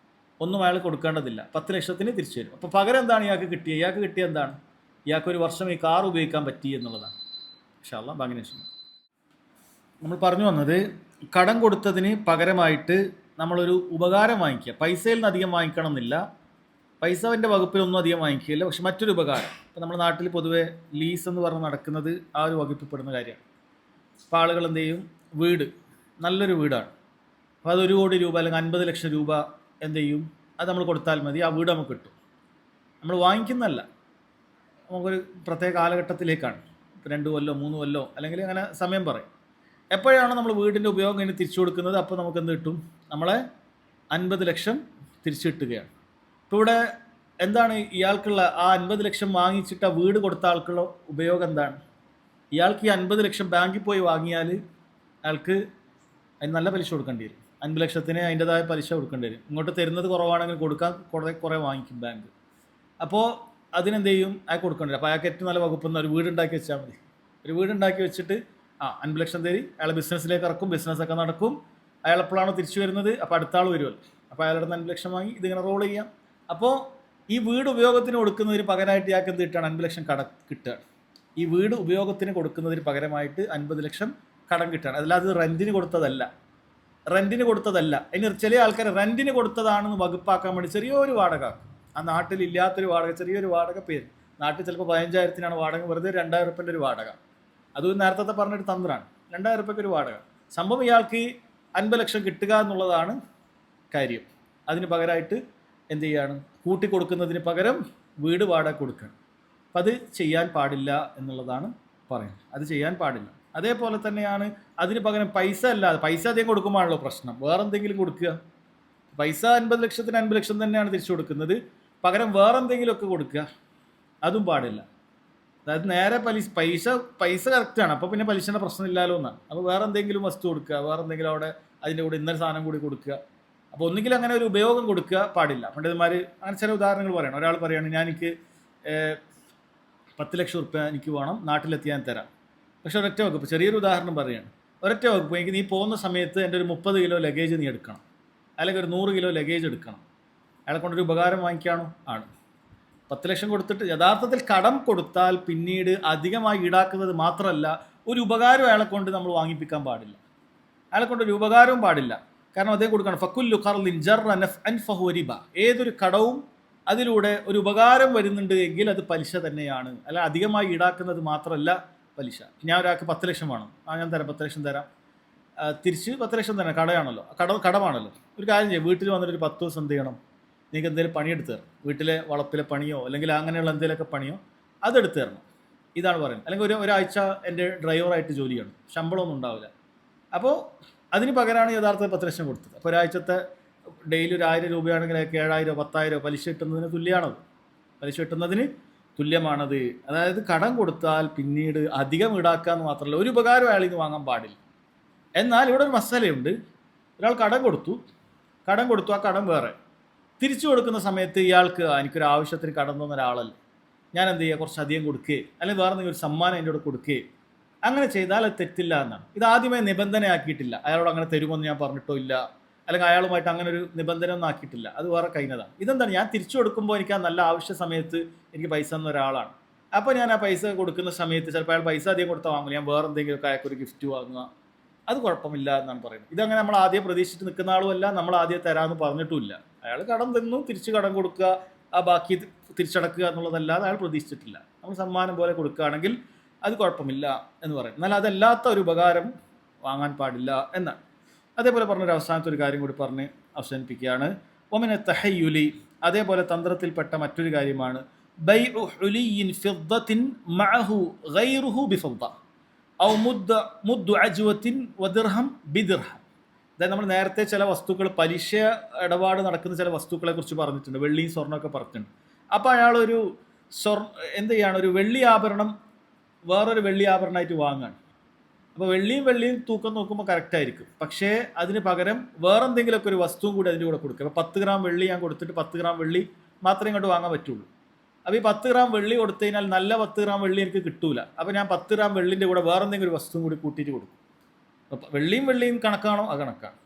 ഒന്നും അയാൾ കൊടുക്കേണ്ടതില്ല, 10 ലക്ഷത്തിന് തിരിച്ചു തരും. അപ്പോൾ പകരം എന്താണ് ഇയാൾക്ക് കിട്ടിയത്? ഇയാൾക്ക് കിട്ടിയ എന്താണ്? ഇയാൾക്ക് ഒരു വർഷം ഈ കാർ ഉപയോഗിക്കാൻ പറ്റി എന്നുള്ളതാണ്. ഇൻഷാ അല്ലാഹ് ബാക്കി നമ്മൾ പറഞ്ഞു വന്നത്, കടം കൊടുത്തതിന് പകരമായിട്ട് നമ്മളൊരു ഉപകാരം വാങ്ങിക്കുക. പൈസയിൽ നിന്ന് അധികം വാങ്ങിക്കണം എന്നില്ല, പൈസൻ്റെ വകുപ്പിലൊന്നും അധികം വാങ്ങിക്കുകയില്ല, പക്ഷെ മറ്റൊരു ഉപകാരം. ഇപ്പോൾ നമ്മുടെ നാട്ടിൽ പൊതുവെ ലീസ് എന്ന് പറഞ്ഞ് നടക്കുന്നത് ആ ഒരു വകുപ്പിൽപ്പെടുന്ന കാര്യമാണ്. അപ്പോൾ ആളുകൾ എന്ത് ചെയ്യും? വീട്, നല്ലൊരു വീടാണ്, അപ്പോൾ അത് 1 കോടി രൂപ അല്ലെങ്കിൽ 50 ലക്ഷം രൂപ എന്ത് ചെയ്യും? അത് നമ്മൾ കൊടുത്താൽ മതി, ആ വീട് നമുക്ക് കിട്ടും. നമ്മൾ വാങ്ങിക്കുന്നതല്ല, നമുക്കൊരു പ്രത്യേക കാലഘട്ടത്തിലേക്കാണ്, 2 കൊല്ലോ 3 കൊല്ലോ അല്ലെങ്കിൽ അങ്ങനെ സമയം പറയും. എപ്പോഴാണ് നമ്മൾ വീടിൻ്റെ ഉപയോഗം കഴിഞ്ഞ് തിരിച്ചു കൊടുക്കുന്നത്, അപ്പോൾ നമുക്ക് എന്ത് കിട്ടും? നമ്മളെ 50 ലക്ഷം തിരിച്ചു കിട്ടുകയാണ്. ഇപ്പോൾ ഇവിടെ എന്താണ് ഇയാൾക്കുള്ള ആ 50 ലക്ഷം വാങ്ങിച്ചിട്ട് ആ വീട് കൊടുത്ത ആൾക്കുള്ള ഉപയോഗം എന്താണ്? ഇയാൾക്ക് ഈ 50 ലക്ഷം ബാങ്കിൽ പോയി വാങ്ങിയാൽ അയാൾക്ക് അതിന് നല്ല പലിശ കൊടുക്കേണ്ടി വരും. 50 ലക്ഷത്തിന് അതിൻ്റെതായ പലിശ കൊടുക്കേണ്ടി വരും. ഇങ്ങോട്ട് തരുന്നത് കുറവാണെങ്കിൽ കൊടുക്കാൻ കുറേ വാങ്ങിക്കും ബാങ്ക്. അപ്പോൾ അതിനെന്ത് ചെയ്യും? അയാൾക്ക് കൊടുക്കേണ്ടി വരും. അപ്പോൾ അയാൾക്ക് ഏറ്റവും നല്ല വകുപ്പ് ഒരു വീടുണ്ടാക്കി വെച്ചാൽ മതി. ഒരു വീടുണ്ടാക്കി വെച്ചിട്ട് 50 ലക്ഷം തരി, അയാൾ ബിസിനസ്സിലേക്ക് ഇറക്കും, ബിസിനസ്സൊക്കെ നടക്കും, അയാൾ എപ്പോഴാണോ തിരിച്ചു വരുന്നത് അപ്പോൾ അടുത്ത ആൾ വരുമല്ലോ, അപ്പോൾ അയാളുടെ 50 ലക്ഷം വാങ്ങി ഇതിങ്ങനെ റോൾ ചെയ്യാം. അപ്പോൾ ഈ വീട് ഉപയോഗത്തിന് കൊടുക്കുന്നതിന് പകരമായിട്ട് ഇയാൾക്ക് എന്ത് കിട്ടുകയാണ്? 50 ലക്ഷം കടം കിട്ടുകയാണ്. ഈ വീട് ഉപയോഗത്തിന് കൊടുക്കുന്നതിന് പകരമായിട്ട് 50 ലക്ഷം കടം കിട്ടുകയാണ്. അല്ലാതെ റെൻറ്റിന് കൊടുത്തതല്ല. ഇനി ചില ആൾക്കാർ റെൻറ്റിന് കൊടുത്തതാണെന്ന് വകുപ്പാക്കാൻ വേണ്ടി ചെറിയൊരു വാടക, ആ നാട്ടിൽ ഇല്ലാത്തൊരു വാടക, ചെറിയൊരു വാടക പേര്, നാട്ടിൽ ചിലപ്പോൾ 15,000-ത്തിനാണ് വാടക, വെറുതെ 2,000 റുപ്യൻ്റെ ഒരു വാടക, അത് നേരത്തെ പറഞ്ഞൊരു തന്ത്രമാണ്. 2,000 റുപ്യക്ക് ഒരു വാടക. സംഭവം ഇയാൾക്ക് 50 ലക്ഷം കിട്ടുക എന്നുള്ളതാണ് കാര്യം. അതിന് പകരമായിട്ട് എന്ത് ചെയ്യാണ്? കൂട്ടിക്കൊടുക്കുന്നതിന് പകരം വീട് വാടക കൊടുക്കണം. അപ്പം അത് ചെയ്യാൻ പാടില്ല എന്നുള്ളതാണ് പറയുന്നത്. അത് ചെയ്യാൻ പാടില്ല. അതേപോലെ തന്നെയാണ് അതിന് പകരം പൈസ അല്ലാതെ, പൈസ അധികം കൊടുക്കുമ്പോഴാണല്ലോ പ്രശ്നം, വേറെ എന്തെങ്കിലും കൊടുക്കുക. പൈസ 50 ലക്ഷത്തിന് 50 ലക്ഷം തന്നെയാണ് തിരിച്ചു കൊടുക്കുന്നത്, പകരം വേറെ എന്തെങ്കിലുമൊക്കെ കൊടുക്കുക. അതും പാടില്ല. അതായത് നേരെ പൈസ പൈസ കറക്റ്റാണ്, അപ്പോൾ പിന്നെ പലിശൻ്റെ പ്രശ്നമില്ലല്ലോ എന്നാണ്. അപ്പോൾ വേറെ എന്തെങ്കിലും വസ്തു കൊടുക്കുക, വേറെ എന്തെങ്കിലും അവിടെ അതിൻ്റെ കൂടെ ഇന്നൊരു സാധനം കൂടി കൊടുക്കുക. അപ്പോൾ ഒന്നുകിൽ അങ്ങനെ ഒരു ഉപയോഗം കൊടുക്കുക പാടില്ല. പണ്ഡിതന്മാർ അങ്ങനെ ചില ഉദാഹരണങ്ങൾ പറയണം. ഒരാൾ പറയുകയാണ്, ഞാൻ എനിക്ക് 10 ലക്ഷം റുപ്യ എനിക്ക് വേണം, നാട്ടിലെത്തി ഞാൻ തരാം. പക്ഷെ ഒരൊറ്റ വകുപ്പ്, ചെറിയൊരു ഉദാഹരണം പറയുകയാണ്, ഒരൊറ്റ വകുപ്പ്, എനിക്ക് നീ പോകുന്ന സമയത്ത് എൻ്റെ ഒരു 30 കിലോ ലഗേജ് നീ എടുക്കണം, അല്ലെങ്കിൽ ഒരു 100 കിലോ ലഗേജ് എടുക്കണം. അയാളെ കൊണ്ടൊരു ഉപകാരം വാങ്ങിക്കാണോ? ആണ്. 10 ലക്ഷം കൊടുത്തിട്ട് യഥാർത്ഥത്തിൽ കടം കൊടുത്താൽ പിന്നീട് അധികമായി ഈടാക്കുന്നത് മാത്രമല്ല, ഒരു ഉപകാരം അയാളെ കൊണ്ട് നമ്മൾ വാങ്ങിപ്പിക്കാൻ പാടില്ല. അയാളെ കൊണ്ട് ഒരു ഉപകാരവും പാടില്ല. കാരണം അതേ കൊടുക്കണം, ഫക്കുല്ലു ഖർലിൻ ജർറ നഫ്അൻ ഫഹുവ റിബ. ഏതൊരു കടവും അതിലൂടെ ഒരു ഉപകാരം വരുന്നുണ്ട് എങ്കിൽ അത് പലിശ തന്നെയാണ്. അല്ല അധികമായി ഈടാക്കുന്നത് മാത്രമല്ല പലിശ. ഞാൻ ഒരാൾക്ക് 10 ലക്ഷം വേണം, ഞാൻ തരാം, 10 ലക്ഷം തരാം, തിരിച്ച് 10 ലക്ഷം തരാം. കടയാണല്ലോ, കടമാണല്ലോ. ഒരു കാര്യം ചെയ്യും, വീട്ടിൽ വന്നിട്ട് ഒരു 10 ദിവസം എന്ത് ചെയ്യണം, നിങ്ങൾക്ക് എന്തെങ്കിലും പണിയെടുത്ത് തരണം. വീട്ടിലെ വളപ്പിലെ പണിയോ അല്ലെങ്കിൽ അങ്ങനെയുള്ള എന്തെങ്കിലുമൊക്കെ പണിയോ അതെടുത്ത് തരണം. ഇതാണ് പറയുന്നത്. അല്ലെങ്കിൽ ഒരാഴ്ച എൻ്റെ ഡ്രൈവറായിട്ട് ജോലി ചെയ്യണം, ശമ്പളമൊന്നും ഉണ്ടാവില്ല. അപ്പോൾ അതിന് പകരമാണ് യഥാർത്ഥ 10 ലക്ഷം കൊടുത്തത്. അപ്പോൾ ഒരാഴ്ചത്തെ ഡെയിലി ഒരു 1000 രൂപയാണെങ്കിൽ 7000 10,000 പലിശ കിട്ടുന്നതിന് തുല്യമാണത്. പലിശ കിട്ടുന്നതിന് തുല്യമാണത്. അതായത് കടം കൊടുത്താൽ പിന്നീട് അധികം ഈടാക്കാന്ന് മാത്രമല്ല, ഒരു ഉപകാരം അയാളിൽ നിന്ന് വാങ്ങാൻ പാടില്ല. എന്നാൽ ഇവിടെ ഒരു മസാലയുണ്ട്. ഒരാൾ കടം കൊടുത്തു, ആ കടം വേറെ തിരിച്ചു കൊടുക്കുന്ന സമയത്ത് ഇയാൾക്ക് എനിക്കൊരു ആവശ്യത്തിന് കടം തന്ന ഒരാളല്ല, ഞാൻ എന്ത് ചെയ്യുക, കുറച്ച് അധികം കൊടുക്കുകയെ അല്ലെങ്കിൽ വേറെ എന്തെങ്കിലും ഒരു സമ്മാനം എൻ്റെ കൂടെ കൊടുക്കുകയെ അങ്ങനെ ചെയ്താൽ അത് തെറ്റില്ല എന്നാണ്. ഇത് ആദ്യമേ നിബന്ധനയാക്കിയിട്ടില്ല. അയാളോട് അങ്ങനെ തരുമെന്ന് ഞാൻ പറഞ്ഞിട്ടോ ഇല്ല, അല്ലെങ്കിൽ അയാളുമായിട്ട് അങ്ങനെ ഒരു നിബന്ധന ഒന്നും ആക്കിയിട്ടില്ല. അത് വേറെ കഴിഞ്ഞതാണ്. ഇതെന്താണ്, ഞാൻ തിരിച്ചു കൊടുക്കുമ്പോൾ എനിക്ക് ആ നല്ല ആവശ്യ സമയത്ത് എനിക്ക് പൈസ തന്ന ഒരാളാണ്. അപ്പോൾ ഞാൻ ആ പൈസ കൊടുക്കുന്ന സമയത്ത് ചിലപ്പോൾ അയാൾ പൈസ അധികം കൊടുത്താൽ വാങ്ങില്ല, ഞാൻ വേറെ എന്തെങ്കിലുമൊക്കെ അയാൾക്കൊരു ഗിഫ്റ്റ് വാങ്ങുക, അത് കുഴപ്പമില്ല എന്നാണ് പറയുന്നത്. ഇതങ്ങനെ നമ്മൾ ആദ്യം പ്രതീക്ഷിച്ച് നിൽക്കുന്ന ആളുമല്ല, നമ്മൾ ആദ്യം തരാമെന്ന് പറഞ്ഞിട്ടുമില്ല. അയാൾ കടം തന്നു, തിരിച്ച് കടം കൊടുക്കുക, ആ ബാക്കി തിരിച്ചടക്കുക എന്നുള്ളതല്ലാതെ അയാൾ പ്രതീക്ഷിച്ചിട്ടില്ല. നമ്മൾ സമ്മാനം പോലെ കൊടുക്കുകയാണെങ്കിൽ അത് കുഴപ്പമില്ല എന്ന് പറയും. എന്നാൽ അതല്ലാത്ത ഒരു ഉപകാരം വാങ്ങാൻ പാടില്ല എന്നാണ്. അതേപോലെ പറഞ്ഞൊരു അവസാനത്തെ ഒരു കാര്യം കൂടി പറഞ്ഞ് അവസാനിപ്പിക്കുകയാണ്. ഒമിന തഹയ്യുലി, അതേപോലെ തന്ത്രത്തിൽപ്പെട്ട മറ്റൊരു കാര്യമാണ് ബൈഉ ഹുലിയിൻ ഫിദ്ദത്തിൻ മഅഹു ഗൈറുഹു ബിഫിദ്ദ ഔ മുദ്ദു അജ്വത്തിൻ വദിർഹം ബിദിർഹം. അതായത് നമ്മൾ നേരത്തെ ചില വസ്തുക്കൾ പലിശ ഇടപാട് നടക്കുന്ന ചില വസ്തുക്കളെ കുറിച്ച് പറഞ്ഞിട്ടുണ്ട്, വെള്ളിയും സ്വർണ്ണമൊക്കെ പറഞ്ഞിട്ടുണ്ട്. അപ്പോൾ അയാളൊരു എന്ത് ചെയ്യാണ്, ഒരു വെള്ളി ആഭരണം വേറൊരു വെള്ളി ആഭരണമായിട്ട് വാങ്ങാൻ. അപ്പോൾ വെള്ളിയും തൂക്കം നോക്കുമ്പോൾ കറക്റ്റായിരിക്കും, പക്ഷേ അതിന് പകരം വേറെ എന്തെങ്കിലുമൊക്കെ ഒരു വസ്തുവും കൂടി അതിൻ്റെ കൂടെ കൊടുക്കുക. അപ്പോൾ 10 ഗ്രാം വെള്ളി ഞാൻ കൊടുത്തിട്ട് 10 ഗ്രാം വെള്ളി മാത്രമേ ഇങ്ങോട്ട് വാങ്ങാൻ പറ്റുള്ളൂ. അപ്പോൾ ഈ 10 ഗ്രാം വെള്ളി കൊടുത്തു കഴിഞ്ഞാൽ നല്ല 10 ഗ്രാം വെള്ളി എനിക്ക് കിട്ടൂല. അപ്പോൾ ഞാൻ 10 ഗ്രാം വെള്ളിൻ്റെ കൂടെ വേറെ എന്തെങ്കിലും ഒരു വസ്തുവും കൂടി കൂട്ടിയിട്ട് കൊടുക്കും. അപ്പോൾ വെള്ളിയും കണക്കാണോ? അത് കണക്കാണ്.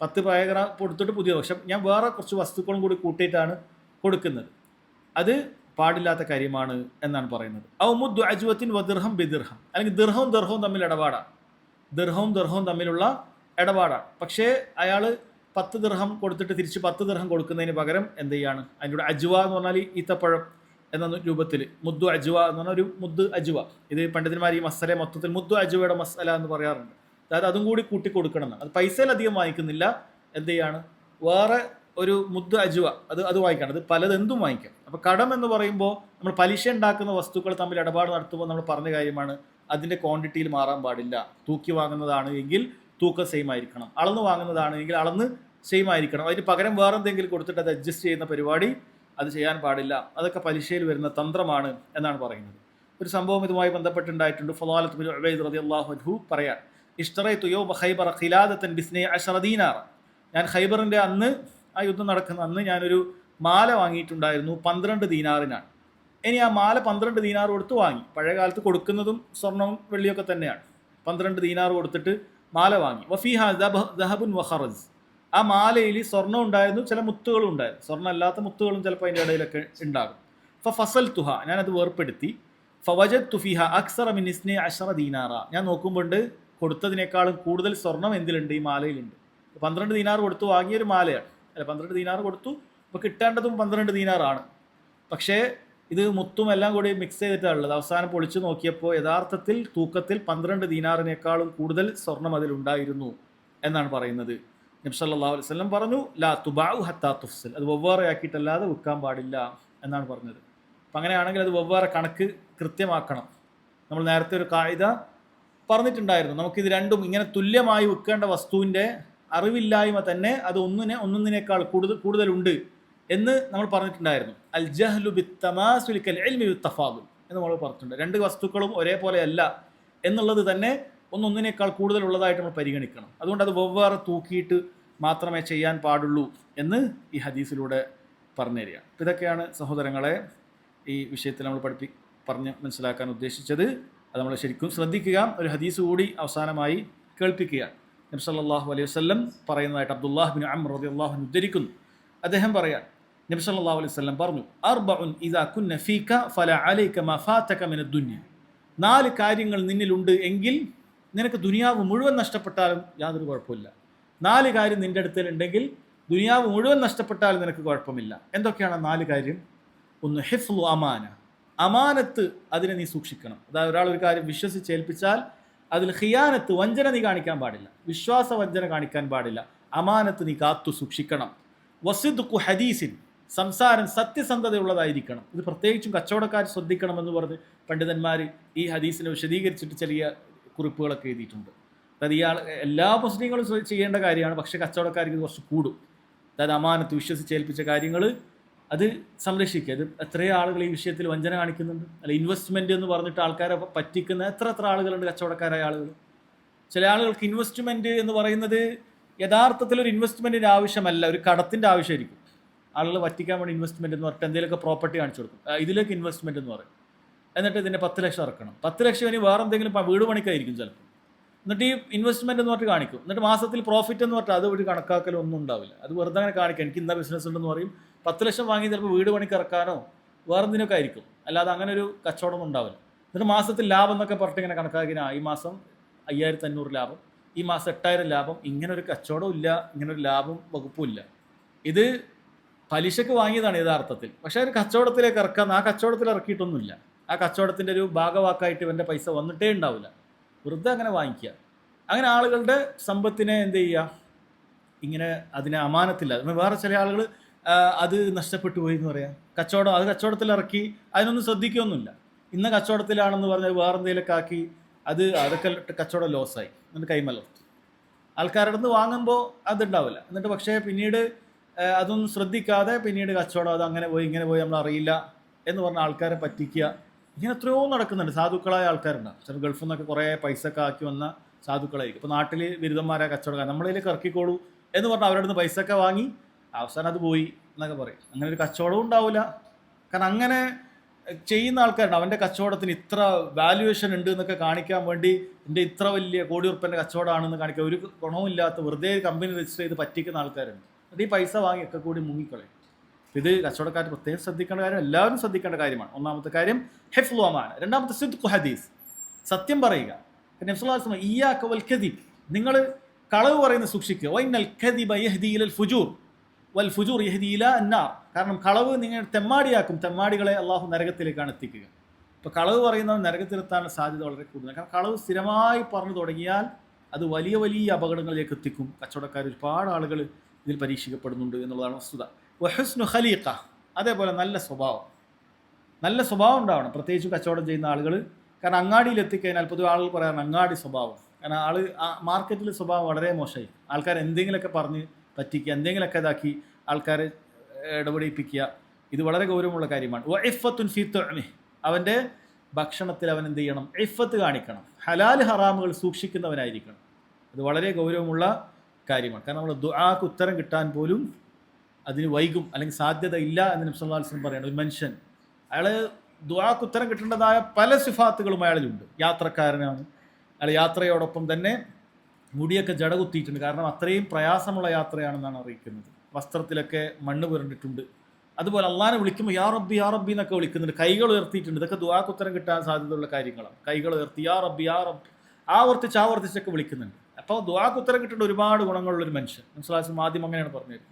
10 പഴയ ഗ്രാം കൊടുത്തിട്ട് പുതിയ, പക്ഷെ ഞാൻ വേറെ കുറച്ച് വസ്തുക്കളും കൂടി കൂട്ടിയിട്ടാണ് കൊടുക്കുന്നത്. അത് പാടില്ലാത്ത കാര്യമാണ് എന്നാണ് പറയുന്നത്. ഔ മുദ്ദു അജ്വത്തിൻ വദിർഹം ബിദിർഹം, അല്ലെങ്കിൽ ദിർഹവും തമ്മിൽ ഇടപാടാണ്. ദിർഹവും തമ്മിലുള്ള ഇടപാടാണ്. പക്ഷേ അയാൾ 10 ദിർഹം കൊടുത്തിട്ട് തിരിച്ച് 10 ദിർഹം കൊടുക്കുന്നതിന് പകരം എന്ത് ചെയ്യാണ്, അതിൻ്റെ കൂടെ അജ്വ എന്ന് പറഞ്ഞാൽ ഈത്തപ്പഴം എന്ന രൂപത്തിൽ മുദ്ദു അജ്വ എന്ന് പറഞ്ഞാൽ ഒരു മുദ്ദ് അജ്വ. ഇത് പണ്ഡിതന്മാർ ഈ മസല മൊത്തത്തിൽ മുദ്ദു അജ്വയുടെ മസല എന്ന് പറയാറുണ്ട്. അതായത് അതും കൂടി കൂട്ടി കൊടുക്കണം എന്നാണ്. അത് പൈസയിലധികം വാങ്ങിക്കുന്നില്ല, എന്ത് ചെയ്യാണ്, വേറെ ഒരു മുദ്ദ് അജ്വ അത് വാങ്ങിക്കണം. അത് പലതെന്തും വാങ്ങിക്കാം. അപ്പോൾ കടം എന്ന് പറയുമ്പോൾ നമ്മൾ പലിശ ഉണ്ടാക്കുന്ന വസ്തുക്കൾ തമ്മിൽ ഇടപാട് നടത്തുമ്പോൾ നമ്മൾ പറഞ്ഞ കാര്യമാണ്, അതിൻ്റെ ക്വാണ്ടിറ്റിയിൽ മാറാൻ പാടില്ല. തൂക്കി വാങ്ങുന്നതാണ് എങ്കിൽ തൂക്കം സെയിം ആയിരിക്കണം, അളന്ന് വാങ്ങുന്നതാണ് എങ്കിൽ അളന്ന് സെയിം ആയിരിക്കണം. അതിന് പകരം വേറെ എന്തെങ്കിലും കൊടുത്തിട്ട് അത് അഡ്ജസ്റ്റ് ചെയ്യുന്ന പരിപാടി അത് ചെയ്യാൻ പാടില്ല. അതൊക്കെ പലിശയിൽ വരുന്ന തന്ത്രമാണ് എന്നാണ് പറയുന്നത്. ഒരു സംഭവം ഇതുമായി ബന്ധപ്പെട്ടുണ്ടായിട്ടുണ്ട്. ഫളാലത്ത് ബിൻ ഉബൈദ് റളിയല്ലാഹു അൻഹു പറയാൻ, ഇഷ്തറൈതു യൗമ ഖൈബറ ഖിലാദതൻ ബിസ്നി അശറ ദീനാർ. ഞാൻ ഖൈബറിൻ്റെ അന്ന്, ആ യുദ്ധം നടക്കുന്ന അന്ന് ഞാനൊരു മാല വാങ്ങിയിട്ടുണ്ടായിരുന്നു 12 ദീനാറിനാണ്. ഇനി ആ മാല 12 ദീനാർ കൊടുത്ത് വാങ്ങി. പഴയ കാലത്ത് കൊടുക്കുന്നതും സ്വർണവും വെള്ളിയൊക്കെ തന്നെയാണ്. 12 ദീനാർ കൊടുത്തിട്ട് മാല വാങ്ങി. വഫീഹ ദഹബുൻ വഖറസ്, ആ മാലയിൽ സ്വർണ്ണം ഉണ്ടായിരുന്നു, ചില മുത്തുകളും ഉണ്ടായിരുന്നു. സ്വർണ്ണം അല്ലാത്ത മുത്തുകളും ചിലപ്പോൾ അതിൻ്റെ ഇടയിലൊക്കെ ഉണ്ടാകും. ഫസൽ തുഹ, ഞാനത് വേർപ്പെടുത്തി. ഫവജദ്തു ഫിഹ അക്സറ മിൻ ഇസ്നി അശറ ദീനാറ, ഞാൻ നോക്കുമ്പോൾ കൊടുത്തതിനേക്കാളും കൂടുതൽ സ്വർണം എന്തിലുണ്ട്, ഈ മാലയിലുണ്ട്. 12 ദീനാർ കൊടുത്ത് വാങ്ങിയൊരു മാലയാണ്, അല്ല 12 ദീനാർ കൊടുത്തു, അപ്പോൾ കിട്ടേണ്ടതും 12 ദീനാറാണ്. പക്ഷേ ഇത് മുത്തും എല്ലാം കൂടി മിക്സ് ചെയ്തിട്ടാണുള്ളത്. അവസാനം പൊളിച്ചു നോക്കിയപ്പോൾ യഥാർത്ഥത്തിൽ തൂക്കത്തിൽ 12 ദീനാറിനേക്കാളും കൂടുതൽ സ്വർണം അതിലുണ്ടായിരുന്നു എന്നാണ് പറയുന്നത്. നബി സല്ലല്ലാഹു അലൈഹി വസല്ലം പറഞ്ഞു, ലാ തുബാഉ ഹത്താ തുഫ്സൽ, അത് വെവ്വേറെ ആക്കിയിട്ടല്ലാതെ വിൽക്കാൻ പാടില്ല എന്നാണ് പറഞ്ഞത്. അപ്പം അങ്ങനെയാണെങ്കിൽ അത് വെവ്വേറെ കണക്ക് കൃത്യമാക്കണം. നമ്മൾ നേരത്തെ ഒരു കായിക പറഞ്ഞിട്ടുണ്ടായിരുന്നു, നമുക്കിത് രണ്ടും ഇങ്ങനെ തുല്യമായി വിൽക്കേണ്ട വസ്തുവിൻ്റെ അറിവില്ലായ്മ തന്നെ അത് ഒന്നിനേക്കാൾ കൂടുതലുണ്ട് എന്ന് നമ്മൾ പറഞ്ഞിട്ടുണ്ടായിരുന്നു. അൽ ജഹ്ലു ബിത്തമാസുലി കൽ ഇൽമി ബിത്തഫാദുൽ എന്ന് നമ്മൾ പറഞ്ഞിട്ടുണ്ട്. രണ്ട് വസ്തുക്കളും ഒരേപോലെയല്ല എന്നുള്ളത് തന്നെ ഒന്നൊന്നിനേക്കാൾ കൂടുതലുള്ളതായിട്ട് നമ്മൾ പരിഗണിക്കണം. അതുകൊണ്ട് അത് വെവ്വേറെ തൂക്കിയിട്ട് മാത്രമേ ചെയ്യാൻ പാടുള്ളൂ എന്ന് ഈ ഹദീസിലൂടെ പറഞ്ഞു തരികയാണ്. ഇതൊക്കെയാണ് സഹോദരങ്ങളെ ഈ വിഷയത്തിൽ നമ്മൾ പറഞ്ഞ് മനസ്സിലാക്കാൻ ഉദ്ദേശിച്ചത്. അത് നമ്മൾ ശരിക്കും ശ്രദ്ധിക്കുക. ഒരു ഹദീസ് കൂടി അവസാനമായി കേൾപ്പിക്കുക. നബി സല്ലല്ലാഹു അലൈഹി വസല്ലം പറയുന്നതായിട്ട് അബ്ദുല്ലാഹ് ബിൻ അംർ റളിയല്ലാഹു അൻഹു ഉദ്ധരിക്കുന്നു. അദ്ദേഹം പറയാൻ നബി സല്ലല്ലാഹു അലൈഹി വസല്ലം പറഞ്ഞു, അർബഉൻ ഇദാ കുന്ന ഫീക ഫലാ അലൈക മാ ഫാതക മിനദ് ദുനിയ. 4 കാര്യങ്ങൾ നിന്നിലുണ്ട് എങ്കിൽ നിനക്ക് ദുനിയാവ് മുഴുവൻ നഷ്ടപ്പെട്ടാലും യാതൊരു കുഴപ്പമില്ല. 4 കാര്യം നിൻ്റെ അടുത്തുണ്ടെങ്കിൽ ദുനിയാവ് മുഴുവൻ നഷ്ടപ്പെട്ടാലും നിനക്ക് കുഴപ്പമില്ല. എന്തൊക്കെയാണ് 4 കാര്യം? ഒന്ന്, ഹിഫ്ളു അമാന, അമാനത്ത് അതിനെ നീ സൂക്ഷിക്കണം. അതായത് ഒരാൾ ഒരു കാര്യം വിശ്വസിച്ചേൽപ്പിച്ചാൽ അതിൽ ഖിയാനത്ത്, വഞ്ചന നീ കാണിക്കാൻ പാടില്ല, വിശ്വാസ വഞ്ചന കാണിക്കാൻ പാടില്ല. അമാനത്ത് നീ കാത്തു സൂക്ഷിക്കണം. വസിദ്ഖു ഹദീസിൻ, സംസാരം സത്യസന്ധതയുള്ളതായിരിക്കണം. ഇത് പ്രത്യേകിച്ചും കച്ചവടക്കാർ ശ്രദ്ധിക്കണമെന്ന് പറഞ്ഞ് പണ്ഡിതന്മാർ ഈ ഹദീസിനെ വിശദീകരിച്ചിട്ട് ചെറിയ കുറിപ്പുകളൊക്കെ എഴുതിയിട്ടുണ്ട്. അതായത് ഇയാൾ എല്ലാ മുസ്ലിങ്ങളും ചെയ്യേണ്ട കാര്യമാണ്, പക്ഷേ കച്ചവടക്കാർക്ക് ഇത് കുറച്ച് കൂടും. അതായത് അമാനത്ത്, വിശ്വസിച്ചേൽപ്പിച്ച കാര്യങ്ങൾ അത് സംരക്ഷിക്കുക. അത് എത്രയോ ആളുകൾ ഈ വിഷയത്തിൽ വഞ്ചന കാണിക്കുന്നുണ്ട്. അല്ല, ഇൻവെസ്റ്റ്മെൻറ്റ് എന്ന് പറഞ്ഞിട്ട് ആൾക്കാരെ പറ്റിക്കുന്ന എത്ര ആളുകളുണ്ട്, കച്ചവടക്കാരായ ആളുകൾ. ചില ആളുകൾക്ക് ഇൻവെസ്റ്റ്മെൻറ്റ് എന്ന് പറയുന്നത് യഥാർത്ഥത്തിൽ ഒരു ഇൻവെസ്റ്റ്മെൻറ്റിൻ്റെ ആവശ്യമല്ല, ഒരു കടത്തിൻ്റെ ആവശ്യമായിരിക്കും. ആളുകൾ പറ്റിക്കാൻ വേണ്ടി ഇൻവെസ്റ്റ്മെൻറ്റ് എന്ന് പറഞ്ഞിട്ട് എന്തെങ്കിലുമൊക്കെ പ്രോപ്പർട്ടി കാണിച്ചു കൊടുക്കും. ഇതിലേക്ക് ഇൻവെസ്റ്റ്മെൻറ്റ് എന്ന് പറയും. എന്നിട്ട് ഇതിൻ്റെ 10 ലക്ഷം ഇറക്കണം. 10 ലക്ഷം ഇനി വേറെ എന്തെങ്കിലും വീട് പണിക്കായിരിക്കും ചിലപ്പോൾ. എന്നിട്ട് ഈ ഇൻവെസ്റ്റ്മെൻറ്റ് എന്ന് പറഞ്ഞിട്ട് കാണിക്കും. എന്നിട്ട് മാസത്തിൽ പ്രോഫിറ്റ് എന്ന് പറഞ്ഞിട്ട് അത് ഒരു കണക്കാക്കലോ ഒന്നും ഉണ്ടാവില്ല. അത് വെറുതെ അങ്ങനെ കാണിക്കാം, എനിക്ക് ഇന്ന ബിസിനസ് ഉണ്ടെന്ന് പറയും. 10 ലക്ഷം വാങ്ങി ചിലപ്പോൾ വീട് പണിക്ക് ഇറക്കാനോ വേറെ എന്തിനൊക്കെ ആയിരിക്കും. അല്ലാതെ അങ്ങനെ ഒരു കച്ചവടം ഉണ്ടാവില്ല. എന്നിട്ട് മാസത്തിൽ ലാഭം എന്നൊക്കെ പറഞ്ഞിട്ട് ഇങ്ങനെ കണക്കാക്കിനാ ഈ മാസം 5500 ലാഭം, ഈ മാസം 8000 ലാഭം. ഇങ്ങനെ ഒരു കച്ചവടവും ഇല്ല, ഇങ്ങനെ ഒരു ലാഭം വകുപ്പും ഇല്ല. ഇത് പലിശക്ക് വാങ്ങിയതാണ് യഥാർത്ഥത്തിൽ. പക്ഷേ ഒരു കച്ചവടത്തിലേക്ക് ഇറക്കാൻ ആ കച്ചവടത്തിൽ ഇറക്കിയിട്ടൊന്നുമില്ല. ആ കച്ചവടത്തിൻ്റെ ഒരു ഭാഗവാക്കായിട്ട് ഇവൻ്റെ പൈസ വന്നിട്ടേ ഉണ്ടാവില്ല. വെറുതെ അങ്ങനെ വാങ്ങിക്കുക. അങ്ങനെ ആളുകളുടെ സമ്പത്തിനെ എന്ത് ചെയ്യുക, ഇങ്ങനെ അതിനെ അമാനത്തില്ല. വേറെ ചില ആളുകൾ അത് നഷ്ടപ്പെട്ടു പോയി എന്ന് പറയാം. അത് കച്ചവടത്തിൽ ഇറക്കി അതിനൊന്നും ശ്രദ്ധിക്കുകയൊന്നുമില്ല. ഇന്ന കച്ചവടത്തിലാണെന്ന് പറഞ്ഞാൽ വേറെ എന്തെങ്കിലുമൊക്കെ ആക്കി അതൊക്കെ കച്ചവടം ലോസായി, എന്നിട്ട് കൈമലർത്തും. ആൾക്കാരുടെ നിന്ന് വാങ്ങുമ്പോൾ അതുണ്ടാവില്ല. എന്നിട്ട് പക്ഷേ പിന്നീട് അതൊന്നും ശ്രദ്ധിക്കാതെ പിന്നീട് കച്ചവടം അത് അങ്ങനെ പോയി ഇങ്ങനെ പോയി നമ്മൾ അറിയില്ല എന്ന് പറഞ്ഞ ആൾക്കാരെ പറ്റിക്കുക. ഇങ്ങനെ എത്രയോ നടക്കുന്നുണ്ട്. സാധുക്കളായ ആൾക്കാരുണ്ടാവും. ചില ഗൾഫിൽ നിന്നൊക്കെ കുറേ പൈസ ഒക്കെ ആക്കി വന്ന സാധുക്കളായിരിക്കും. ഇപ്പോൾ നാട്ടിൽ ബിരുദന്മാരായ കച്ചവടക്കാർ നമ്മളതിലേക്ക് ഇറക്കിക്കോളൂ എന്ന് പറഞ്ഞാൽ അവരുടെ നിന്ന് പൈസ ഒക്കെ വാങ്ങി അവസാനം അത് പോയി എന്നൊക്കെ പറയും. അങ്ങനെ ഒരു കച്ചവടവും ഉണ്ടാവില്ല. കാരണം അങ്ങനെ ചെയ്യുന്ന ആൾക്കാരുണ്ട്. അവൻ്റെ കച്ചവടത്തിന് ഇത്ര വാല്യുവേഷൻ ഉണ്ട് എന്നൊക്കെ കാണിക്കാൻ വേണ്ടി എൻ്റെ ഇത്ര വലിയ കോടി ഉറുപ്പിൻ്റെ കച്ചവടമാണെന്ന് കാണിക്കാൻ ഒരു ഗുണവും ഇല്ലാത്ത വെറുതെ കമ്പനി രജിസ്റ്റർ ചെയ്ത് പറ്റിക്കുന്ന ആൾക്കാരുണ്ട്. എന്നിട്ട് ഈ പൈസ വാങ്ങി ഒക്കെ കൂടി മുങ്ങിക്കളയും. ഇത് കച്ചവടക്കാർ പ്രത്യേകം ശ്രദ്ധിക്കേണ്ട കാര്യം, എല്ലാവരും ശ്രദ്ധിക്കേണ്ട കാര്യമാണ്. ഒന്നാമത്തെ കാര്യം ഹിഫ്ളു അമാന. രണ്ടാമത്തെ സിദ്ഖു ഹദീസ്, സത്യം പറയുക. നബി സല്ലല്ലാഹു അലൈഹി വസല്ലം ഇയ്യാക വൽ കദിബ്, നിങ്ങൾ കളവ് പറയുന്നത് സൂക്ഷിക്കുക. വൈനൽ കദിബ യഹ്ദി ഇലൽ ഫുജൂർ വൽ ഫുജൂർ യഹ്ദി ഇലാ അന്നാർ. കാരണം കളവ് നിങ്ങൾ തെമ്മാടിയാക്കും, തെമ്മാടികളെ അള്ളാഹു നരകത്തിലേക്കാണ് എത്തിക്കുക. ഇപ്പോൾ കളവ് പറയുന്നവൻ നരകത്തിലെത്താനുള്ള സാധ്യത വളരെ കൂടുതലാണ്. കാരണം കളവ് സ്ഥിരമായി പറഞ്ഞു തുടങ്ങിയാൽ അത് വലിയ വലിയ അപകടങ്ങളിലേക്ക് എത്തിക്കും. കച്ചവടക്കാർ ഒരുപാട് ആളുകൾ ഇതിൽ പരീക്ഷിക്കപ്പെടുന്നുണ്ട് എന്നുള്ളതാണ് വസ്തുത. വഹുസ്നു ഖലീഖ, അതേപോലെ നല്ല സ്വഭാവം ഉണ്ടാവണം, പ്രത്യേകിച്ചും കച്ചവടം ചെയ്യുന്ന ആളുകൾ. കാരണം അങ്ങാടിയിൽ എത്തിക്കഴിഞ്ഞാൽ പൊതുവെ ആളുകൾ പറയാറുണ്ട് അങ്ങാടി സ്വഭാവം. കാരണം മാർക്കറ്റിൽ സ്വഭാവം വളരെ മോശമായി. ആൾക്കാർ എന്തെങ്കിലുമൊക്കെ പറഞ്ഞ് പറ്റിക്കുക, എന്തെങ്കിലുമൊക്കെ ഇതാക്കി ആൾക്കാരെ ഇടപെടിപ്പിക്കുക. ഇത് വളരെ ഗൗരവമുള്ള കാര്യമാണ്. വഇഫത്തുൻ ഫീ തുഅമിഹി, അവൻ്റെ ഭക്ഷണത്തിൽ അവൻ എന്ത് ചെയ്യണം, ഇഫത്ത് കാണിക്കണം. ഹലാൽ ഹറാമുകൾ സൂക്ഷിക്കുന്നവനായിരിക്കണം. അത് വളരെ ഗൗരവമുള്ള കാര്യമാണ്. കാരണം നമ്മൾ ദുആക്ക് ഉത്തരം കിട്ടാൻ പോലും അതിന് വൈകും, അല്ലെങ്കിൽ സാധ്യത ഇല്ല എന്ന് നബി സല്ലല്ലാഹു അലൈഹി വസല്ലം പറയുന്നത്. ഒരു മനുഷ്യൻ അയാൾ ദുആക്ക് ഉത്തരം കിട്ടേണ്ടതായ പല സിഫാത്തുകളും അയാളിലുണ്ട്. യാത്രക്കാരനാണ്, അയാൾ യാത്രയോടൊപ്പം തന്നെ മുടിയൊക്കെ ജട കുത്തിയിട്ടുണ്ട്. കാരണം അത്രയും പ്രയാസമുള്ള യാത്രയാണെന്നാണ് അറിയിക്കുന്നത്. വസ്ത്രത്തിലൊക്കെ മണ്ണ് പുരണ്ടിട്ടുണ്ട്. അതുപോലെ അള്ളാഹനെ വിളിക്കുമ്പോൾ യാ റബ്ബി യാ റബ്ബി എന്നൊക്കെ വിളിക്കുന്നുണ്ട്. കൈകൾ ഉയർത്തിയിട്ടുണ്ട്. ഇതൊക്കെ ദുആക്ക് ഉത്തരം കിട്ടാൻ സാധ്യതയുള്ള കാര്യങ്ങളാണ്. കൈകൾ ഉയർത്തി യാ റബ്ബി യാ റബ്ബ് ആവർത്തിച്ചൊക്കെ വിളിക്കുന്നുണ്ട്. അപ്പോൾ ദുആക്ക് ഉത്തരം കിട്ടേണ്ട ഒരുപാട് ഗുണങ്ങളുള്ളൊരു മനുഷ്യൻ. നബി സല്ലല്ലാഹു അലൈഹി വസല്ലം ആദ്യം അങ്ങനെയാണ് പറഞ്ഞിരുന്നത്.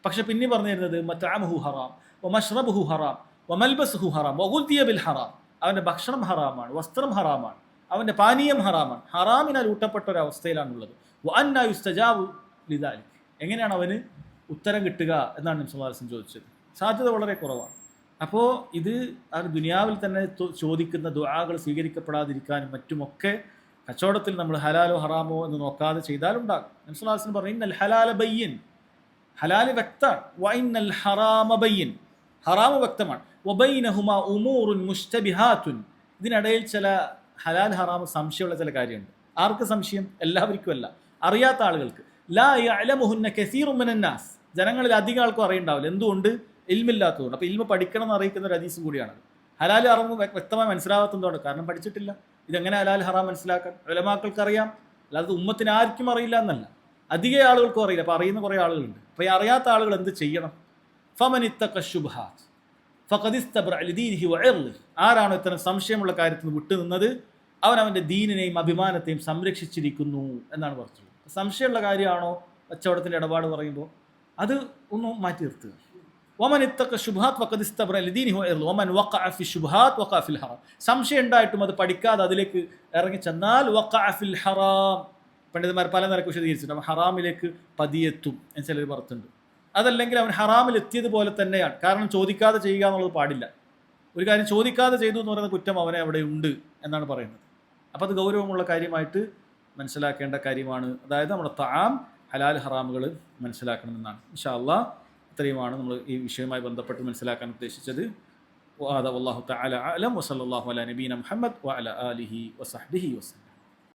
പക്ഷെ പിന്നെ പറഞ്ഞു തരുന്നത് മത്അമുഹു ഹറാം വമശ്റബുഹു ഹറാം വമൽബസുഹു ഹറാം വഗുദിയ ബിൽ ഹറാം, അവൻ്റെ ഭക്ഷണം ഹറാമാണ്, വസ്ത്രം ഹറാമാണ്, അവൻ്റെ പാനീയം ഹറാമാണ്. ഹറാമിനാൽ ഊട്ടപ്പെട്ട ഒരവസ്ഥയിലാണുള്ളത്. വഅന്നാ യുസ്തജാബു ലിദാലിക്, എങ്ങനെയാണ് അവന് ഉത്തരം കിട്ടുക എന്നാണ് നബി സല്ലല്ലാഹു അലൈഹി വസല്ലം ചോദിച്ചത്. സാധ്യത വളരെ കുറവാണ്. അപ്പോൾ ഇത് ആ ദുനിയാവിൽ തന്നെ ചോദിക്കുന്ന ദുആകൾ സ്വീകരിക്കപ്പെടാതിരിക്കാനും മറ്റുമൊക്കെ കച്ചവടത്തിൽ നമ്മൾ ഹലാലോ ഹറാമോ എന്ന് നോക്കാതെ ചെയ്താലുണ്ടാകും. നബി സല്ലല്ലാഹു അലൈഹി വസല്ലം പറഞ്ഞു ഇന്നൽ ഹലാല ബയ്യിൻ, ഹലാല് വ്യക്തമാണ്. വൈനൽ ഹറാമ ബയ്യിൻ, ഹറാമ് വ്യക്തമാണ്. വബൈനഹുമാ ഉമൂറുൻ മുസ്തബിഹാത്തുൻ, ഇതിനിടയിൽ ചില ഹലാൽ ഹറാമ് സംശയമുള്ള ചില കാര്യമുണ്ട്. ആർക്ക് സംശയം? എല്ലാവർക്കും അല്ല, അറിയാത്ത ആളുകൾക്ക്. ലാ യഅലമുഹുന്ന കസീറുൻ മിനൻ നാസ്, ജനങ്ങളിൽ അധികം ആൾക്കും അറിയുണ്ടാവില്ല. എന്തുകൊണ്ട്? ഇൽമില്ലാത്തതുകൊണ്ട്. അപ്പോൾ ഇൽമ പഠിക്കണം എന്ന് അറിയിക്കുന്ന ഒരു ഹദീസും കൂടിയാണ്. ഹലാൽ ഹറാമ് വ്യക്തമായി മനസ്സിലാവാത്തതുകൊണ്ട്, കാരണം പഠിച്ചിട്ടില്ല. ഇതെങ്ങനെ ഹലാൽ ഹറാം മനസ്സിലാക്കാൻ? ഉലമാക്കൾക്ക് അറിയാം, അല്ലാതെ ഉമ്മത്തിന് ആർക്കും അറിയില്ല എന്നല്ല, അധിക ആളുകൾക്കും അറിയില്ല. അപ്പോൾ അറിയുന്ന കുറേ ആളുകളുണ്ട്. അപ്പോൾ ഈ അറിയാത്ത ആളുകൾ എന്ത് ചെയ്യണം? ഫമനിത്തഖ ശുബ്ഹാത്ത് ഫഖദ് ഇസ്തബ്റഅ ലിദീനിഹി വഇർളിഹി, ആരാണോ ഇത്തരം സംശയമുള്ള കാര്യത്തിൽ വിട്ടുനിന്നത് അവൻ അവൻ്റെ ദീനിനെയും അഭിമാനത്തെയും സംരക്ഷിച്ചിരിക്കുന്നു എന്നാണ് പറഞ്ഞത്. സംശയമുള്ള കാര്യമാണോ കച്ചവടത്തിൻ്റെ ഇടപാട് പറയുമ്പോൾ അത് ഒന്ന് മാറ്റി നിർത്തുക. വമൻ ഇത്തഖ ശുബ്ഹാത്ത് ഫഖദ് ഇസ്തബ്റഅ ലിദീനിഹി വഇർളിഹി വമൻ വഖഅ ഫി ശുബ്ഹാത്ത് വഖഅ ഫിൽ ഹറാം, സംശയം ഉണ്ടായിട്ടും അത് പഠിക്കാതെ അതിലേക്ക് ഇറങ്ങി ചെന്നാൽ വഖഅ ഫിൽ ഹറാം, പണ്ഡിതന്മാർ പല നിരക്ക് വിശദീകരിച്ചിട്ടുണ്ട്. ഹറാമിലേക്ക് പതിയെത്തും എന്ന് ചിലർ പറഞ്ഞിട്ടുണ്ട്. അതല്ലെങ്കിൽ അവൻ ഹറാമിൽ എത്തിയതുപോലെ തന്നെയാണ്. കാരണം ചോദിക്കാതെ ചെയ്യുക എന്നുള്ളത് പാടില്ല. ഒരു കാര്യം ചോദിക്കാതെ ചെയ്തു എന്ന് പറയുന്ന കുറ്റം അവനെ അവിടെ ഉണ്ട് എന്നാണ് പറയുന്നത്. അപ്പോൾ അത് ഗൗരവമുള്ള കാര്യമായിട്ട് മനസ്സിലാക്കേണ്ട കാര്യമാണ്. അതായത് നമ്മുടെ തആം ഹലാൽ ഹറാമുകൾ മനസ്സിലാക്കണമെന്നാണ്. ഇൻഷാ അല്ലാഹ് ഇത്രയുമാണ് നമ്മൾ ഈ വിഷയവുമായി ബന്ധപ്പെട്ട് മനസ്സിലാക്കാൻ ഉദ്ദേശിച്ചത്. വല്ലാഹു തആല അഅലം വസല്ലല്ലാഹു അലാ നബീന മുഹമ്മദ് വഅലാ ആലിഹി വസഹ്ബിഹി വസല്ലം.